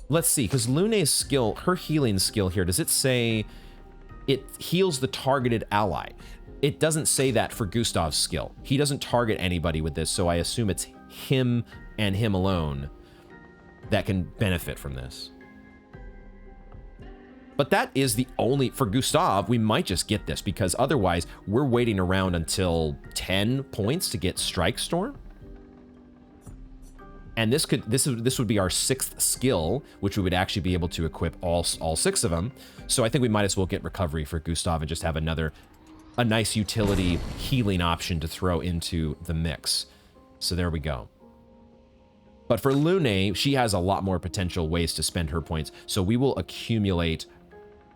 A: let's see, because Lune's skill, her healing skill here, does it say it heals the targeted ally? It doesn't say that for Gustav's skill. He doesn't target anybody with this, so I assume it's him and him alone that can benefit from this. But that is the only, for Gustav, we might just get this because otherwise we're waiting around until 10 points to get Strike Storm. And this would be our 6th skill, which we would actually be able to equip all 6 of them. So I think we might as well get Recovery for Gustav and just have a nice utility healing option to throw into the mix. So there we go. But for Lune, she has a lot more potential ways to spend her points. So we will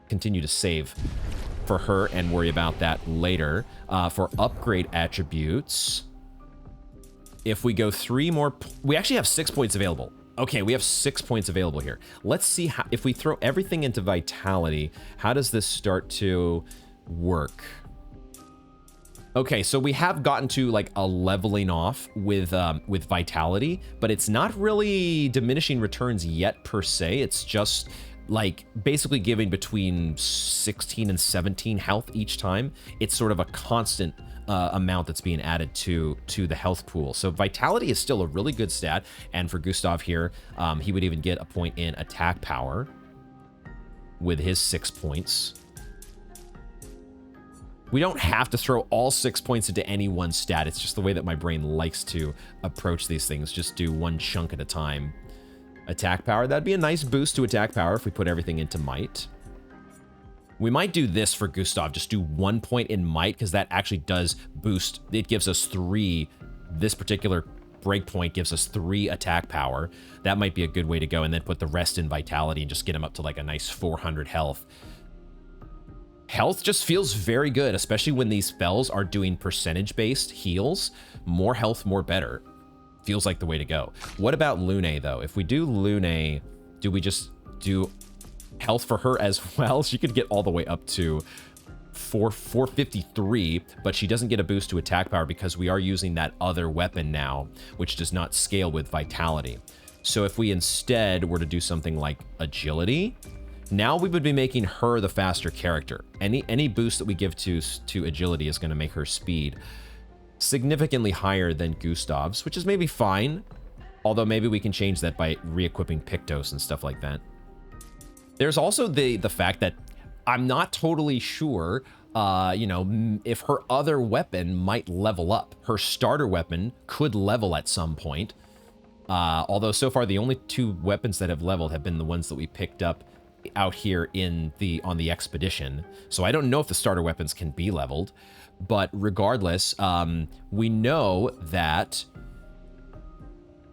A: continue to save for her and worry about that later. For upgrade attributes, if we go 3 more, we actually have 6 points available. Okay, we have 6 points available here. Let's see how, if we throw everything into Vitality, how does this start to work? Okay, so we have gotten to like a leveling off with Vitality, but it's not really diminishing returns yet per se. It's just like basically giving between 16 and 17 health each time. It's sort of a constant amount that's being added to the health pool. So Vitality is still a really good stat, and for Gustav here, he would even get a point in attack power with his 6 points. We don't have to throw all 6 points into any one stat. It's just the way that my brain likes to approach these things. Just do one chunk at a time. Attack power, that'd be a nice boost to attack power if we put everything into might. We might do this for Gustav, just do 1 point in might, because that actually does boost. It gives us 3, this particular breakpoint gives us 3 attack power. That might be a good way to go, and then put the rest in Vitality and just get him up to like a nice 400 health. Health just feels very good, especially when these spells are doing percentage-based heals. More health, more better. Feels like the way to go. What about Lune, though? If we do Lune, do we just do health for her as well? She could get all the way up to 453, but she doesn't get a boost to attack power because we are using that other weapon now, which does not scale with Vitality. So if we instead were to do something like Agility, now we would be making her the faster character. Any boost that we give to Agility is going to make her speed significantly higher than Gustav's, which is maybe fine. Although maybe we can change that by re-equipping Pictos and stuff like that. There's also the fact that I'm not totally sure, you know, if her other weapon might level up. Her starter weapon could level at some point. Although so far the only 2 weapons that have leveled have been the ones that we picked up out here on the expedition. So I don't know if the starter weapons can be leveled, but regardless, we know that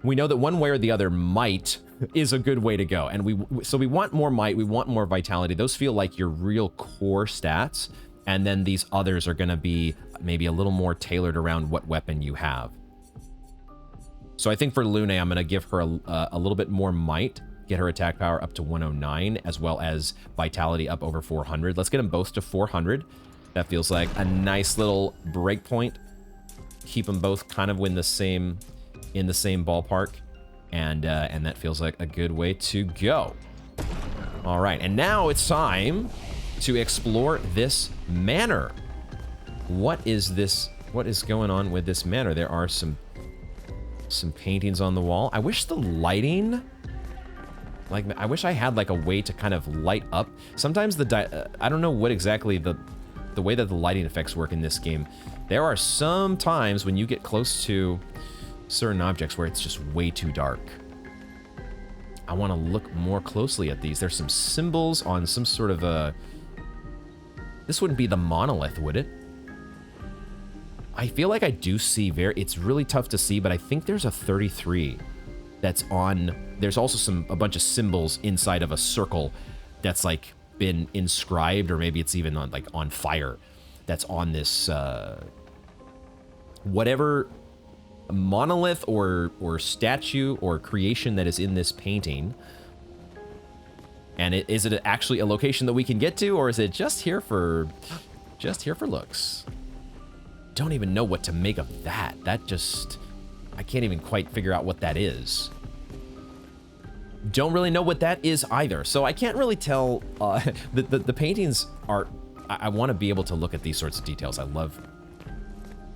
A: one way or the other might is a good way to go. And so we want more might, we want more Vitality. Those feel like your real core stats. And then these others are going to be maybe a little more tailored around what weapon you have. So I think for Lune, I'm going to give her a little bit more might, get her attack power up to 109, as well as vitality up over 400. Let's get them both to 400. That feels like a nice little breakpoint. Keep them both kind of in the same ballpark, and that feels like a good way to go. All right, and now it's time to explore this manor. What is this? What is going on with this manor? There are some paintings on the wall. I wish the lighting, like, I wish I had like a way to kind of light up. Sometimes I don't know what exactly the way that the lighting effects work in this game. There are some times when you get close to certain objects where it's just way too dark. I want to look more closely at these. There's some symbols on some sort of a... This wouldn't be the monolith, would it? I feel like I do see it's really tough to see, but I think there's a 33 that's on... There's also a bunch of symbols inside of a circle that's like been inscribed, or maybe it's even on fire, that's on this whatever monolith or statue or creation that is in this painting. And is it actually a location that we can get to, or is it just here for looks? Don't even know what to make of that. I can't even quite figure out what that is. Don't really know what that is either. So I can't really tell. The paintings are... I want to be able to look at these sorts of details.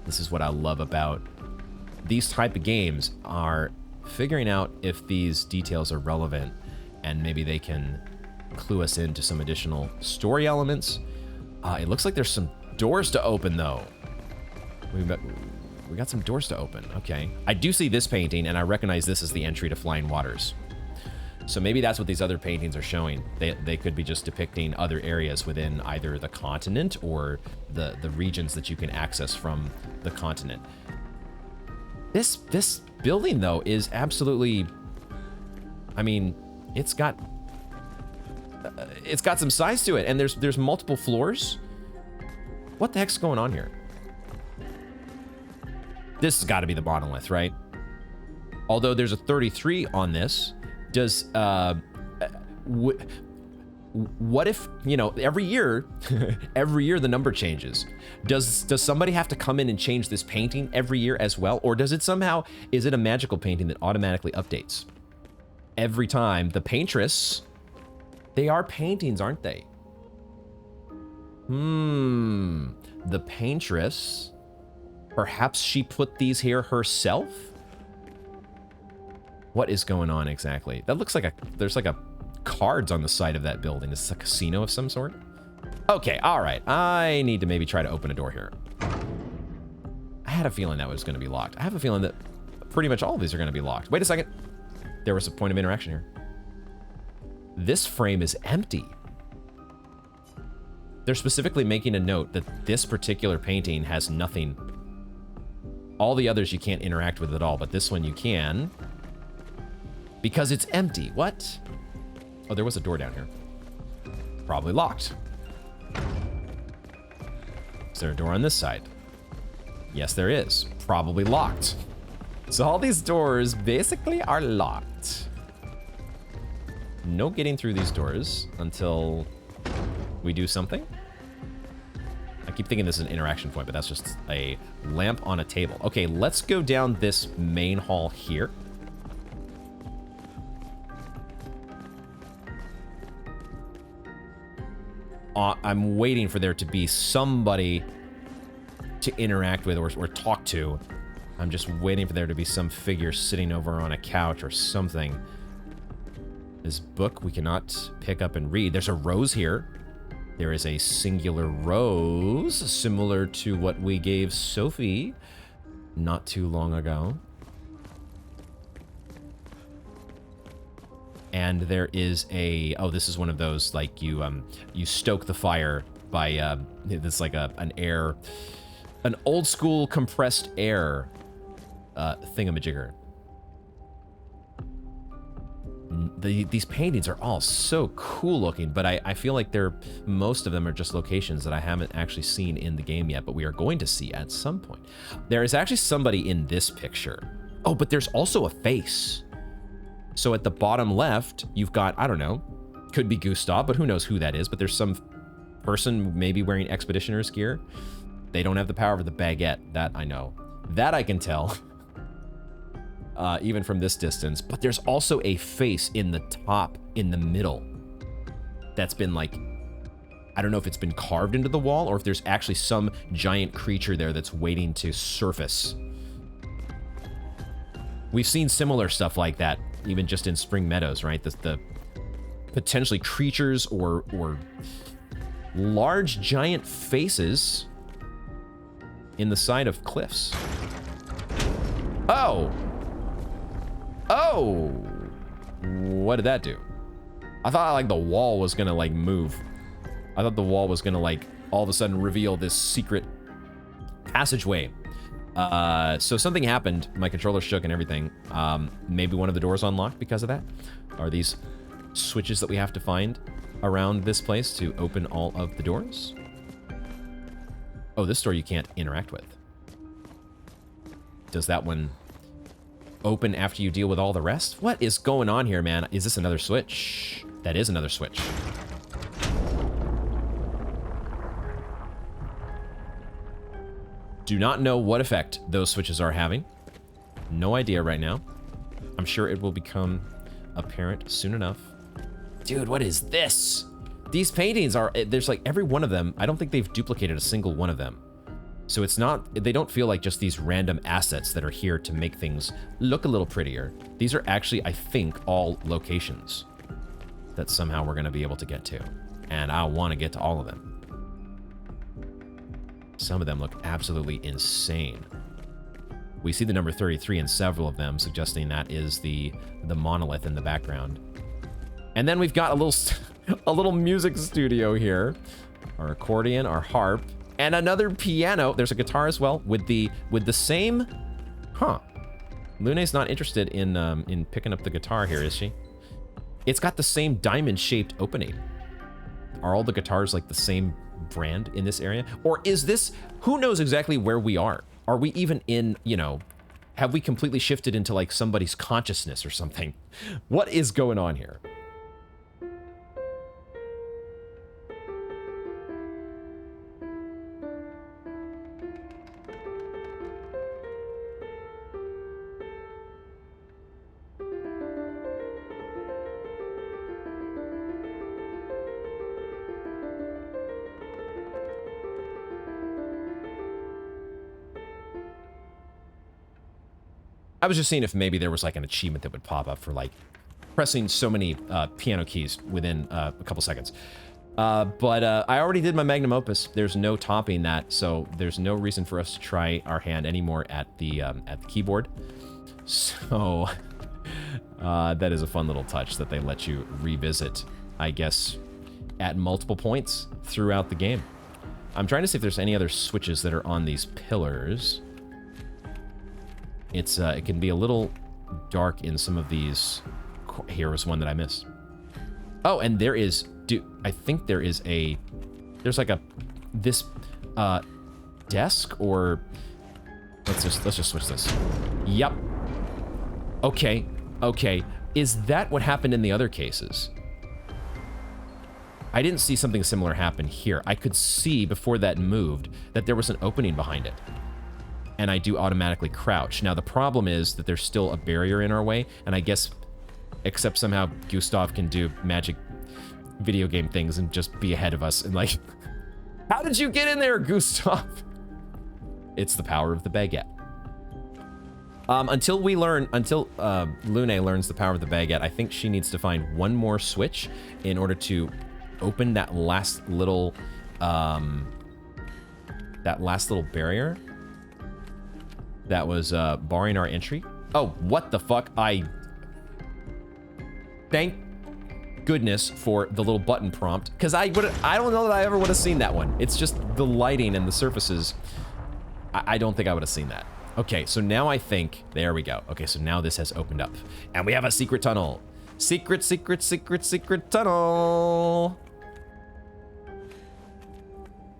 A: This is what I love about these type of games, are figuring out if these details are relevant, and maybe they can clue us into some additional story elements. It looks like there's some doors to open, though. We got some doors to open. Okay. I do see this painting, and I recognize this as the entry to Flying Waters. So maybe that's what these other paintings are showing. They could be just depicting other areas within either the continent or the regions that you can access from the continent. This building, though, is absolutely... I mean, it's got some size to it, and there's multiple floors. What the heck's going on here? This has got to be the monolith, right? Although there's a 33 on this. Does what if, you know, every year the number changes? Does somebody have to come in and change this painting every year as well, or does it somehow, is it a magical painting that automatically updates every time? The paintress, they are paintings, aren't they? The paintress, perhaps she put these here herself? What is going on exactly? That looks like there's like a cards on the side of that building. Is this a casino of some sort? Okay, all right. I need to maybe try to open a door here. I had a feeling that was going to be locked. I have a feeling that pretty much all of these are going to be locked. Wait a second. There was a point of interaction here. This frame is empty. They're specifically making a note that this particular painting has nothing. All the others you can't interact with at all, but this one you can. Because it's empty. What? Oh, there was a door down here. Probably locked. Is there a door on this side? Yes, there is. Probably locked. So all these doors basically are locked. No getting through these doors until we do something. I keep thinking this is an interaction point, but that's just a lamp on a table. Okay, let's go down this main hall here. I'm waiting for there to be somebody to interact with or talk to. I'm just waiting for there to be some figure sitting over on a couch or something. This book we cannot pick up and read. There's a rose here. There is a singular rose, similar to what we gave Sophie not too long ago. And there is a, oh, this is one of those, like, you stoke the fire by, it's like an old school compressed air thingamajigger. These paintings are all so cool looking, but I feel like most of them are just locations that I haven't actually seen in the game yet, but we are going to see at some point. There is actually somebody in this picture. Oh, but there's also a face. So at the bottom left, you've got, I don't know, could be Gustav, but who knows who that is, but there's some person maybe wearing expeditioner's gear. They don't have the power of the baguette, that I know. That I can tell. Even from this distance, but there's also a face in the top, in the middle, that's been like, I don't know if it's been carved into the wall or if there's actually some giant creature there that's waiting to surface. We've seen similar stuff like that, even just in Spring Meadows, right? The potentially creatures or large giant faces in the side of cliffs. Oh! Oh, what did that do? I thought like the wall was gonna like move. I thought the wall was gonna like all of a sudden reveal this secret passageway. So something happened. My controller shook and everything. Maybe one of the doors unlocked because of that. Are these switches that we have to find around this place to open all of the doors? Oh, this door you can't interact with. Does that one open after you deal with all the rest? What is going on here, man? Is this another switch? That is another switch. Do not know what effect those switches are having. No idea right now. I'm sure it will become apparent soon enough. Dude, what is this? These paintings are, there's like every one of them. I don't think they've duplicated a single one of them. So it's not, they don't feel like just these random assets that are here to make things look a little prettier. These are actually, I think, all locations that somehow we're going to be able to get to. And I want to get to all of them. Some of them look absolutely insane. We see the number 33 in several of them, suggesting that is the monolith in the background. And then we've got a little music studio here. Our accordion, our harp. And another piano. There's a guitar as well with the same. Huh. Luna's not interested in picking up the guitar here, is she? It's got the same diamond-shaped opening. Are all the guitars like the same brand in this area? Or is this? Who knows exactly where we are? Are we even in? You know, have we completely shifted into like somebody's consciousness or something? What is going on here? I was just seeing if maybe there was like an achievement that would pop up for like pressing so many piano keys within a couple seconds. But I already did my magnum opus. There's no topping that, so there's no reason for us to try our hand anymore at the keyboard. So that is a fun little touch that they let you revisit, I guess, at multiple points throughout the game. I'm trying to see if there's any other switches that are on these pillars. It can be a little dark in some of these. Here was one that I missed. Oh, and there is, I think there is there's like this desk, or let's just switch this. Yep. Okay. Is that what happened in the other cases? I didn't see something similar happen here. I could see before that moved that there was an opening behind it. And I do automatically crouch. Now, the problem is that there's still a barrier in our way, and I guess, except somehow Gustav can do magic video game things and just be ahead of us, and like, how did you get in there, Gustav? It's the power of the baguette. Until Luna learns the power of the baguette, I think she needs to find one more switch in order to open that last little barrier that was barring our entry. Oh, what the fuck? Thank goodness for the little button prompt, because I don't know that I ever would have seen that one. It's just the lighting and the surfaces. I don't think I would have seen that. Okay, so now I think, there we go. Okay, so now this has opened up, and we have a secret tunnel. Secret, secret, secret, secret tunnel.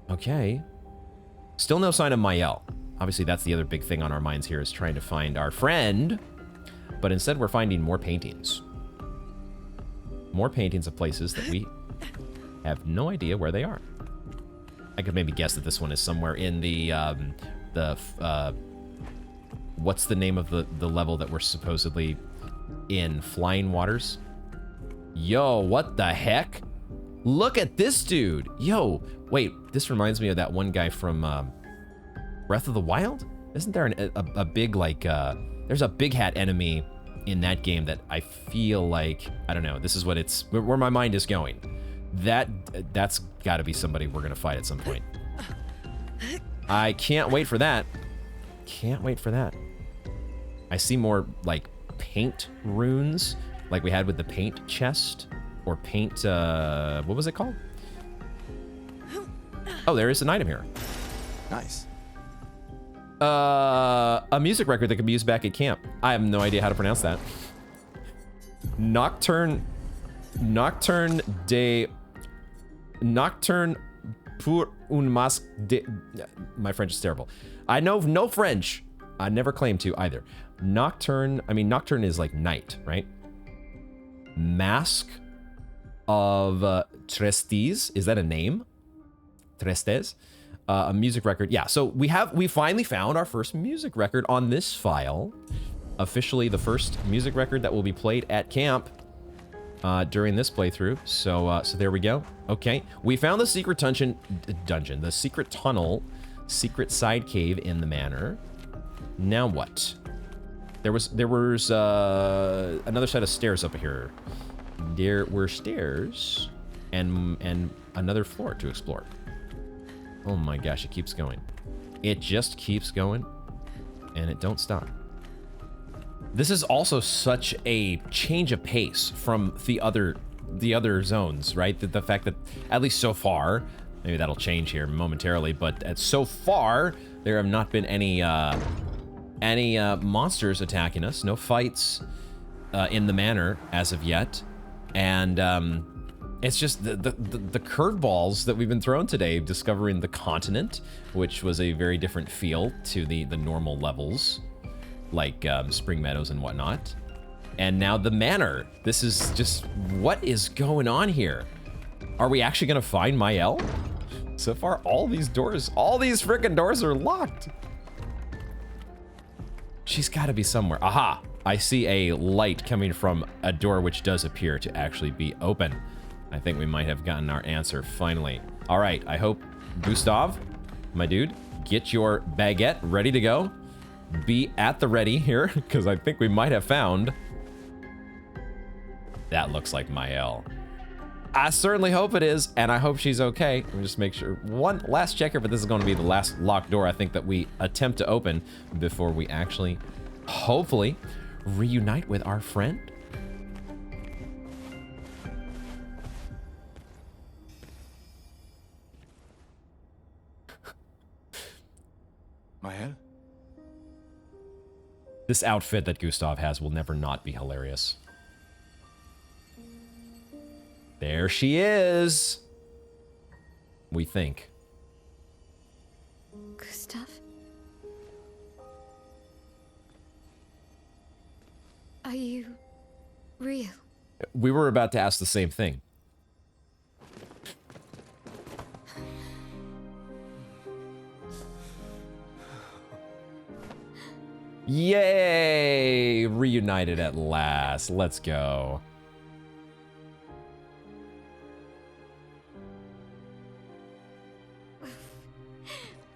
A: Okay. Still no sign of Mael. Obviously, that's the other big thing on our minds here is trying to find our friend. But instead, we're finding more paintings. More paintings of places that we have no idea where they are. I could maybe guess that this one is somewhere in the what's the name of the level that we're supposedly in? Flying Waters? Yo, what the heck? Look at this dude. Yo, wait, this reminds me of that one guy from Breath of the Wild? Isn't there a big, like, there's a big hat enemy in that game that I feel like, I don't know, this is what it's, where my mind is going. That's gotta be somebody we're gonna fight at some point. I can't wait for that. Can't wait for that. I see more, like, paint runes, like we had with the paint chest, or paint, what was it called? Oh, there is an item here.
C: Nice.
A: A music record that can be used back at camp. I have no idea how to pronounce that. Nocturne pour un masque de... My French is terrible. I know no French. I never claim to either. Nocturne is like night, right? Mask of Trestes. Is that a name? Trestes? A music record. Yeah, so we finally found our first music record on this file. Officially the first music record that will be played at camp during this playthrough. So there we go. Okay, we found the secret dungeon, the secret tunnel, secret side cave in the manor. Now what? There was another set of stairs up here. There were stairs and another floor to explore. Oh my gosh, it keeps going. It just keeps going, and it don't stop. This is also such a change of pace from the other zones, right? The fact that, at least so far, maybe that'll change here momentarily, but so far, there have not been any monsters attacking us. No fights in the manor as of yet. And it's just the curveballs that we've been thrown today, discovering the continent, which was a very different feel to the normal levels, like Spring Meadows and whatnot. And now the manor. This is just, what is going on here? Are we actually gonna find Mael? So far, all these freaking doors are locked. She's gotta be somewhere. Aha! I see a light coming from a door which does appear to actually be open. I think we might have gotten our answer finally. All right, I hope, Gustav, my dude, get your baguette ready to go. Be at the ready here, because I think we might have found... That looks like Mael. I certainly hope it is, and I hope she's okay. Let me just make sure. One last check here, but this is going to be the last locked door I think that we attempt to open before we actually, hopefully, reunite with our friend.
C: Mael?
A: This outfit that Gustav has will never not be hilarious. There she is. We think.
F: Gustav? Are you real?
A: We were about to ask the same thing. Yay! Reunited at last. Let's go.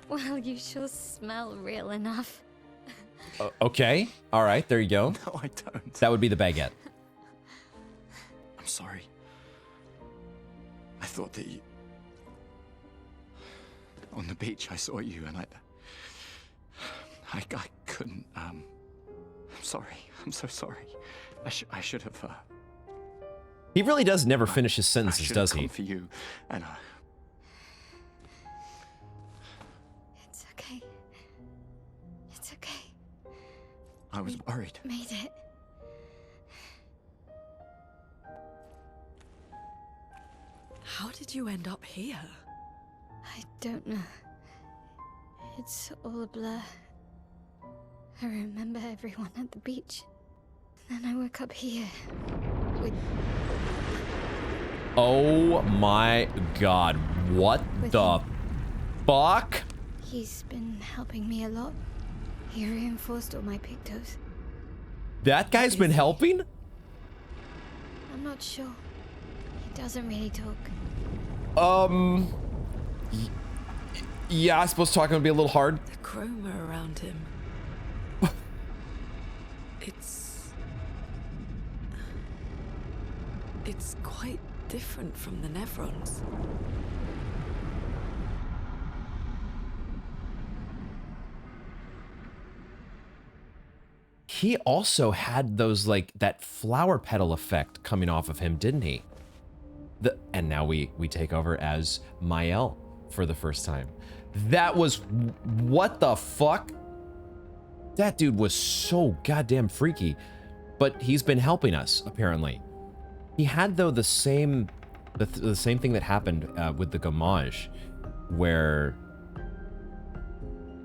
F: Well, you sure smell real enough.
A: Okay. All right. There you go.
C: No, I don't.
A: That would be the baguette.
C: I'm sorry. I thought that you... On the beach, I saw you, and I couldn't, I'm sorry. I'm so sorry. I should have,
A: He really does never finish his sentences, does he?
C: come for you, and,
F: It's okay. It's okay.
C: I was worried.
F: Made it.
B: How did you end up here?
F: I don't know. It's all a blur. I remember everyone at the beach. Then I woke up here with
A: Oh my god. What the fuck?
F: He's been helping me a lot. He reinforced all my pictos.
A: That guy's been helping?
F: I'm not sure. He doesn't really talk.
A: Yeah, I suppose talking would be a little hard.
B: The chroma around him. It's quite different from the Nevrons.
A: He also had those, like, that flower petal effect coming off of him, didn't he? And now we take over as Mael for the first time. That was, what the fuck? That dude was so goddamn freaky, but he's been helping us, apparently. He had, though, the same thing that happened with the Gamage, where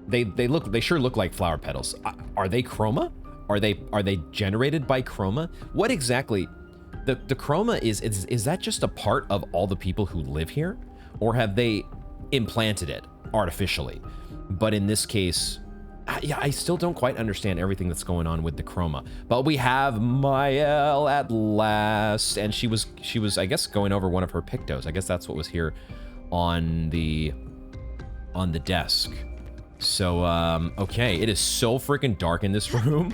A: they sure look like flower petals. Are they chroma? Are they generated by chroma? What exactly? The chroma is that just a part of all the people who live here, or have they implanted it artificially? But in this case, yeah, I still don't quite understand everything that's going on with the chroma. But we have Mael at last, and she was I guess going over one of her pictos. I guess that's what was here on the desk. So okay, it is so freaking dark in this room.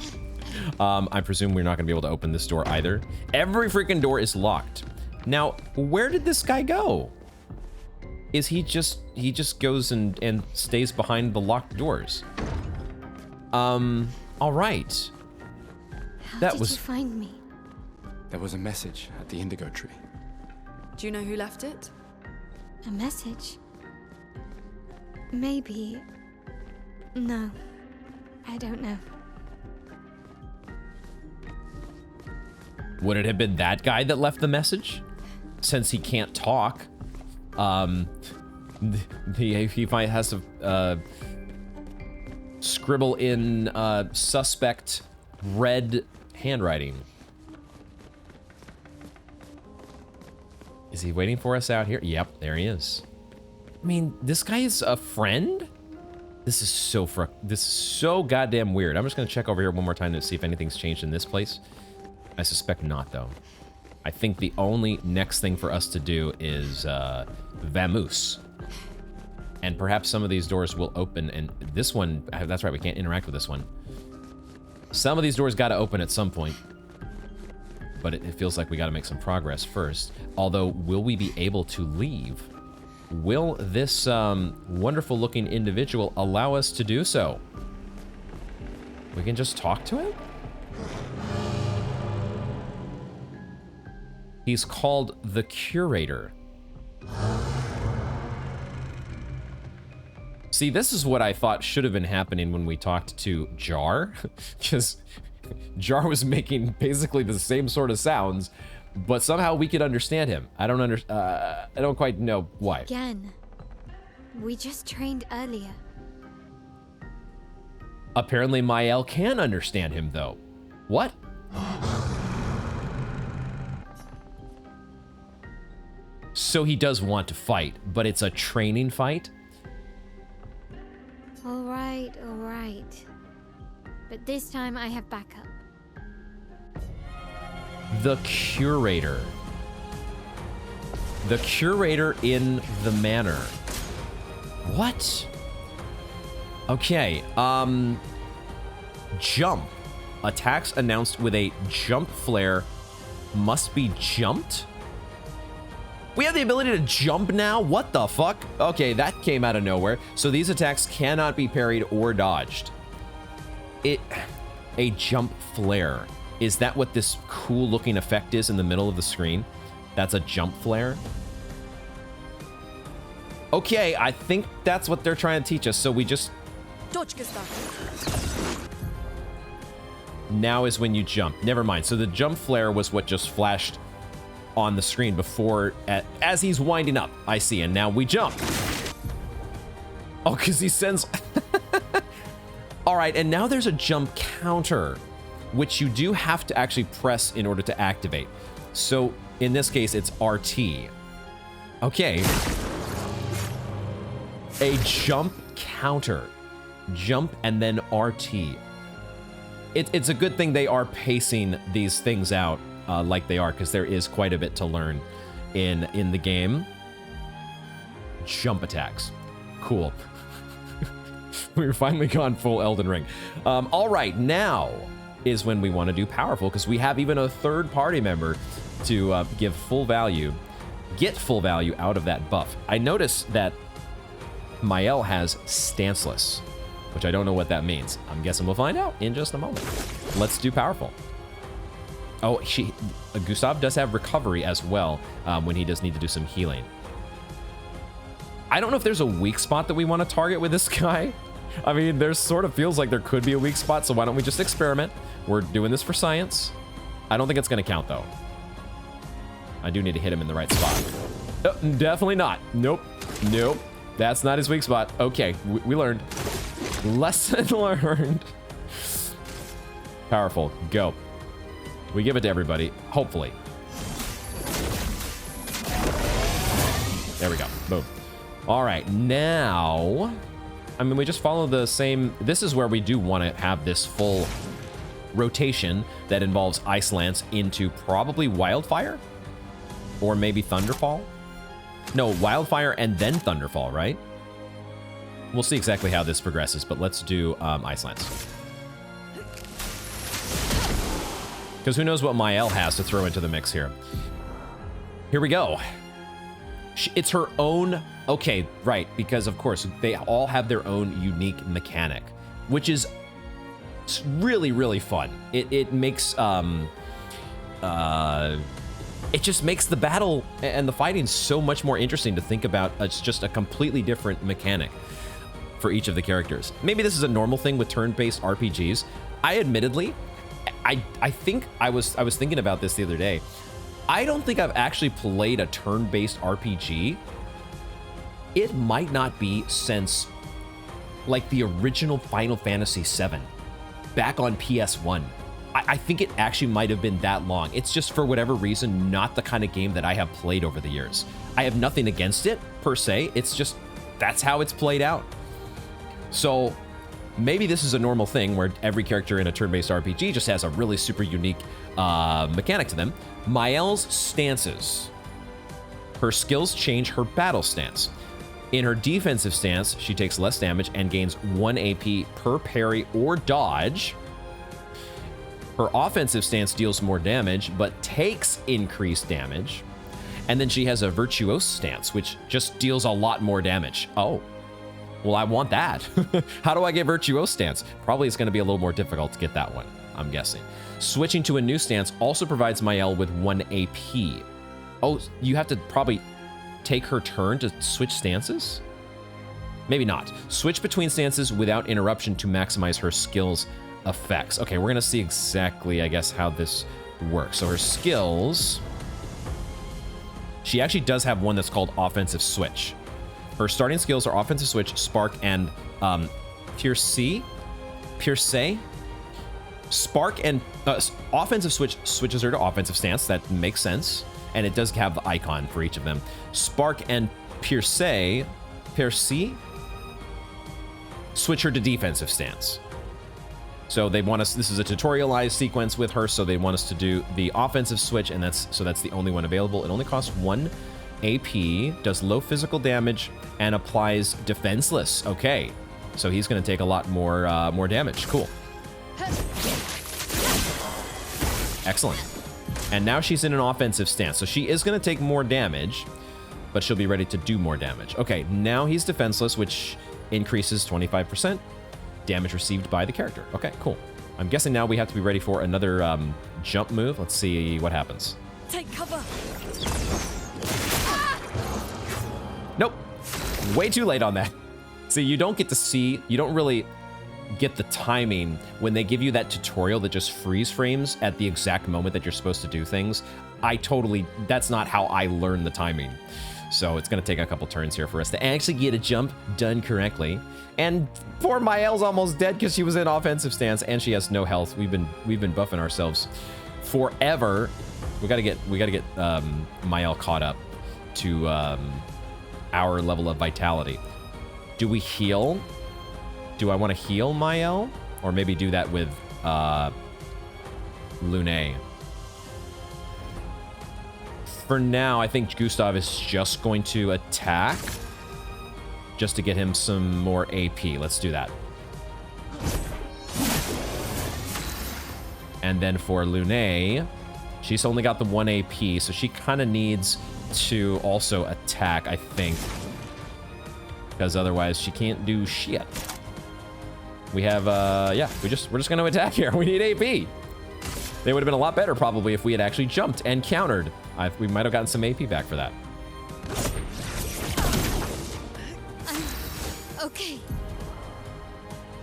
A: I presume we're not gonna be able to open this door either. Every freaking door is locked. Now, where did this guy go? Is he just goes and stays behind the locked doors? All right.
F: How did you find me?
C: There was a message at the indigo tree.
B: Do you know who left it?
F: A message? Maybe. No. I don't know.
A: Would it have been that guy that left the message? Since he can't talk. He might has to scribble in suspect red handwriting. Is he waiting for us out here? Yep, there he is. I mean, this guy is a friend? This is so goddamn weird. I'm just gonna check over here one more time to see if anything's changed in this place. I suspect not, though. I think the only next thing for us to do is vamoose. And perhaps some of these doors will open, and this one, that's right, we can't interact with this one. Some of these doors gotta open at some point. But it feels like we gotta make some progress first. Although, will we be able to leave? Will this wonderful looking individual allow us to do so? We can just talk to him? He's called the Curator. See, this is what I thought should have been happening when we talked to Jar. Because Jar was making basically the same sort of sounds, but somehow we could understand him. I don't quite know why.
F: Again. We just trained earlier.
A: Apparently Mael can understand him, though. What? So he does want to fight, but it's a training fight?
F: All right. But this time I have backup.
A: The Curator. The Curator in the Manor. What? Okay, jump. Attacks announced with a jump flare must be jumped? We have the ability to jump now? What the fuck? Okay, that came out of nowhere. So these attacks cannot be parried or dodged. A jump flare. Is that what this cool looking effect is in the middle of the screen? That's a jump flare? Okay, I think that's what they're trying to teach us. So we just... Now is when you jump. Never mind. So the jump flare was what just flashed on the screen before, as he's winding up. I see, and now we jump. Oh, because he sends... All right, and now there's a jump counter, which you do have to actually press in order to activate. So in this case, it's RT. Okay. A jump counter. Jump and then RT. It's a good thing they are pacing these things out like they are, because there is quite a bit to learn in the game. Jump attacks. Cool. We've finally gone full Elden Ring. All right, now is when we want to do powerful, because we have even a third party member to give full value, get full value out of that buff. I noticed that Mael has stanceless, which I don't know what that means. I'm guessing we'll find out in just a moment. Let's do powerful. Oh, Gustav does have recovery as well when he does need to do some healing. I don't know if there's a weak spot that we want to target with this guy. I mean, there sort of feels like there could be a weak spot, so why don't we just experiment? We're doing this for science. I don't think it's going to count, though. I do need to hit him in the right spot. Oh, definitely not. Nope. Nope. That's not his weak spot. Okay, we learned. Lesson learned. Powerful. Go. We give it to everybody, hopefully. There we go. Boom. All right, now... I mean, we just follow the same... This is where we do want to have this full rotation that involves Ice Lance into probably Wildfire? Or maybe Thunderfall? No, Wildfire and then Thunderfall, right? We'll see exactly how this progresses, but let's do Ice Lance. Because who knows what Mael has to throw into the mix here. Here we go. It's her own... Okay, right, because of course, they all have their own unique mechanic, which is really, really fun. It makes... it just makes the battle and the fighting so much more interesting to think about. It's just a completely different mechanic for each of the characters. Maybe this is a normal thing with turn-based RPGs. I admittedly, I think I was thinking about this the other day. I don't think I've actually played a turn-based RPG. It might not be since like the original Final Fantasy VII back on PS1. I think it actually might have been that long. It's just for whatever reason, not the kind of game that I have played over the years. I have nothing against it per se. It's just, that's how it's played out. So maybe this is a normal thing where every character in a turn-based RPG just has a really super unique mechanic to them. Mael's stances. Her skills change her battle stance. In her defensive stance, she takes less damage and gains 1 AP per parry or dodge. Her offensive stance deals more damage, but takes increased damage. And then she has a virtuose stance, which just deals a lot more damage. Oh, well, I want that. How do I get virtuose stance? Probably it's going to be a little more difficult to get that one, I'm guessing. Switching to a new stance also provides Mael with 1 AP. Oh, you have to probably take her turn to switch stances? Maybe not. Switch between stances without interruption to maximize her skills effects. Okay, we're gonna see exactly, I guess, how this works. So her skills, she actually does have one that's called Offensive Switch. Her starting skills are Offensive Switch, Spark, and Pierce. Spark and Offensive Switch switches her to Offensive Stance. That makes sense. And it does have the icon for each of them. Spark and Pierce switch her to Defensive Stance. So they want us, this is a tutorialized sequence with her, so they want us to do the offensive switch, and that's the only one available. It only costs 1 AP, does low physical damage, and applies defenseless. Okay, so he's gonna take a lot more damage. Cool. Excellent. And now she's in an offensive stance, so she is gonna take more damage, but she'll be ready to do more damage. Okay, now he's defenseless, which increases 25%. Damage received by the character. Okay, cool. I'm guessing now we have to be ready for another jump move. Let's see what happens.
B: Take cover.
A: Nope. Way too late on that. See, you don't really get the timing when they give you that tutorial that just freeze frames at the exact moment that you're supposed to do things. that's not how I learned the timing. So it's going to take a couple turns here for us to actually get a jump done correctly. And poor Mael's almost dead because she was in offensive stance and she has no health. We've been buffing ourselves forever. We got to get Mael caught up to our level of vitality. Do we heal? Do I want to heal Mael? Or maybe do that with Lune? For now, I think Gustav is just going to attack just to get him some more AP. Let's do that. And then for Lune, she's only got the 1 AP, so she kind of needs to also attack, I think. Because otherwise she can't do shit. We have, yeah, we're just going to attack here. We need AP. They would have been a lot better probably if we had actually jumped and countered. We might have gotten some AP back for that.
F: Okay.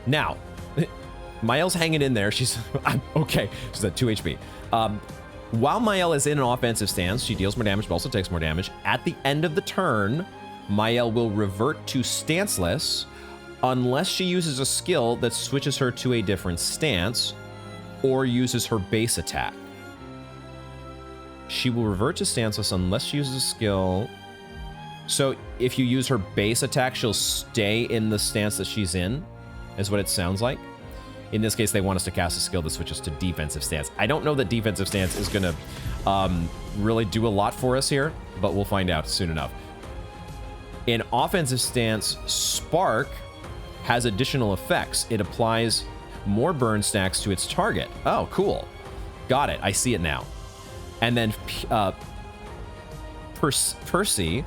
A: Now, Mael's hanging in there. She's okay. She's at 2 HP. While Mael is in an offensive stance, she deals more damage, but also takes more damage. At the end of the turn, Mael will revert to stanceless unless she uses a skill that switches her to a different stance or uses her base attack. She will revert to stanceless unless she uses a skill. So if you use her base attack, she'll stay in the stance that she's in, is what it sounds like. In this case, they want us to cast a skill that switches to defensive stance. I don't know that defensive stance is going to really do a lot for us here, but we'll find out soon enough. In offensive stance, Spark has additional effects. It applies more burn stacks to its target. Oh, cool. Got it. I see it now. And then Percy,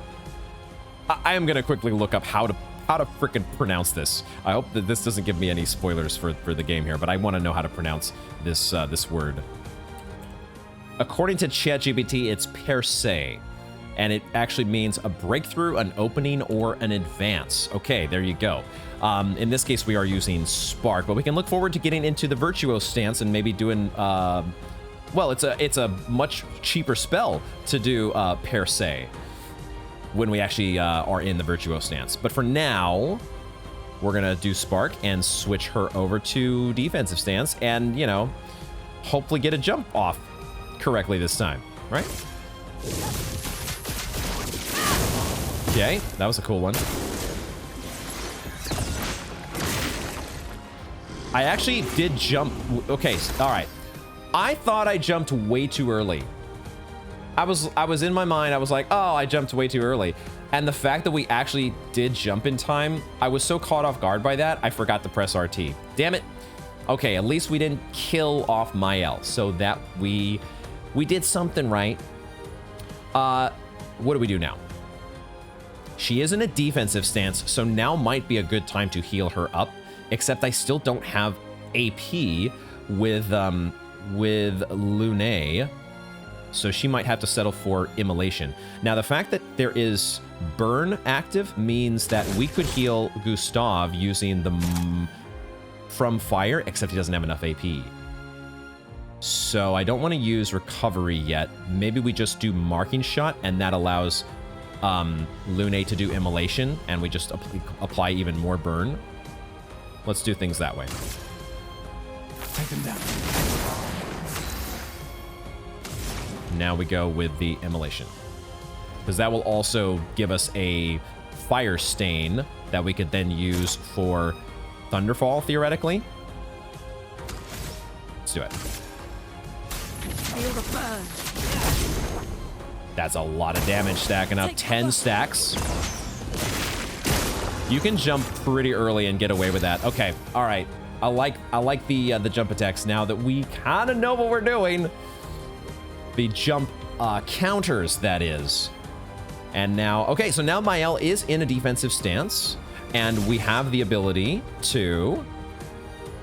A: I am going to quickly look up how to frickin' pronounce this. I hope that this doesn't give me any spoilers for the game here, but I want to know how to pronounce this this word. According to ChatGPT, it's per se, and it actually means a breakthrough, an opening, or an advance. Okay, there you go. In this case, we are using Spark, but we can look forward to getting into the Virtuos stance and maybe doing, well, it's a much cheaper spell to do per se when we actually are in the Virtuos stance. But for now, we're gonna do Spark and switch her over to defensive stance and, you know, hopefully get a jump off correctly this time, right? Okay, that was a cool one. I actually did jump. Okay, all right. I thought I jumped way too early. I was in my mind, I was like, oh, I jumped way too early. And the fact that we actually did jump in time, I was so caught off guard by that, I forgot to press RT. Damn it. Okay, at least we didn't kill off Mael, so that we did something right. What do we do now? She is in a defensive stance, so now might be a good time to heal her up, except I still don't have AP with Lune. So she might have to settle for Immolation. Now, the fact that there is Burn active means that we could heal Gustav using the From Fire, except he doesn't have enough AP. So I don't want to use Recovery yet. Maybe we just do Marking Shot, and that allows Lune to do Immolation, and we just apply even more Burn. Let's do things that way.
C: Take them down.
A: Now we go with the Immolation, because that will also give us a Fire Stain that we could then use for Thunderfall, theoretically. Let's do it.
B: Feel the burn.
A: That's a lot of damage stacking up. 10 stacks. You can jump pretty early and get away with that. Okay, all right. I like the jump attacks now that we kind of know what we're doing. The jump counters, that is. And now, okay, so now Mael is in a defensive stance, and we have the ability to...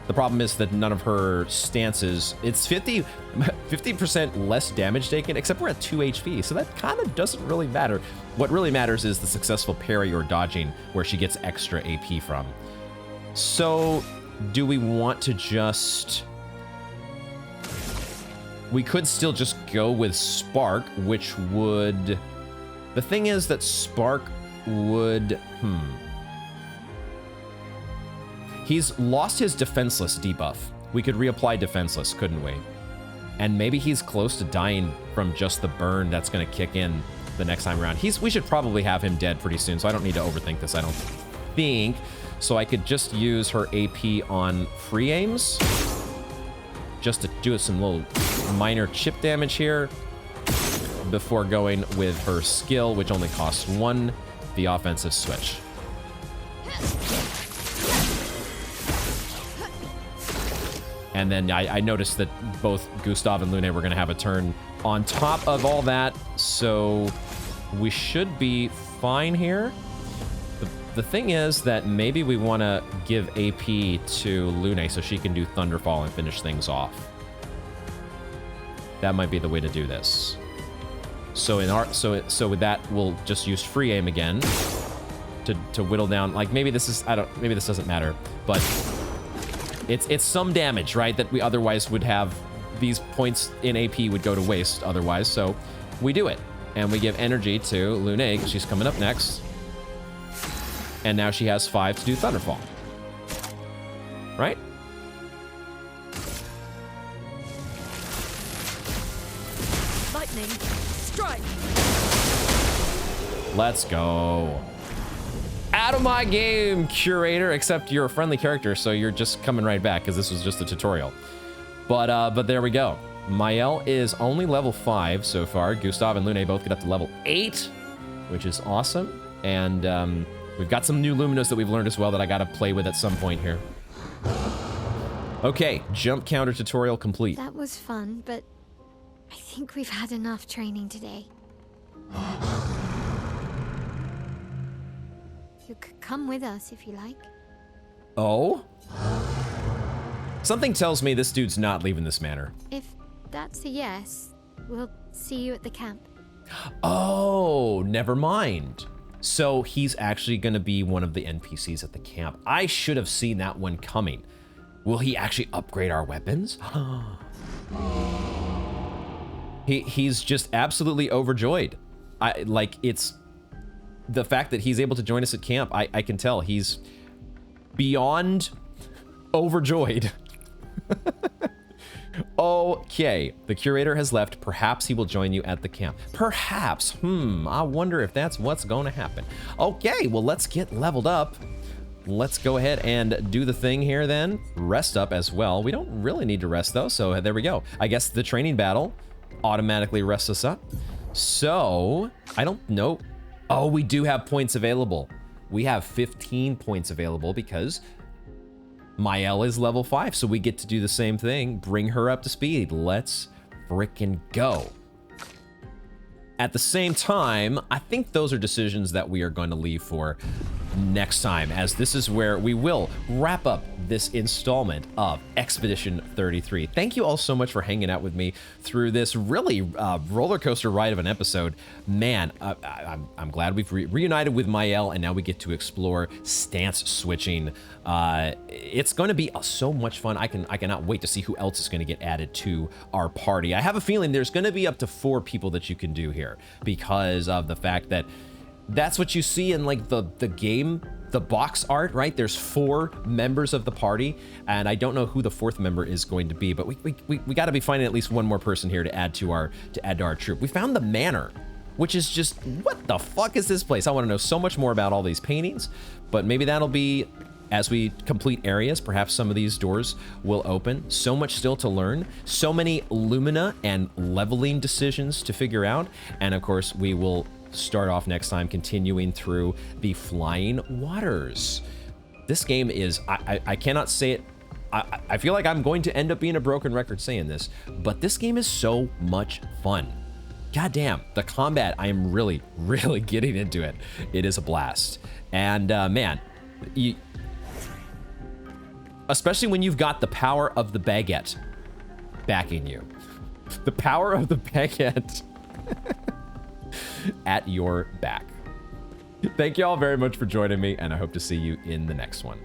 A: The problem is that none of her stances... It's 50% less damage taken, except we're at 2 HP, so that kind of doesn't really matter. What really matters is the successful parry or dodging, where she gets extra AP from. So, do we want to just... We could still just go with Spark, which would... The thing is that Spark would... He's lost his Defenseless debuff. We could reapply Defenseless, couldn't we? And maybe he's close to dying from just the burn that's going to kick in the next time around. We should probably have him dead pretty soon, so I don't need to overthink this, I don't think. So I could just use her AP on free aims, just to do some little minor chip damage here before going with her skill, which only costs 1, the offensive switch. And then I noticed that both Gustav and Lune were going to have a turn on top of all that, so we should be fine here. The thing is that maybe we want to give AP to Lune so she can do Thunderfall and finish things off. That might be the way to do this. So so with that, we'll just use free aim again to whittle down. Like maybe this is maybe this doesn't matter, but it's some damage, right? That we otherwise would have. These points in AP would go to waste otherwise. So we do it, and we give energy to Lune because she's coming up next. And now she has 5 to do Thunderfall. Right?
B: Lightning, strike!
A: Let's go. Out of my game, Curator, except you're a friendly character, so you're just coming right back because this was just a tutorial. But there we go. Mael is only level 5 so far. Gustav and Lune both get up to level 8, which is awesome. And we've got some new Luminas that we've learned as well that I gotta play with at some point here. Okay, jump counter tutorial complete.
F: That was fun, but I think we've had enough training today. You could come with us if you like.
A: Oh? Something tells me this dude's not leaving this manor.
F: If that's a yes, we'll see you at the camp.
A: Oh, never mind. So he's actually going to be one of the NPCs at the camp. I should have seen that one coming. Will he actually upgrade our weapons? He's just absolutely overjoyed. It's the fact that he's able to join us at camp. I can tell he's beyond overjoyed. Okay, the curator has left. Perhaps he will join you at the camp. Perhaps. I wonder if that's what's going to happen. Okay, well, let's get leveled up. Let's go ahead and do the thing here then. Rest up as well. We don't really need to rest though, so there we go. I guess the training battle automatically rests us up. So, I don't know. Oh, we do have points available. We have 15 points available because Mael is level 5, so we get to do the same thing. Bring her up to speed. Let's frickin' go. At the same time, I think those are decisions that we are going to leave for next time, as this is where we will wrap up this installment of Expedition 33. Thank you all so much for hanging out with me through this really roller coaster ride of an episode. Man, I'm glad we've reunited with Mael, and now we get to explore stance switching. It's going to be so much fun. I cannot wait to see who else is going to get added to our party. I have a feeling there's going to be up to 4 people that you can do here because of the fact that that's what you see in like the game, the box art, right? There's 4 members of the party, and I don't know who the 4th member is going to be, but we got to be finding at least one more person here to add to our troop. We found the Manor, which is just, what the fuck is this place? I want to know so much more about all these paintings, but maybe that'll be as we complete areas. Perhaps some of these doors will open. So much still to learn, so many Lumina and leveling decisions to figure out, and of course we will start off next time continuing through the Flying Waters. This game is, I cannot say it, I feel like I'm going to end up being a broken record saying this, but this game is so much fun. Goddamn, the combat, I am really, really getting into it. It is a blast. And man, especially when you've got the power of the baguette backing you. The power of the baguette at your back. Thank you all very much for joining me, and I hope to see you in the next one.